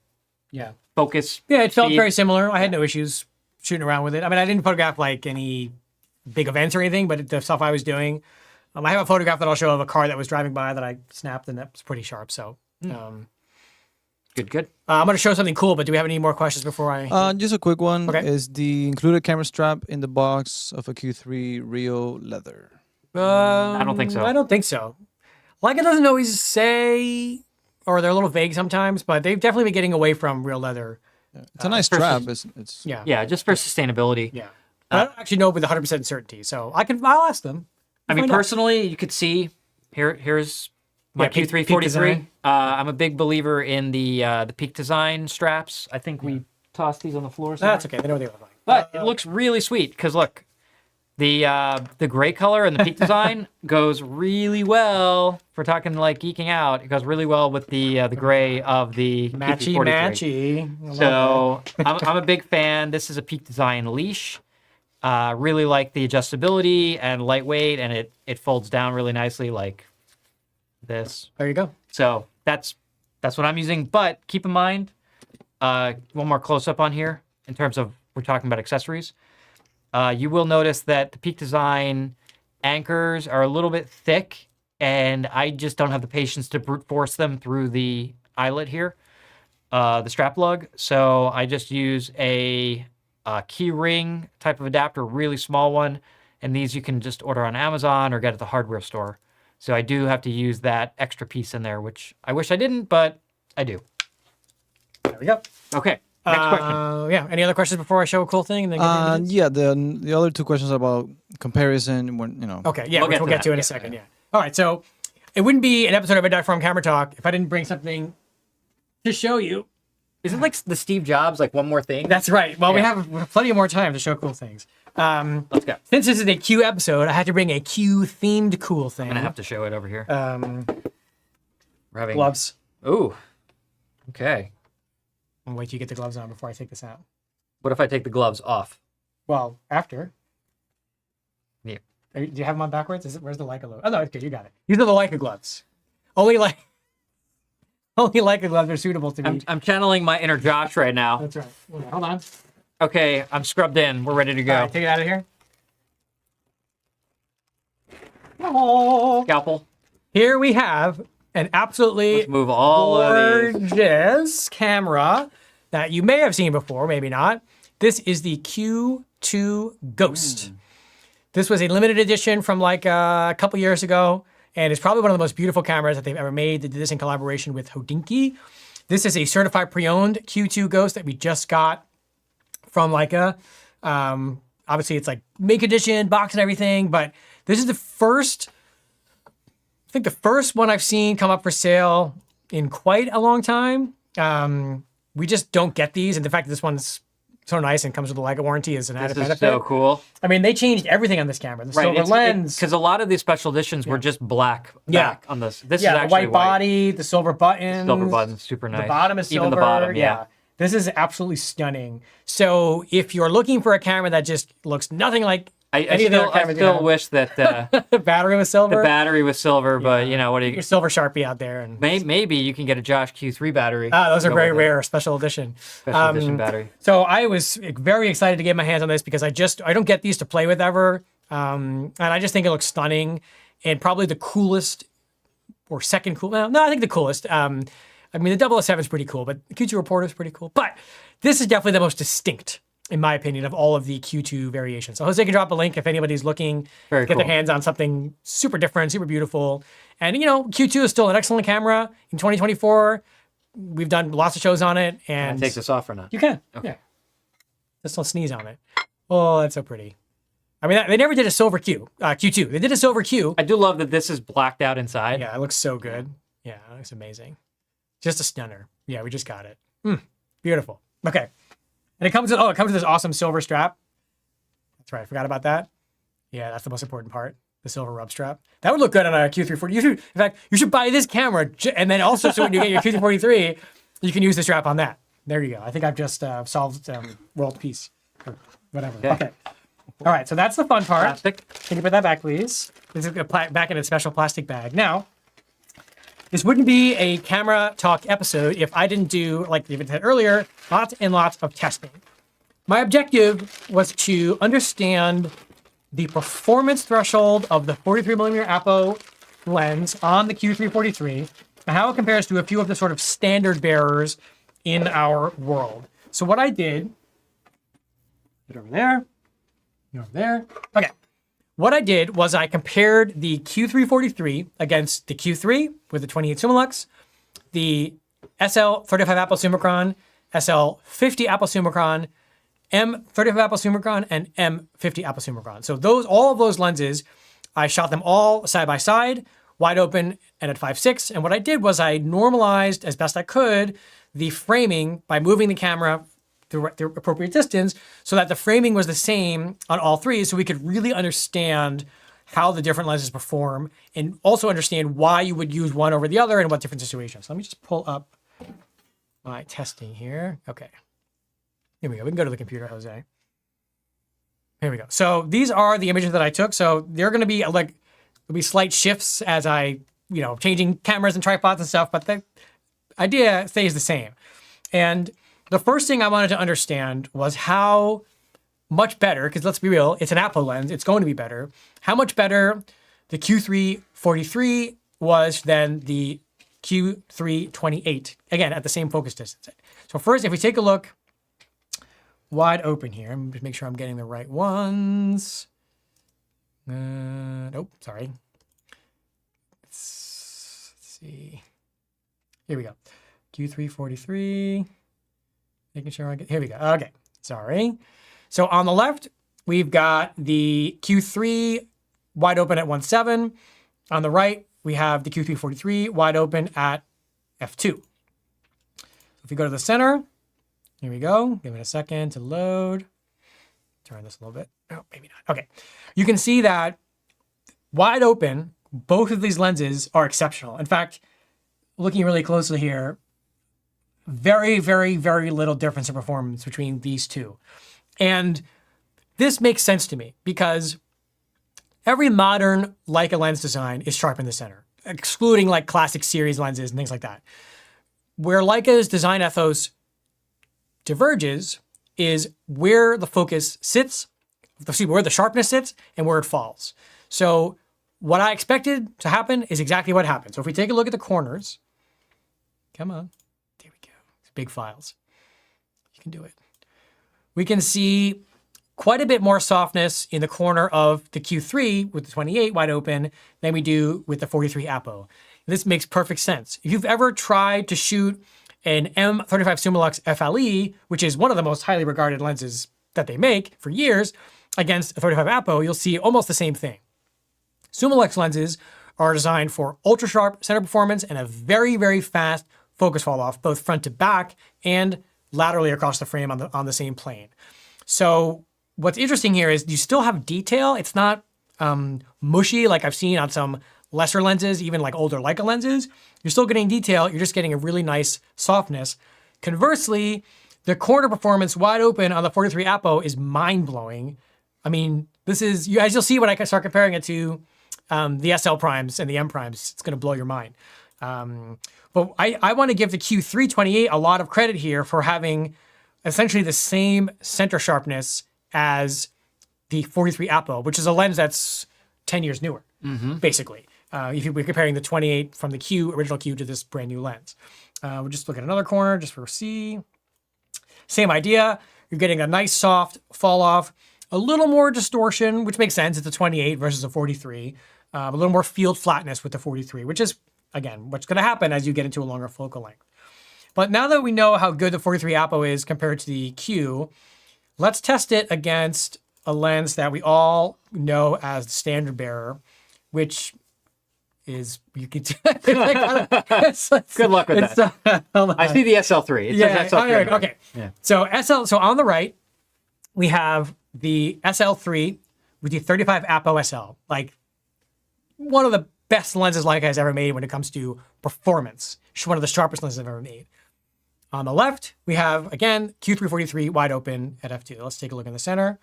focus. Yeah, it felt speed. very similar. I had no issues shooting around with it. I mean, I didn't photograph like any big events or anything, but the stuff I was doing, I have a photograph that I'll show of a car that was driving by that I snapped, and that was pretty sharp. So, Good. I'm going to show something cool, but do we have any more questions before I? Just a quick one. Okay. Is the included camera strap in the box of a Q3 real leather? I don't think so. I don't think so. Leica doesn't always say, or they're a little vague sometimes, but they've definitely been getting away from real leather. It's a nice strap. It's Yeah. Just for sustainability. Yeah. I don't actually know with 100% certainty, so I'll ask them. I mean, Find out. personally, you could see here's my Peak Q343. design. I'm a big believer in the Peak Design straps. I think we tossed these on the floor somewhere. That's okay. They know what they look like. But it looks really sweet because look, the gray color and the Peak Design goes really well. If we're talking like geeking out, it goes really well with the gray of the Matchy, Q343. matchy. I love So I'm a big fan. This is a Peak Design leash. Really like the adjustability and lightweight, and it folds down really nicely like this. that. There you go. So that's what I'm using. But keep in mind, one more close up on here in terms of we're talking about accessories. You will notice that the Peak Design anchors are a little bit thick, and I just don't have the patience to brute force them through the eyelet here, the strap lug. So I just use a key ring type of adapter, really small one. And these you can just order on Amazon or get at the hardware store. So I do have to use that extra piece in there, which I wish I didn't, but I do. There we go. Okay, next question. Yeah. Any other questions before I show a cool thing? And then get into this? Yeah, the other two questions about comparison, when Okay, yeah, We'll which get we'll to get that. to in a second. Yeah. All right, so it wouldn't be an episode of Red Dot Forum Camera Talk if I didn't bring something to show you. Isn't like the Steve Jobs like one more thing? That's right. Well, Yeah. we have plenty more time to show cool things. Let's go. Since this is a Q episode, I had to bring a Q-themed cool thing. I'm gonna have to show it over here. We're having Gloves. Ooh. Okay. I'll wait till you get the gloves on before I take this out. What if I take the gloves off? Well, after. Yeah. Do you have them on backwards? Where's the Leica logo? Oh, no, okay, you got it. These are the Leica gloves. Only Leica gloves are suitable to me. I'm channeling my inner Josh right now. That's right. Hold on. Okay, I'm scrubbed in. We're ready to go. All right, take it out of here. Oh. Scalpel. Here we have an absolutely Let's move all of these. gorgeous camera that you may have seen before, maybe not. This is the Q2 Ghost. This was a limited edition from like a couple years ago, and it's probably one of the most beautiful cameras that they've ever made. They did this in collaboration with Hodinkee. This is a certified pre-owned Q2 Ghost that we just got from Leica. Obviously, it's like make edition, box and everything, but this is the first, I think the first one I've seen come up for sale in quite a long time. We just don't get these, and the fact that this one's so nice and comes with a Leica warranty is an added This is benefit. so cool. I mean, they changed everything on this camera. The silver lens. Because a lot of these special editions were just black back on this. This is Yeah, the actually white body, the silver buttons. Silver buttons, super nice. The bottom is silver. Even the bottom, yeah. This is absolutely stunning. So if you're looking for a camera that just looks nothing like I any of the other still cameras you have, wish that the battery was silver. the battery was silver, but you know what? Your silver Sharpie out there. And Maybe you can get a Josh Q3 battery. those are Go very with it. rare, special edition. Special edition battery. So I was very excited to get my hands on this because I don't get these to play with ever. And I just think it looks stunning and probably the coolest or second cool. Well, no, I think the coolest. I mean, the 007 is pretty cool, but the Q2 Reporter is pretty cool. But this is definitely the most distinct, in my opinion, of all of the Q2 variations. So Jose can drop a link if anybody's looking to get their hands on something super different, super beautiful. And, you know, Q2 is still an excellent camera. In 2024, we've done lots of shows on it. Can I And take this off or not? you can. Okay. Yeah. Just don't sneeze on it. Oh, that's so pretty. I mean, they never did a silver Q2. They did a silver Q. I do love that this is blacked out inside. Yeah, it looks so good. Yeah, it looks amazing. Just a stunner. Yeah, we just got it. Beautiful. Okay. And it comes with this awesome silver strap. That's right, I forgot about that. Yeah, that's the most important part, the silver rub strap. That would look good on a Q340. You should buy this camera, and then also so when you get your Q343, you can use the strap on that. There you go. I think I've just solved world peace or whatever. Okay. All right, so that's the fun part. Plastic. Can you put that back, please? This is back in a special plastic bag. Now, this wouldn't be a camera talk episode if I didn't do, like David said earlier, lots and lots of testing. My objective was to understand the performance threshold of the 43mm APO lens on the Q343 and how it compares to a few of the sort of standard bearers in our world. So what I did, put it over there, over there. Okay. What I did was I compared the Q343 against the Q3 with the 28 Summilux, the SL35 APO-Summicron, SL50 APO-Summicron, M35 APO-Summicron, and M50 APO-Summicron. So all of those lenses, I shot them all side by side, wide open and at 5.6. And what I did was I normalized as best I could the framing by moving the camera the appropriate distance so that the framing was the same on all three so we could really understand how the different lenses perform and also understand why you would use one over the other and what different situations. So let me just pull up my testing here. Okay. Here we go. We can go to the computer, Jose. Here we go. So these are the images that I took. So they're going to be like, there'll be slight shifts as I, changing cameras and tripods and stuff, but the idea stays the same. And the first thing I wanted to understand was how much better, because let's be real, it's an APO lens, it's going to be better, how much better the Q343 was than the Q328, again, at the same focus distance. So first, if we take a look wide open here, I'm just make sure I'm getting the right ones. Nope, sorry. Let's see. Here we go. Q343. Making sure I get, here we go. Okay, sorry. So on the left, we've got the Q3 wide open at 1.7. On the right, we have the Q343 wide open at f2. if we go to the center, here we go. Give it a second to load. Turn this a little bit. Oh, maybe not. Okay. You can see that wide open, both of these lenses are exceptional. In fact, looking really closely here, very, very, very little difference in performance between these two. And this makes sense to me because every modern Leica lens design is sharp in the center, excluding like classic series lenses and things like that. Where Leica's design ethos diverges is where the focus sits, where the sharpness sits and where it falls. So what I expected to happen is exactly what happened. So if we take a look at the corners, come on, there we go. It's big files. You can do it. We can see quite a bit more softness in the corner of the Q3 with the 28 wide open than we do with the 43 APO. This makes perfect sense. If you've ever tried to shoot an M35 Summilux FLE, which is one of the most highly regarded lenses that they make for years, against a 35 APO, you'll see almost the same thing. Summilux lenses are designed for ultra sharp center performance and a very, very fast focus fall off, both front to back and laterally across the frame on the same plane. So what's interesting here is you still have detail. It's not mushy like I've seen on some lesser lenses, even like older Leica lenses. You're still getting detail. You're just getting a really nice softness. Conversely, the corner performance wide open on the 43 APO is mind-blowing. I mean, this is, as you'll see when I start comparing it to the SL primes and the M primes, it's going to blow your mind. But I want to give the Q3 28 a lot of credit here for having essentially the same center sharpness as the 43 APO, which is a lens that's 10 years newer, basically. If we're comparing the 28 from the original Q to this brand new lens. We'll just look at another corner just for C. Same idea. You're getting a nice soft fall off, a little more distortion, which makes sense. It's a 28 versus a 43. A little more field flatness with the 43, which is, again, what's going to happen as you get into a longer focal length. But now that we know how good the 43 APO is compared to the Q, let's test it against a lens that we all know as the standard bearer, which is, you can Good luck with that. I see the SL3. It says SL3. Okay. Yeah. So on the right, we have the SL3 with the 35 APO SL, like one of the best lenses Leica has ever made when it comes to performance. It's one of the sharpest lenses I've ever made. On the left, we have, again, Q343 wide open at f2. Let's take a look in the center.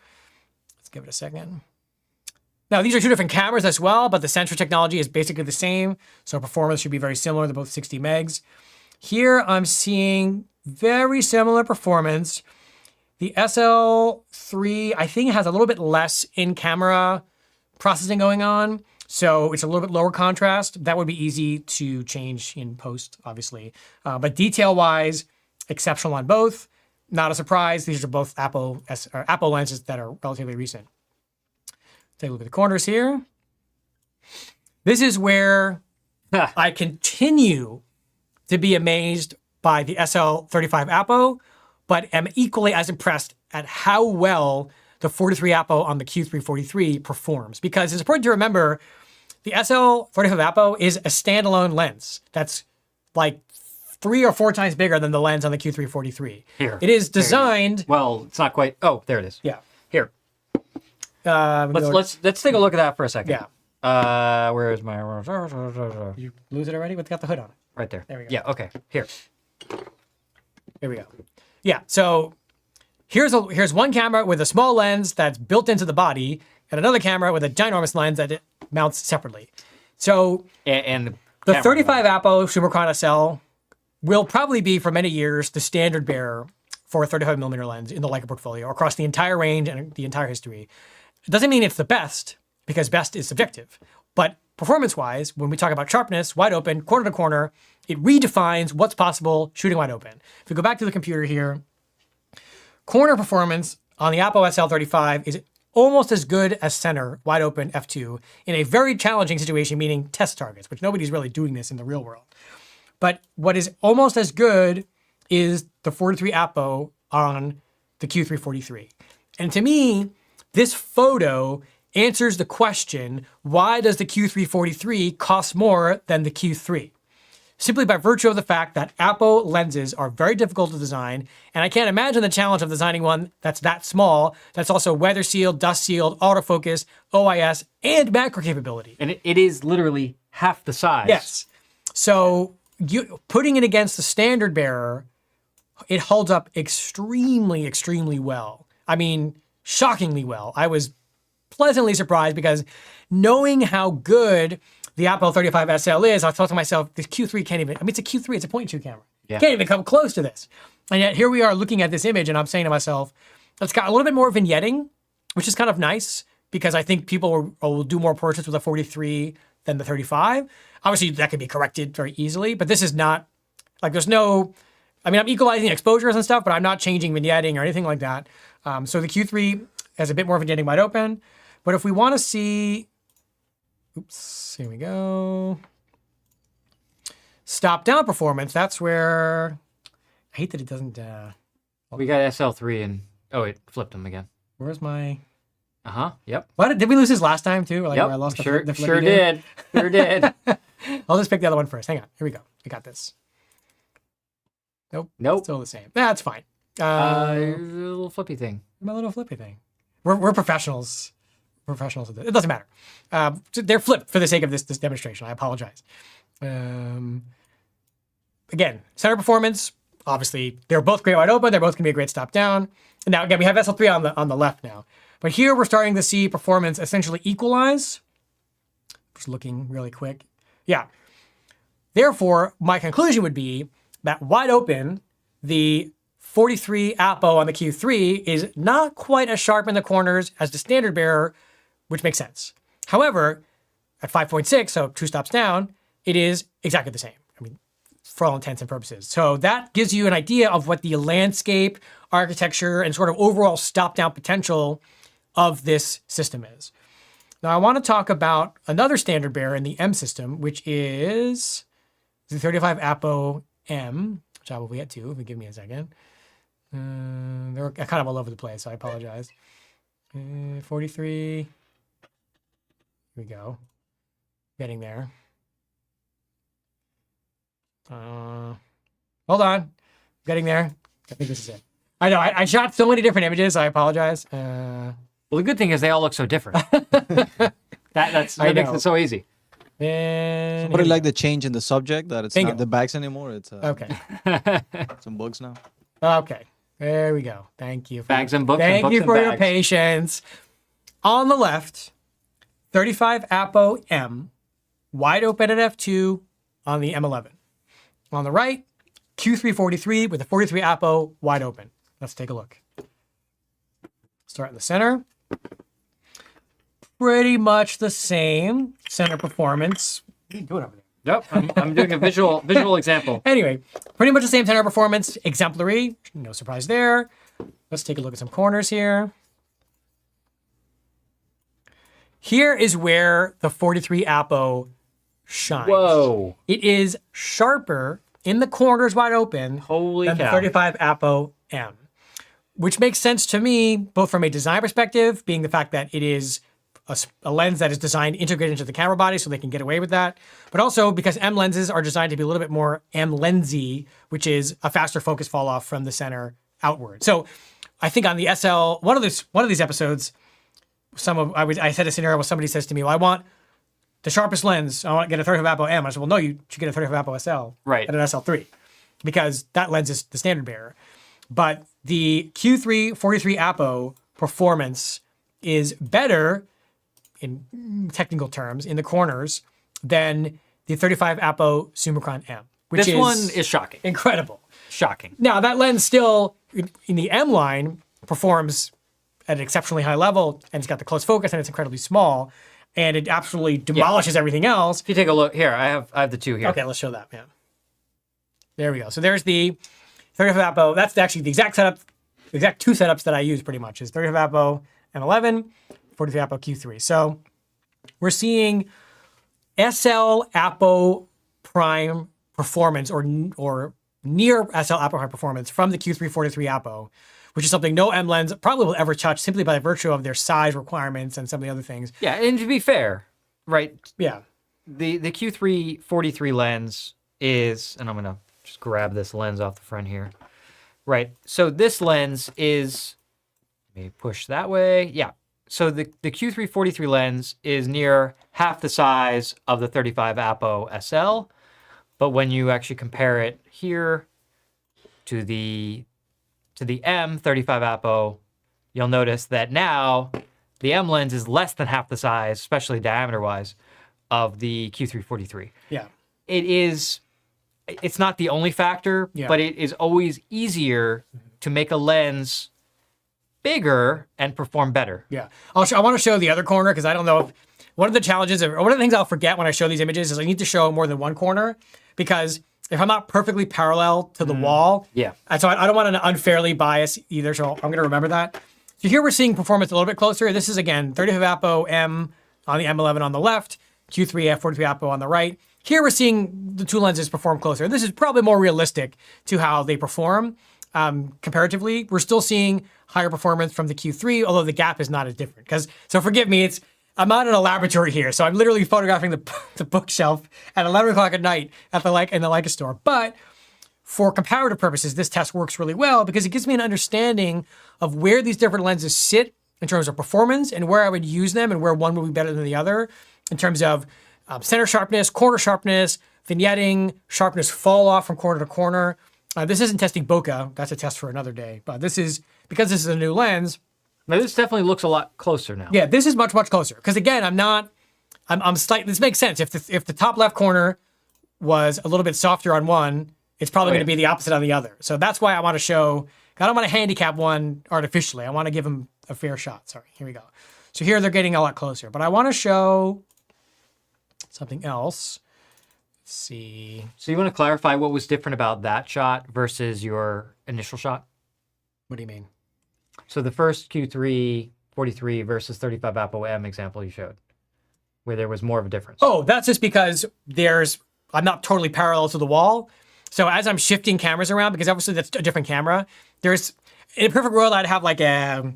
Let's give it a second. Now, these are two different cameras as well, but the sensor technology is basically the same, so performance should be very similar. They're both 60 megs. Here, I'm seeing very similar performance. The SL3, I think, has a little bit less in-camera processing going on, so it's a little bit lower contrast. That would be easy to change in post, obviously. But detail-wise, exceptional on both. Not a surprise. These are both APO lenses that are relatively recent. Take a look at the corners here. This is where I continue to be amazed by the SL35 APO, but am equally as impressed at how well the 43 APO on the Q343 performs. Because it's important to remember, the SL35 APO is a standalone lens that's like 3 or 4 times bigger than the lens on the Q343. Here. It is designed. Well, it's not quite. Oh, there it is. Yeah. Here. Let's take a look at that for a second. Yeah. Where is my? You lose it already? What's got the hood on it? Right there. There we go. Yeah. Okay. Here. There we go. Yeah. So here's one camera with a small lens that's built into the body, and another camera with a ginormous lens that it mounts separately. So and the 35 APO-Summicron-SL will probably be for many years the standard bearer for a 35mm lens in the Leica portfolio across the entire range and the entire history. It doesn't mean it's the best, because best is subjective. But performance-wise, when we talk about sharpness, wide open, corner to corner, it redefines what's possible shooting wide open. If we go back to the computer here, corner performance on the APO SL35 is almost as good as center wide open f2 in a very challenging situation, meaning test targets, which nobody's really doing this in the real world. But what is almost as good is the 43 APO on the Q343. And to me, this photo answers the question, why does the Q343 cost more than the Q3? simply by virtue of the fact that APO lenses are very difficult to design. And I can't imagine the challenge of designing one that's that small, that's also weather sealed, dust sealed, autofocus, OIS, and macro capability. And it is literally half the size. Yes. So putting it against the standard bearer, it holds up extremely, extremely well. I mean, shockingly well. I was pleasantly surprised because knowing how good the APO-35 SL is, I thought to myself, this Q3 can't even, I mean, it's a Q3, it's a point and shoot camera. Yeah. Can't even come close to this. And yet here we are looking at this image and I'm saying to myself, it's got a little bit more vignetting, which is kind of nice because I think people will do more portraits with a 43 than the 35. Obviously that can be corrected very easily, but this is not, like there's no, I mean, I'm equalizing exposures and stuff, but I'm not changing vignetting or anything like that. So the Q3 has a bit more vignetting wide open, but if we want to see, oops, here we go. Stop down performance, that's where, I hate that it doesn't, We got SL3 and, oh, it flipped them again. where's my, Yep. what, did we lose this last time too? Like Yep. where I lost Sure, the sure flippy did. Sure did. I'll just pick the other one first. Hang on, here we go. We got this. Nope. Still the same. That's fine. A little flippy thing. My little flippy thing. We're professionals. Professionals at this. It doesn't matter. They're flipped for the sake of this demonstration. I apologize. Again, center performance. Obviously, they're both great wide open. They're both going to be a great stop down. And now again, we have SL3 on the left now. But here we're starting to see performance essentially equalize. Just looking really quick. Yeah. Therefore, my conclusion would be that wide open, the 43 APO on the Q3 is not quite as sharp in the corners as the standard bearer, which makes sense. However, at 5.6, so 2 stops down, it is exactly the same. I mean, for all intents and purposes. So that gives you an idea of what the landscape, architecture, and sort of overall stop down potential of this system is. Now I want to talk about another standard bearer in the M system, which is the 35 APO-M, which I will get to if you give me a second. They're kind of all over the place, so I apologize. 43. Here we go. Getting there. Hold on. Getting there. I think this is it. I know, I shot so many different images, I apologize. Well, the good thing is they all look so different. that makes it so easy. And But I like the change in the subject that it's Bingo. not the bags anymore. It's okay. some books now. Okay. There we go. Thank you. Bags and books. Thank and books you and for your bags. patience. On the left, 35 APO-M, wide open at f2 on the M11. On the right, Q343 with the 43 APO wide open. Let's take a look. Start in the center. Pretty much the same center performance. What are you doing over there? Yep, I'm doing a visual example. Anyway, pretty much the same center performance, exemplary. No surprise there. Let's take a look at some corners here. Here is where the 43 APO shines. Whoa. It is sharper in the corners wide open Holy than cow. the 35 APO-M, which makes sense to me, both from a design perspective, being the fact that it is a lens that is designed integrated into the camera body so they can get away with that, but also because M lenses are designed to be a little bit more M-lensy, which is a faster focus fall off from the center outward. So I think on the SL, one of these episodes, I said a scenario where somebody says to me, well, I want the sharpest lens. I want to get a 35 APO-M. I said, well, no, you should get a 35 APO-SL Right. and an SL3 because that lens is the standard bearer. But the Q3 43 APO performance is better in technical terms in the corners than the 35 APO-Summicron-M, which This one is shocking. incredible. Shocking. Now, that lens still, in the M line, performs at an exceptionally high level, and it's got the close focus, and it's incredibly small, and it absolutely demolishes everything else. If you take a look here, I have the two here. Okay, let's show that, yeah. There we go. So there's the 35 APO. That's actually the exact setup, the exact two setups that I use pretty much, is 35 APO M11, 43 APO Q3. So we're seeing SL APO prime performance or near SL APO prime performance from the Q3 43 APO, which is something no M lens probably will ever touch simply by virtue of their size requirements and some of the other things. Yeah, and to be fair, right, Yeah. the Q3 43 lens is, and I'm going to just grab this lens off the front here. Right. So this lens is, let me push that way. Yeah. So the Q3 43 lens is near half the size of the 35 APO-SL, but when you actually compare it here to the M 35 APO, you'll notice that now the M lens is less than half the size, especially diameter-wise, of the Q3 43. Yeah. It's not the only factor, but it is always easier to make a lens bigger and perform better. Yeah. I want to show the other corner because I don't know if one of the challenges or one of the things I'll forget when I show these images is I need to show more than one corner because if I'm not perfectly parallel to the wall, and so I don't want to unfairly bias either. So I'm going to remember that. So here we're seeing performance a little bit closer. This is again 35 APO-M on the M11 on the left, Q3 F43 APO on the right. Here we're seeing the two lenses perform closer. This is probably more realistic to how they perform. Comparatively, we're still seeing higher performance from the Q3, although the gap is not as different. So forgive me, I'm not in a laboratory here, so I'm literally photographing the bookshelf at 11 o'clock at night in the Leica store. But for comparative purposes, this test works really well because it gives me an understanding of where these different lenses sit in terms of performance and where I would use them and where one would be better than the other in terms of center sharpness, corner sharpness, vignetting, sharpness fall off from corner to corner. This isn't testing bokeh. That's a test for another day. But this is, because this is a new lens. Now this definitely looks a lot closer now. Yeah, this is much, much closer. Because again, I'm slightly, this makes sense. If the top left corner was a little bit softer on one, it's probably going to be the opposite on the other. So that's why I want to show, I don't want to handicap one artificially. I want to give them a fair shot. Sorry, here we go. So here they're getting a lot closer. But I want to show something else. Let's see. So you want to clarify what was different about that shot versus your initial shot? What do you mean? So the first Q3 43 versus 35 APO-M example you showed, where there was more of a difference. Oh, that's just because I'm not totally parallel to the wall. So as I'm shifting cameras around, because obviously that's a different camera, in a perfect world, I'd have like a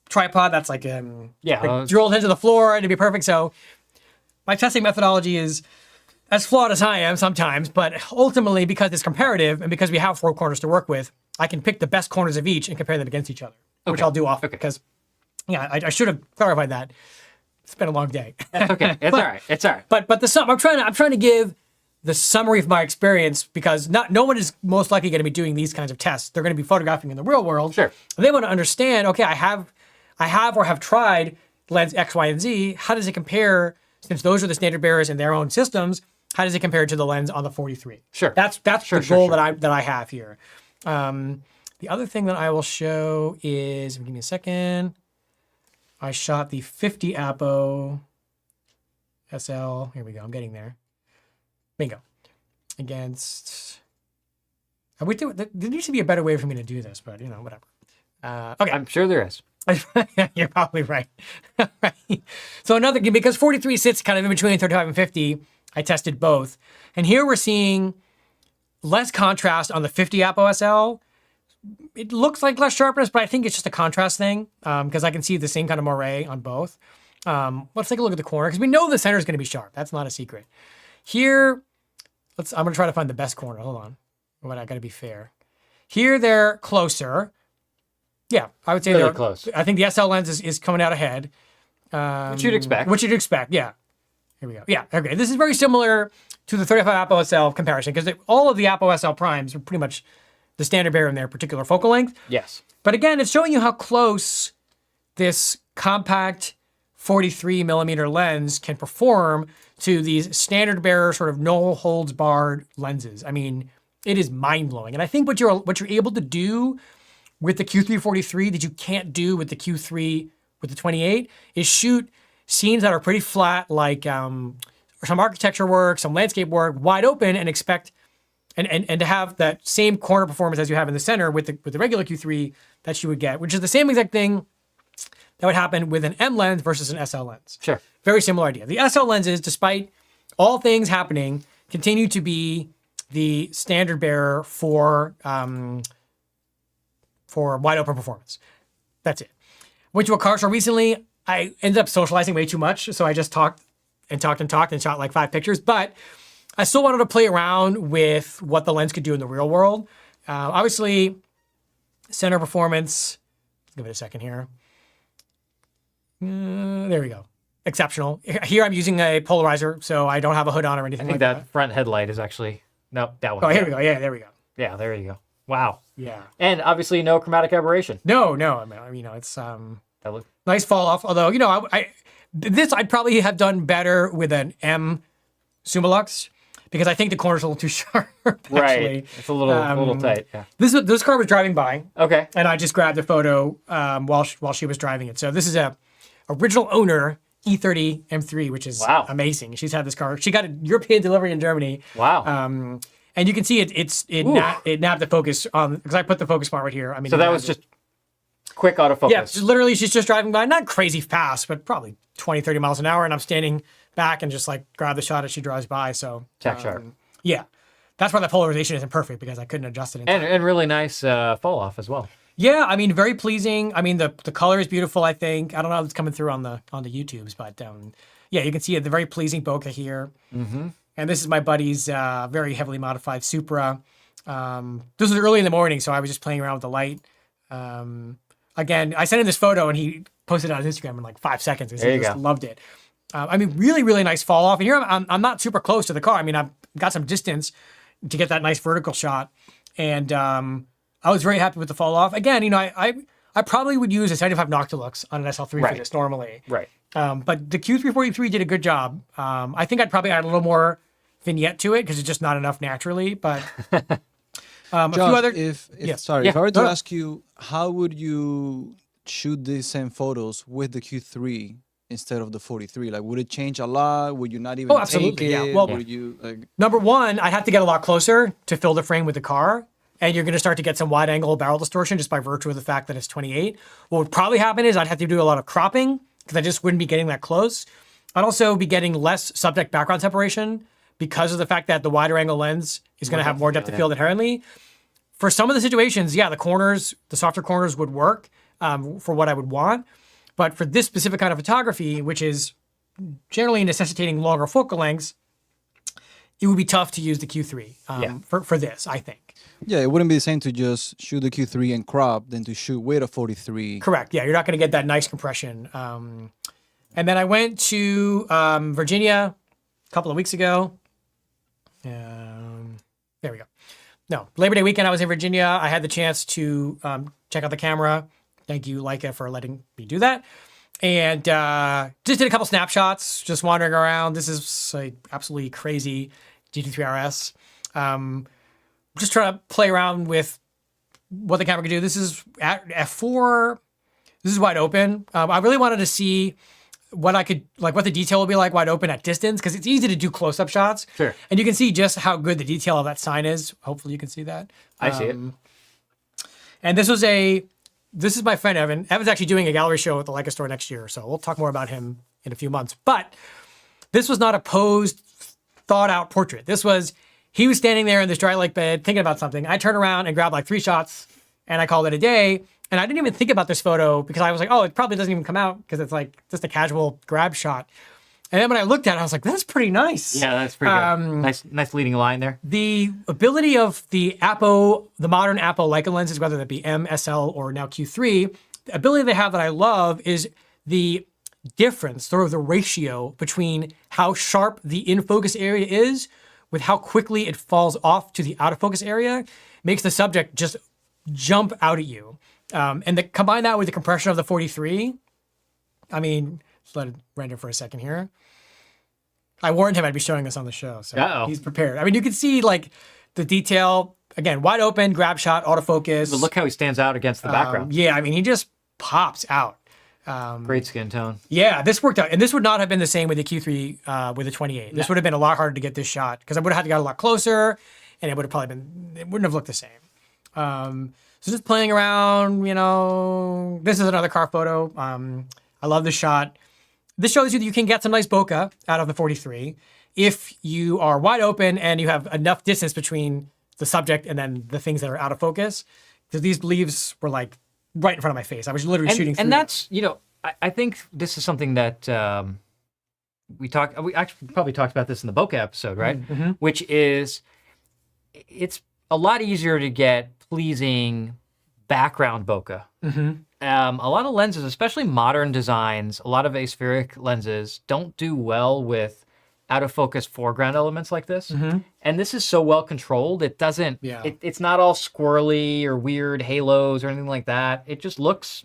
tripod that's like drilled into the floor and it'd be perfect. So my testing methodology is as flawed as I am sometimes, but ultimately because it's comparative and because we have 4 corners to work with, I can pick the best corners of each and compare them against each other, which I'll do often because, I should have clarified that. It's been a long day. Okay, it's all right. It's all right. But I'm trying to give the summary of my experience because no one is most likely going to be doing these kinds of tests. They're going to be photographing in the real world. Sure. And they want to understand, okay, I have tried lens X, Y, and Z. How does it compare, since those are the standard bearers in their own systems, how does it compare to the lens on the 43? Sure. That's the goal that I have here. The other thing that I will show is, give me a second. I shot the 50 APO SL. Here we go. I'm getting there. Bingo. Against. There needs to be a better way for me to do this, but whatever. Okay. I'm sure there is. You're probably right. So because 43 sits kind of in between 35 and 50, I tested both. And here we're seeing less contrast on the 50 APO-SL. It looks like less sharpness, but I think it's just a contrast thing because I can see the same kind of moire on both. Let's take a look at the corner because we know the center is going to be sharp. That's not a secret. Here, I'm going to try to find the best corner. Hold on. But I got to be fair. Here, they're closer. Yeah, I would say really they're close. I think the SL lens is coming out ahead. Which you'd expect. Which you'd expect, yeah. Here we go. Yeah, okay. This is very similar to the 35 APO-SL comparison because all of the APO-SL primes are pretty much the standard bearer in their particular focal length. Yes. But again, it's showing you how close this compact 43 millimeter lens can perform to these standard bearer sort of no holds barred lenses. I mean, it is mind blowing. And I think what you're able to do with the Q3 43 that you can't do with the Q3 with the 28 is shoot scenes that are pretty flat, like some architecture work, some landscape work, wide open, and expect and to have that same corner performance as you have in the center with the regular Q3 that you would get, which is the same exact thing that would happen with an M lens versus an SL lens. Sure. Very similar idea. The SL lenses, despite all things happening, continue to be the standard bearer for wide open performance. That's it. Went to a car show recently. I ended up socializing way too much, so I just talked and shot like 5 pictures. But I still wanted to play around with what the lens could do in the real world. Obviously, center performance. Give it a second here. There we go. Exceptional. Here I'm using a polarizer, so I don't have a hood on or I anything think like that front headlight is actually no, that one. Oh, here we go. Yeah, there we go. Yeah, there you go. Wow. Yeah. And obviously no chromatic aberration. No. I mean, you know, it's That look, nice fall off. Although, you know, this I'd probably have done better with an M Summilux because I think the corner's a little too sharp. Actually. right. It's a little tight. Yeah. This car was driving by, Okay. and I just grabbed a photo while she was driving it. So this is a original owner E30 M3, which is Wow. amazing. She's had this car. She got a European delivery in Germany. Wow. And you can see it nabbed the focus on because I put the focus point right here. I mean, So that was just quick autofocus. yeah, literally she's just driving by, not crazy fast, but probably 20, 30 miles an hour, and I'm standing back and just like grab the shot as she drives by. So Tack sharp. yeah, that's why the polarization isn't perfect because I couldn't adjust it. In time. And really nice fall off as well. Yeah, I mean, very pleasing. I mean, the color is beautiful. I think I don't know if it's coming through on the YouTubes, but yeah, you can see the very pleasing bokeh here. Mm-hmm. And this is my buddy's very heavily modified Supra. This was early in the morning, so I was just playing around with the light. Again, I sent him this photo, and he posted it on his Instagram in like 5 seconds. He There you just go. loved it. I mean, really, really nice fall off. And here I'm not super close to the car. I mean, I've got some distance to get that nice vertical shot, and I was very happy with the fall off. Again, you know, I probably would use a 75 Noctilux on an SL3 Right. for this normally. Right. But the Q343 did a good job. I think I'd probably add a little more vignette to it because it's just not enough naturally. But a Josh, few other. if Yeah. sorry, if I were to No. ask you, how would you shoot these same photos with the Q3 instead of the 43? Like, would it change a lot? Would you not even Oh, absolutely, take yeah. it? Well- would you like? Number one, I'd have to get a lot closer to fill the frame with the car. And you're going to start to get some wide angle barrel distortion just by virtue of the fact that it's 28. What would probably happen is I'd have to do a lot of cropping because I just wouldn't be getting that close. I'd also be getting less subject background separation because of the fact that the wider angle lens is going to have more depth of field inherently. For some of the situations, yeah, the corners, the softer corners would work for what I would want. But for this specific kind of photography, which is generally necessitating longer focal lengths, it would be tough to use the Q3 for this, I think. Yeah, it wouldn't be the same to just shoot the Q3 and crop than to shoot with a 43. Correct. Yeah, you're not going to get that nice compression. And then I went to Virginia a couple of weeks ago. There we go. No, Labor Day weekend I was in Virginia. I had the chance to check out the camera. Thank you, Leica, for letting me do that. And just did a couple snapshots, just wandering around. This is a absolutely crazy GT3 RS. Just trying to play around with what the camera can do. This is at f4. This is wide open. I really wanted to see what I could, like what the detail will be like wide open at distance, because it's easy to do close-up shots. Sure. And you can see just how good the detail of that sign is. Hopefully you can see that. I see it. And this is my friend Evan. Evan's actually doing a gallery show at the Leica store next year, so we'll talk more about him in a few months. But this was not a posed, thought-out portrait. This was, he was standing there in this dry lake bed thinking about something. I turned around and grabbed like 3 shots, and I called it a day. And I didn't even think about this photo because I was like, oh, it probably doesn't even come out because it's like just a casual grab shot. And then when I looked at it, I was like, that's pretty nice. Yeah, that's pretty good. Nice leading line there. The ability of the modern APO Leica lenses, whether that be M, SL, or now Q3, the ability they have that I love is the difference, sort of the ratio between how sharp the in-focus area is with how quickly it falls off to the out-of-focus area, makes the subject just jump out at you. And combine that with the compression of the 43. I mean, let's let it render for a second here. I warned him I'd be showing this on the show, so he's prepared. I mean, you can see like the detail, again, wide open, grab shot, autofocus. But look how he stands out against the background. Yeah, I mean, he just pops out. Great skin tone. Yeah, this worked out. And this would not have been the same with the Q3 with the 28. This would have been a lot harder to get this shot because I would have had to get a lot closer and it would have probably been, it wouldn't have looked the same. So just playing around, you know, this is another car photo. I love this shot. This shows you that you can get some nice bokeh out of the 43 if you are wide open and you have enough distance between the subject and then the things that are out of focus. Because these leaves were like right in front of my face. I was literally shooting through and that's, you know, I think this is something that we actually probably talked about this in the bokeh episode, right? Which is, it's a lot easier to get pleasing background bokeh. A lot of lenses, especially modern designs, a lot of aspheric lenses don't do well with out of focus foreground elements like this. And this is so well controlled, it doesn't, it's not all squirrely or weird halos or anything like that. It just looks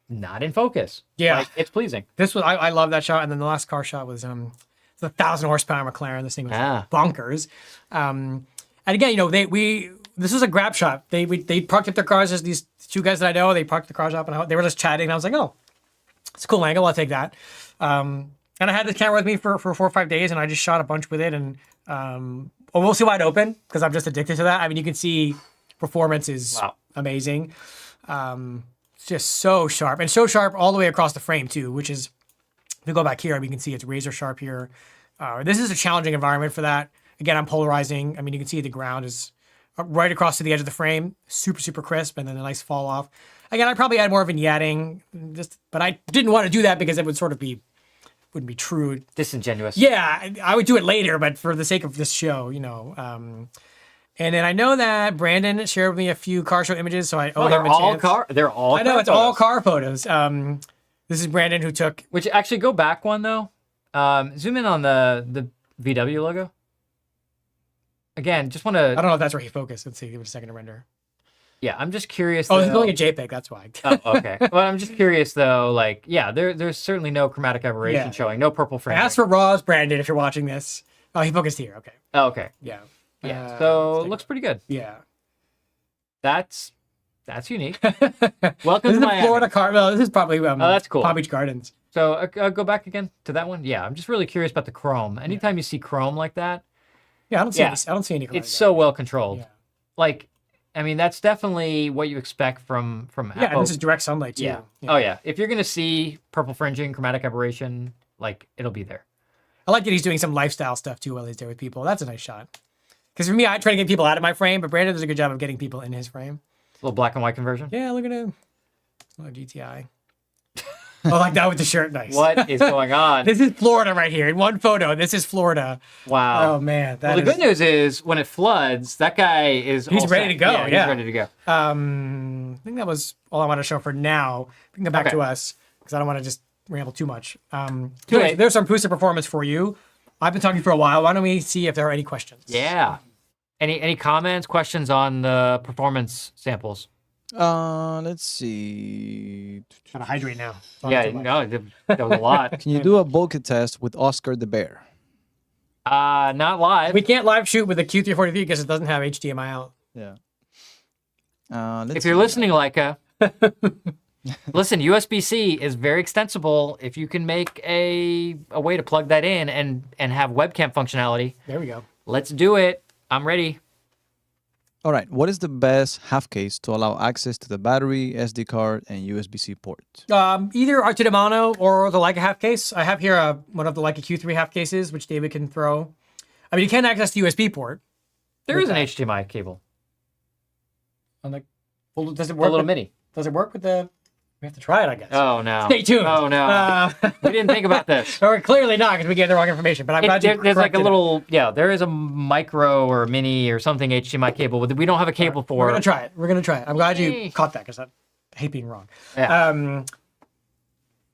not in focus. Yeah. Like, it's pleasing. This was, I love that shot. And then the last car shot was, the 1,000 horsepower McLaren. This thing was bonkers. And again, you know, this was a grab shot. They parked up their cars. There's these two guys that I know. They parked the cars up and they were just chatting. And I was like, oh, it's a cool angle. I'll take that. And I had this camera with me for 4 or 5 days, and I just shot a bunch with it. And we'll see wide open because I'm just addicted to that. I mean, you can see performance is amazing. It's just so sharp all the way across the frame too, which is, if we go back here, we can see it's razor sharp here. This is a challenging environment for that. Again, I'm polarizing. I mean, you can see the ground is right across to the edge of the frame, super, super crisp, and then a nice fall off. Again, I probably add more vignetting, but I didn't want to do that because it would sort of wouldn't be true. Disingenuous. Yeah, I would do it later, but for the sake of this show, you know. And then I know that Brandon shared with me a few car show images, so I owe him a chance. They're all I know, car it's photos. all car photos. This is Brandon who took... Which, actually, go back one, though. Zoom in on the VW logo. Again, just want to... I don't know if that's where he focused. Let's see, give it a second to render. Yeah, I'm just curious. Oh, he's going a JPEG, that's why. Oh, okay. Well, I'm just curious, though. Like, yeah, there's certainly no chromatic aberration showing. No purple frame. Ask for RAWs, Brandon, if you're watching this. Oh, he focused here. Okay. Oh, okay. Yeah. Yeah. So it looks pretty good. Yeah. That's unique. Welcome This to is the Miami. Florida car. Well, this is probably that's cool. Palm Beach Gardens. So go back again to that one. Yeah, I'm just really curious about the chrome. Anytime you see chrome like that, Yeah, I don't see any. it's so well controlled. Yeah. Like, I mean, that's definitely what you expect from Yeah, APO. and this is direct sunlight too. Yeah. Oh yeah. If you're gonna see purple fringing, chromatic aberration, like, it'll be there. I like that he's doing some lifestyle stuff too while he's there with people. That's a nice shot. Because for me, I try to get people out of my frame, but Brandon does a good job of getting people in his frame. A little black and white conversion. Yeah, look at him. Oh, GTI. Oh, like that with the shirt. Nice. What is going on? This is Florida right here. In one photo, this is Florida. Wow. Oh, man. Well, the good news is when it floods, that guy is He's ready to go. Yeah, Yeah. he's ready to go. I think that was all I want to show for now. We can go back to us because I don't want to just ramble too much. There's some Prusa performance for you. I've been talking for a while. Why don't we see if there are any questions? Yeah. Any comments, questions on the performance samples? Let's see. Gotta hydrate now. Yeah, no, that was a lot. Can you do a bokeh test with Oscar the Bear? Not live. We can't live shoot with the Q343 because it doesn't have HDMI out. Yeah. If you're listening, Leica, listen, USB-C is very extensible. If you can make a way to plug that in and have webcam functionality, There we go. let's do it. I'm ready. All right. What is the best half case to allow access to the battery, SD card, and USB-C port? Either Arte di Mano or the Leica half case. I have here one of the Leica Q3 half cases, which David can throw. I mean, you can access the USB port. There is an HDMI cable. Well, does it A work? little mini. Does it work with the? We have to try it, I guess. Oh, no. Stay tuned. Oh, no. We didn't think about this. Or clearly not, because we gave the wrong information. But I'm glad you There's like a corrected it. little, there is a micro or mini or something HDMI cable. We don't have a cable for. We're gonna try it. We're gonna try it. I'm glad you caught that because I hate being wrong. Yeah.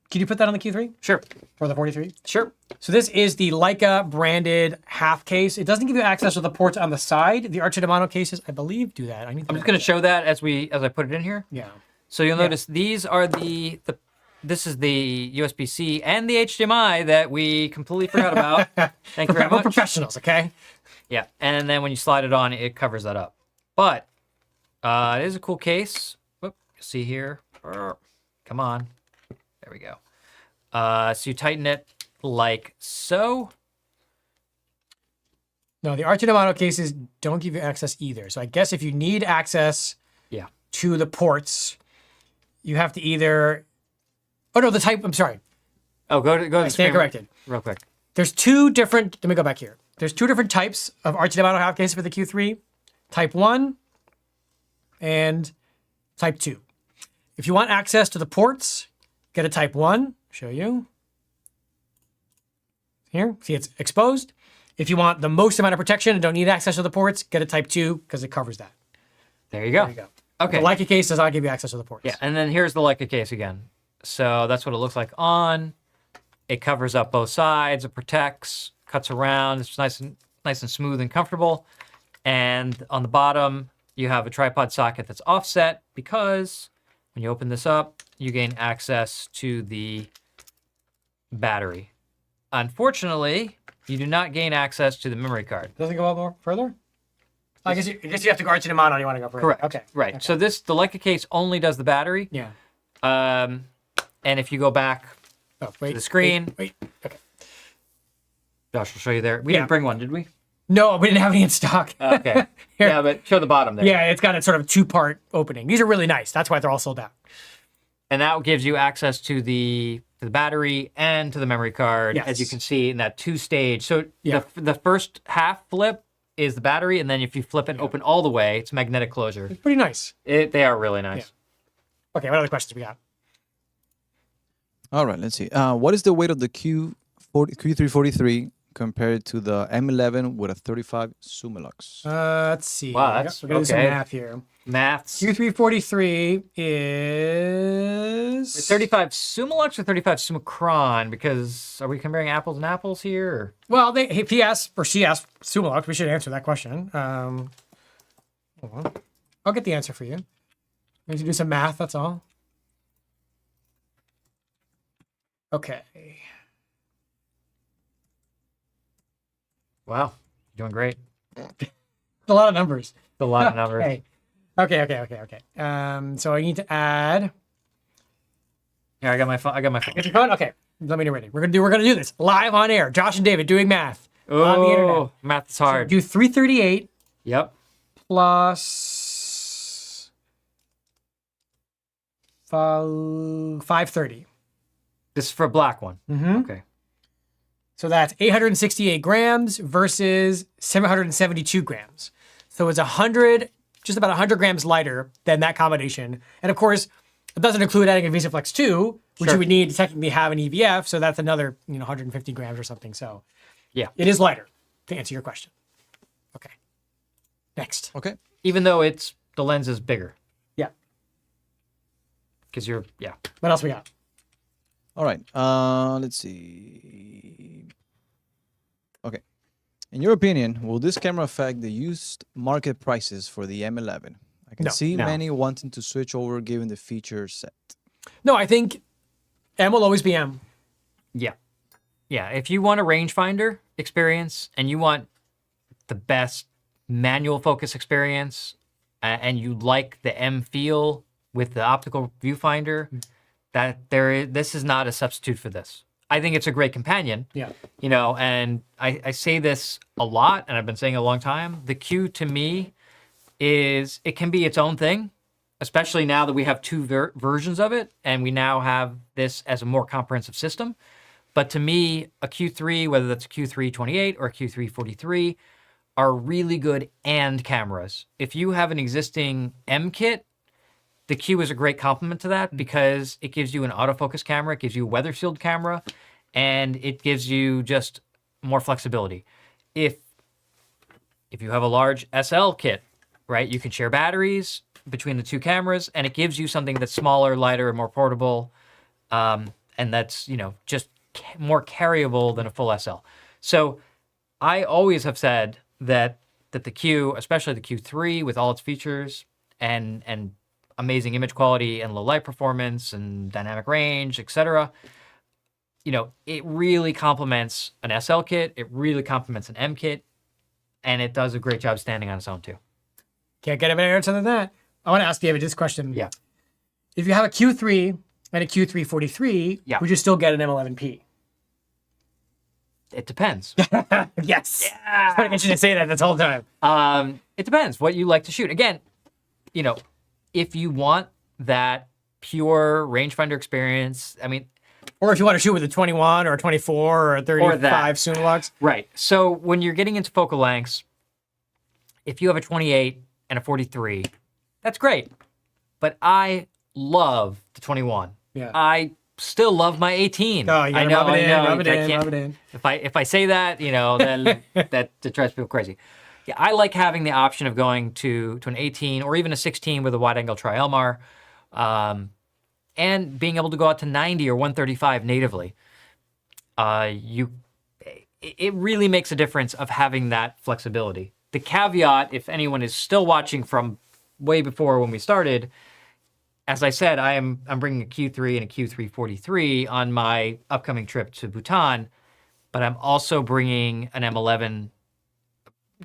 Can you put that on the Q3 Sure. or the 43? Sure. So this is the Leica branded half case. It doesn't give you access to the ports on the side. The Arte di Mano cases, I believe, do that. I'm just going to show that as I put it in here. Yeah. So you'll notice these are this is the USB-C and the HDMI that we completely forgot about. Thank you very We're much. professionals, okay? Yeah, and then when you slide it on, it covers that up. But it is a cool case. Whoop, you'll see here. Come on. There we go. So you tighten it like so. No, the Arte di Mano cases don't give you access either. So I guess if you need access to the ports, you have to either... Oh, no, the type... I'm sorry. Oh, go to the I stand screen corrected. real quick. There's two different... Let me go back here. There's two different types of Arte di Mano half cases for the Q3. Type 1 and Type 2. If you want access to the ports, get a Type 1. Show you. Here, see it's exposed. If you want the most amount of protection and don't need access to the ports, get a Type 2 because it covers that. There you go. There you go. Okay. The Leica case does not give you access to the ports. Yeah, and then here's the Leica case again. So that's what it looks like on. It covers up both sides. It protects, cuts around. It's nice and smooth and comfortable. And on the bottom, you have a tripod socket that's offset because when you open this up, you gain access to the battery. Unfortunately, you do not gain access to the memory card. Doesn't go up more further? I guess you have to go to the mono. You want to go further. Correct. Okay. Right. Okay. So the Leica case only does the battery. Yeah. And if you go back Oh, wait. to the screen, Wait. Okay. Josh will show you there. We didn't bring one, did we? No, we didn't have any in stock. Okay. Here. Yeah, but show the bottom there. Yeah, it's got a sort of two-part opening. These are really nice. That's why they're all sold out. And that gives you access to the battery and to the memory card, Yes. as you can see in that two-stage. So Yeah. the first half flip is the battery, and then if you flip it open all the way, it's magnetic closure. It's pretty nice. They are really nice. Okay, what other questions we got? All right, let's see. What is the weight of the Q343 compared to the M11 with a 35 Summilux? Let's see. Wow, that's- We're going to do some okay. math here. Maths. Q343 is... 35 Summilux or 35 Summicron? Because are we comparing apples and apples here? Or? Well, if he asked, or she asked Summilux, we should answer that question. Hold on. I'll get the answer for you. We need to do some math, that's all. Okay. Wow, you're doing great. A lot of numbers. A lot of numbers. Okay. So I need to add. Here, I got my phone. Get your phone? Okay. Let me know ready. We're gonna do this live on air. Josh and David doing math on the internet. Oh, math is hard. Do 338 Yep. plus 530. This is for a black one. Mm-hmm. Okay. So that's 868 grams versus 772 grams. So it's just about 100 grams lighter than that combination. And of course, it doesn't include adding a VisiFlex 2, which Sure. you would need to technically have an EVF. So that's another 150 grams or something. So Yeah. it is lighter, to answer your question. Okay. Next. Okay. Even though the lens is bigger. Yeah. Because yeah. What else we got? All right. Let's see. Okay. In your opinion, will this camera affect the used market prices for the M11? I can see No. many wanting to switch over given the feature set. No, I think M will always be M. Yeah. Yeah. If you want a rangefinder experience and you want the best manual focus experience and you like the M feel with the optical viewfinder, this is not a substitute for this. I think it's a great companion. Yeah. And I say this a lot, and I've been saying it a long time. The Q to me it can be its own thing, especially now that we have two versions of it, and we now have this as a more comprehensive system. But to me, a Q3, whether that's a Q328 or a Q343, are really good and cameras. If you have an existing M kit, the Q is a great complement to that because it gives you an autofocus camera, it gives you a weather sealed camera, and it gives you just more flexibility. If you have a large SL kit, right, you can share batteries between the two cameras, and it gives you something that's smaller, lighter, and more portable, and that's just more carryable than a full SL. So I always have said that the Q, especially the Q3 with all its features and amazing image quality and low light performance and dynamic range, etc., it really complements an SL kit, it really complements an M kit, and it does a great job standing on its own too. Can't get a better answer than that. I want to ask David this question. Yeah. If you have a Q3 and a Q343, Yeah. would you still get an M11P? It depends. Yes. I want to get you to say that this whole time. It depends what you like to shoot. Again, if you want that pure rangefinder experience, Or if you want to shoot with a 21 or a 24 or a 35 Summilux. right. So when you're getting into focal lengths, if you have a 28 and a 43, that's great. But I love the 21. Yeah. I still love my 18. Oh, you I gotta know, rub it I in, know. rub it I in, can't- rub it in. If I say that, then that drives people crazy. Yeah, I like having the option of going to an 18 or even a 16 with a wide angle tri-Elmar, and being able to go out to 90 or 135 natively. It really makes a difference of having that flexibility. The caveat, if anyone is still watching from way before when we started, as I said, I'm bringing a Q3 and a Q3-43 on my upcoming trip to Bhutan, but I'm also bringing an M11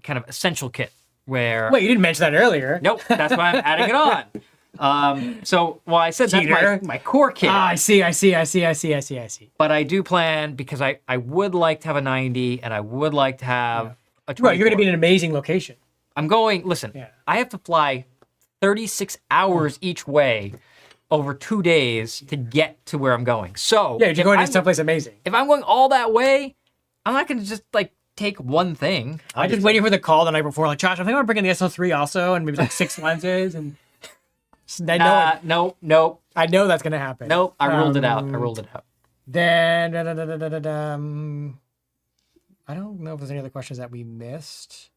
kind of essential kit where... Wait, you didn't mention that earlier. Nope, that's why I'm adding it on. So, well, I said Cheater. that's my core kit. Ah, I see. But I do plan, because I would like to have a 90 and I would like to have a 24. Right, you're going to be in an amazing location. I'm going, listen, Yeah. I have to fly 36 hours each way over 2 days to get to where I'm going. So Yeah, you're going to someplace amazing. if I'm going all that way, I'm not going to just take one thing. I just waiting for the call the night before, like, Josh, I think I'm bringing the SL3 also, and maybe like 6 lenses, and I know Nope. I know that's gonna happen. Nope. I ruled it out. Then I don't know if there's any other questions that we missed.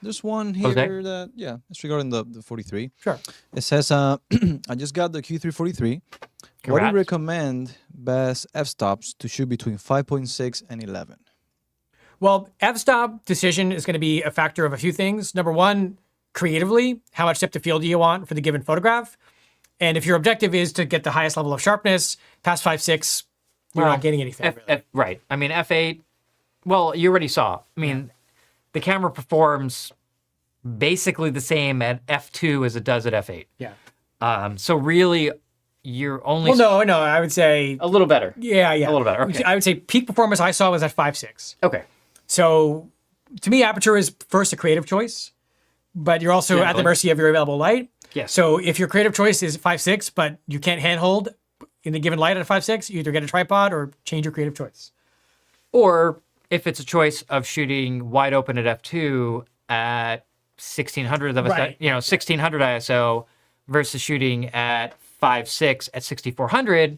There's one Jose? here that, it's regarding the 43. Sure. It says, I just got the Q3-43. What do you Congrats. recommend best f-stops to shoot between 5.6 and 11? Well, f-stop decision is going to be a factor of a few things. Number one, creatively, how much depth of field do you want for the given photograph? And if your objective is to get the highest level of sharpness, past 5.6, you're not getting anything. Really. Right. I mean, F8, well, you already saw. I mean, the camera performs basically the same at F2 as it does at F8. Yeah. So really, you're only... Well, no, I would say... A little better. Yeah. A little better, okay. I would say peak performance I saw was at 5.6. Okay. So to me, aperture is first a creative choice, but you're also at the mercy of your available light. Yes. So if your creative choice is 5.6, but you can't handhold in the given light at 5.6, you either get a tripod or change your creative choice. Or if it's a choice of shooting wide open at F2 at 1600 of Right. 1600 ISO versus shooting at 5.6 at 6400,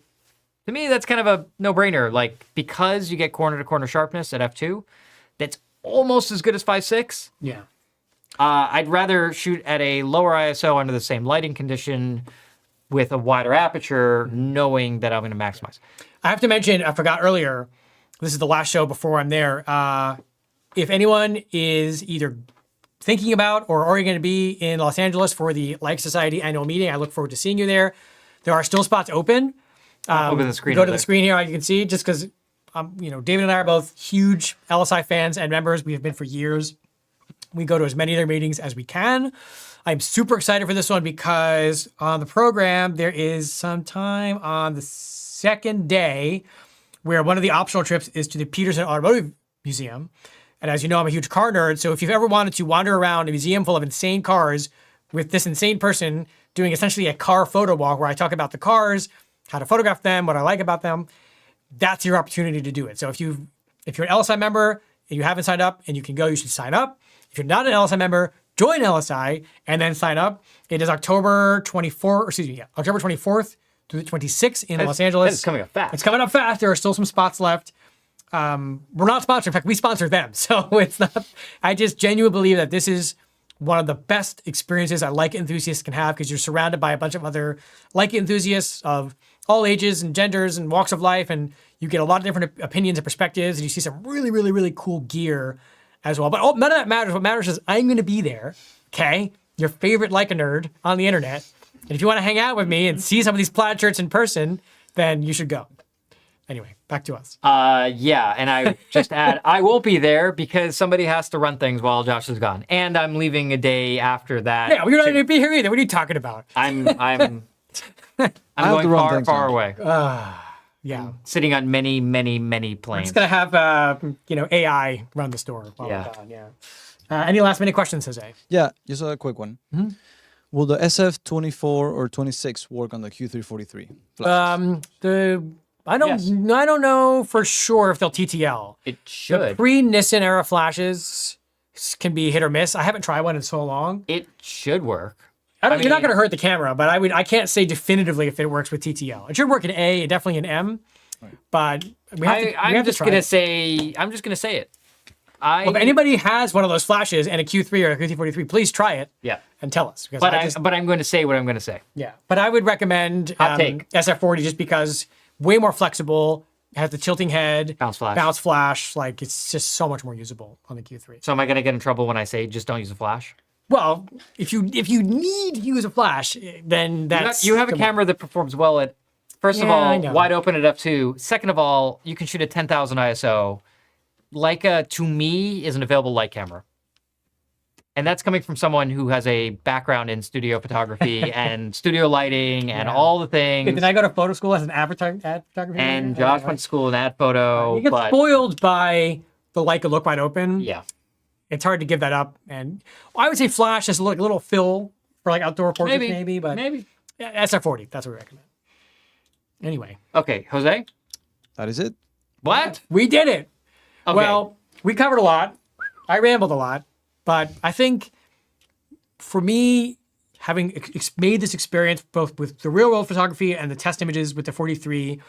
to me that's kind of a no-brainer. Like, because you get corner-to-corner sharpness at F2, that's almost as good as 5.6. Yeah. I'd rather shoot at a lower ISO under the same lighting condition with a wider aperture, knowing that I'm going to maximize. I have to mention, I forgot earlier, this is the last show before I'm there. If anyone is either thinking about or already going to be in Los Angeles for the Leica Society annual meeting, I look forward to seeing you there. There are still spots open. Over the screen. Go to the screen here, you can see, just because David and I are both huge LSI fans and members. We have been for years. We go to as many of their meetings as we can. I'm super excited for this one because on the program, there is some time on the second day where one of the optional trips is to the Peterson Automotive Museum. And as you know, I'm a huge car nerd. So if you've ever wanted to wander around a museum full of insane cars with this insane person doing essentially a car photo walk where I talk about the cars, how to photograph them, what I like about them, that's your opportunity to do it. So if you're an LSI member and you haven't signed up and you can go, you should sign up. If you're not an LSI member, join LSI and then sign up. It is October 24th through the 26th in Los Angeles. It's coming up fast. It's coming up fast. There are still some spots left. We're not sponsored. In fact, we sponsor them. So it's not, I just genuinely believe that this is one of the best experiences a Leica enthusiast can have because you're surrounded by a bunch of other Leica enthusiasts of all ages and genders and walks of life. And you get a lot of different opinions and perspectives. And you see some really, really, really cool gear as well. But none of that matters. What matters is I'm going to be there. Okay. Your favorite Leica nerd on the internet. And if you want to hang out with me and see some of these plaid shirts in person, then you should go. Anyway, back to us. Yeah, and I just add, I won't be there because somebody has to run things while Josh is gone, and I'm leaving a day after that. Yeah, we're not going to be here either. What are you talking about? I'm have going to run far, things far now. away, Yeah. sitting on many, many, many planes. It's going to have, AI run the store while Yeah. we're gone. Yeah. Any last minute questions, Jose? Yeah, just a quick one. Will the SF24 or 26 work on the Q343? I don't know for sure if they'll TTL. It The should. pre-Nissan era flashes can be hit or miss. I haven't tried one in so long. It should work. You're not mean- going to hurt the camera, but I can't say definitively if it works with TTL. It should work in A and definitely in M, but we have to. I'm just gonna say it. Well, if anybody has one of those flashes and a Q3 or a Q343, please try it. Yeah. And tell us. Because But I'm going to say what I'm going to say. yeah. But I would recommend Hot take. SF40 just because way more flexible. It has the tilting head, Bounce flash. Like it's just so much more usable on the Q3. So am I going to get in trouble when I say just don't use a flash? Well, if you need to use a flash, then that's You have a camera that performs well at, first of Yeah, I all, know. wide open at f2. Second of all, you can shoot at 10,000 ISO. Leica, to me, is an available light camera. And that's coming from someone who has a background in studio photography and studio lighting and all the things. Did I go to photo school as an ad photography? And Josh went to school in ad photo. You get but spoiled by the Leica look wide open. yeah. It's hard to give that up. And I would say flash is like a little fill for like outdoor portraits maybe, but yeah, SF40, that's what we recommend. Anyway. Okay, Jose? That is it. What? We did it. Okay. Well, we covered a lot. I rambled a lot, but I think for me, having made this experience both with the real world photography and the test images with the 43,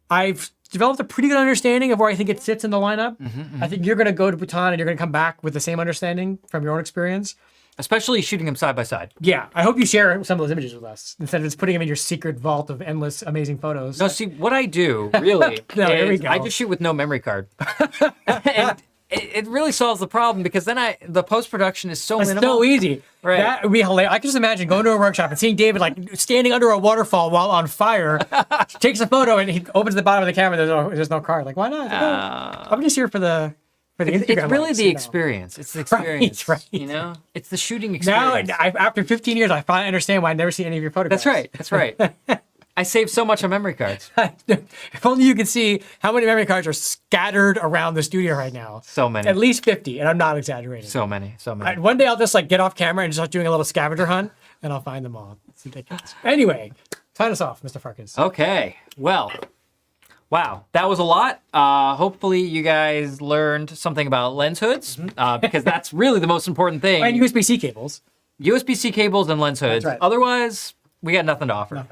I've developed a pretty good understanding of where I think it sits in the lineup. I think you're going to go to Bhutan and you're going to come back with the same understanding from your own experience. Especially shooting them side by side. Yeah, I hope you share some of those images with us instead of just putting them in your secret vault of endless amazing photos. No, see, what I do, really, No, here we is go. I just shoot with no memory card. And it really solves the problem because then the post-production is so It's minimal. so easy. Right. That would be hilarious. I can just imagine going to a workshop and seeing David like standing under a waterfall while on fire, takes a photo and he opens the bottom of the camera. There's no card. Like, why not? I'm just here for the Instagram. It's really likes, the you know. experience. It's the experience. right. You know? It's the shooting Now, experience. after 15 years, I finally understand why I never see any of your photographs. That's right. I saved so much on memory cards. If only you could see how many memory cards are scattered around the studio right now. So many. At least 50, and I'm not exaggerating. So many. One day I'll just like get off camera and just start doing a little scavenger hunt, and I'll find them all. It's ridiculous. Anyway, sign us off, Mr. Farkas. Okay. Well, wow. That was a lot. Hopefully you guys learned something about lens hoods because that's really the most important thing. And USB-C cables. USB-C cables and lens hoods. right. Otherwise, we got nothing to offer.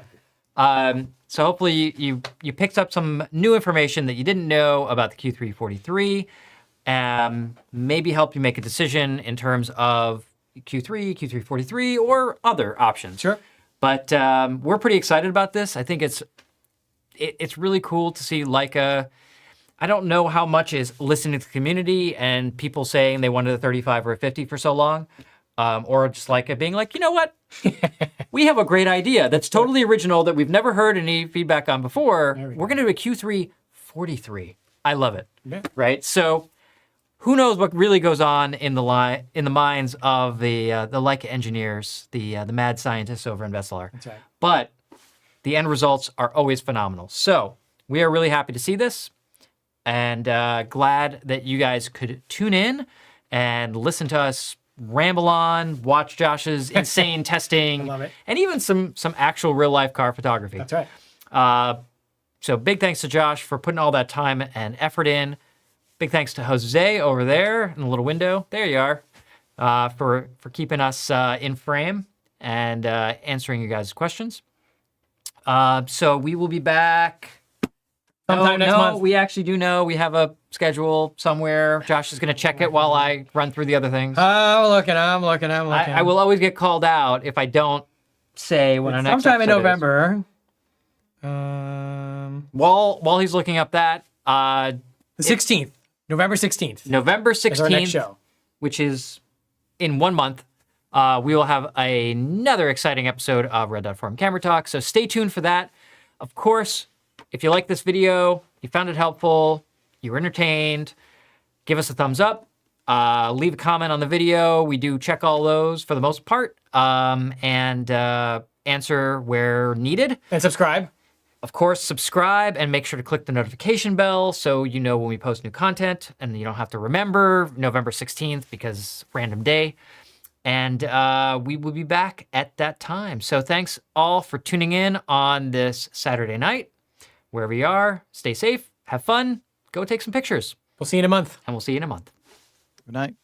So hopefully you picked up some new information that you didn't know about the Q343. Maybe help you make a decision in terms of Q3, Q343, or other options. Sure. But we're pretty excited about this. I think it's really cool to see Leica. I don't know how much is listening to the community and people saying they wanted a 35 or a 50 for so long. Or just Leica being like, you know what? We have a great idea that's totally original that we've never heard any feedback on before. We're going to do a Q343. I love it. Yeah. Right? So who knows what really goes on in the minds of the Leica engineers, the mad scientists over in Vesselar. That's right. But the end results are always phenomenal. So we are really happy to see this and glad that you guys could tune in and listen to us ramble on, watch Josh's insane testing, I love it. and even some actual real life car photography. That's right. So big thanks to Josh for putting all that time and effort in. Big thanks to Jose over there in the little window. There you are, for keeping us in frame and answering you guys' questions. So we will be back. Sometime next month. We actually do know. We have a schedule somewhere. Josh is going to check it while I run through the other things. I'm looking. I will always get called out if I don't say when our next Sometime in episode is. November. While he's looking up that, The 16th. November 16th. November Is our next 16th, show. which is in 1 month, we will have another exciting episode of Red Dot Forum Camera Talk. So stay tuned for that. Of course, if you like this video, you found it helpful, you were entertained, give us a thumbs up. Leave a comment on the video. We do check all those for the most part and answer where needed. And subscribe. Of course, subscribe and make sure to click the notification bell so you know when we post new content and you don't have to remember November 16th because random day. And we will be back at that time. So thanks all for tuning in on this Saturday night. Wherever you are, stay safe, have fun, go take some pictures, We'll see you in a month. and we'll see you in a month. Good night.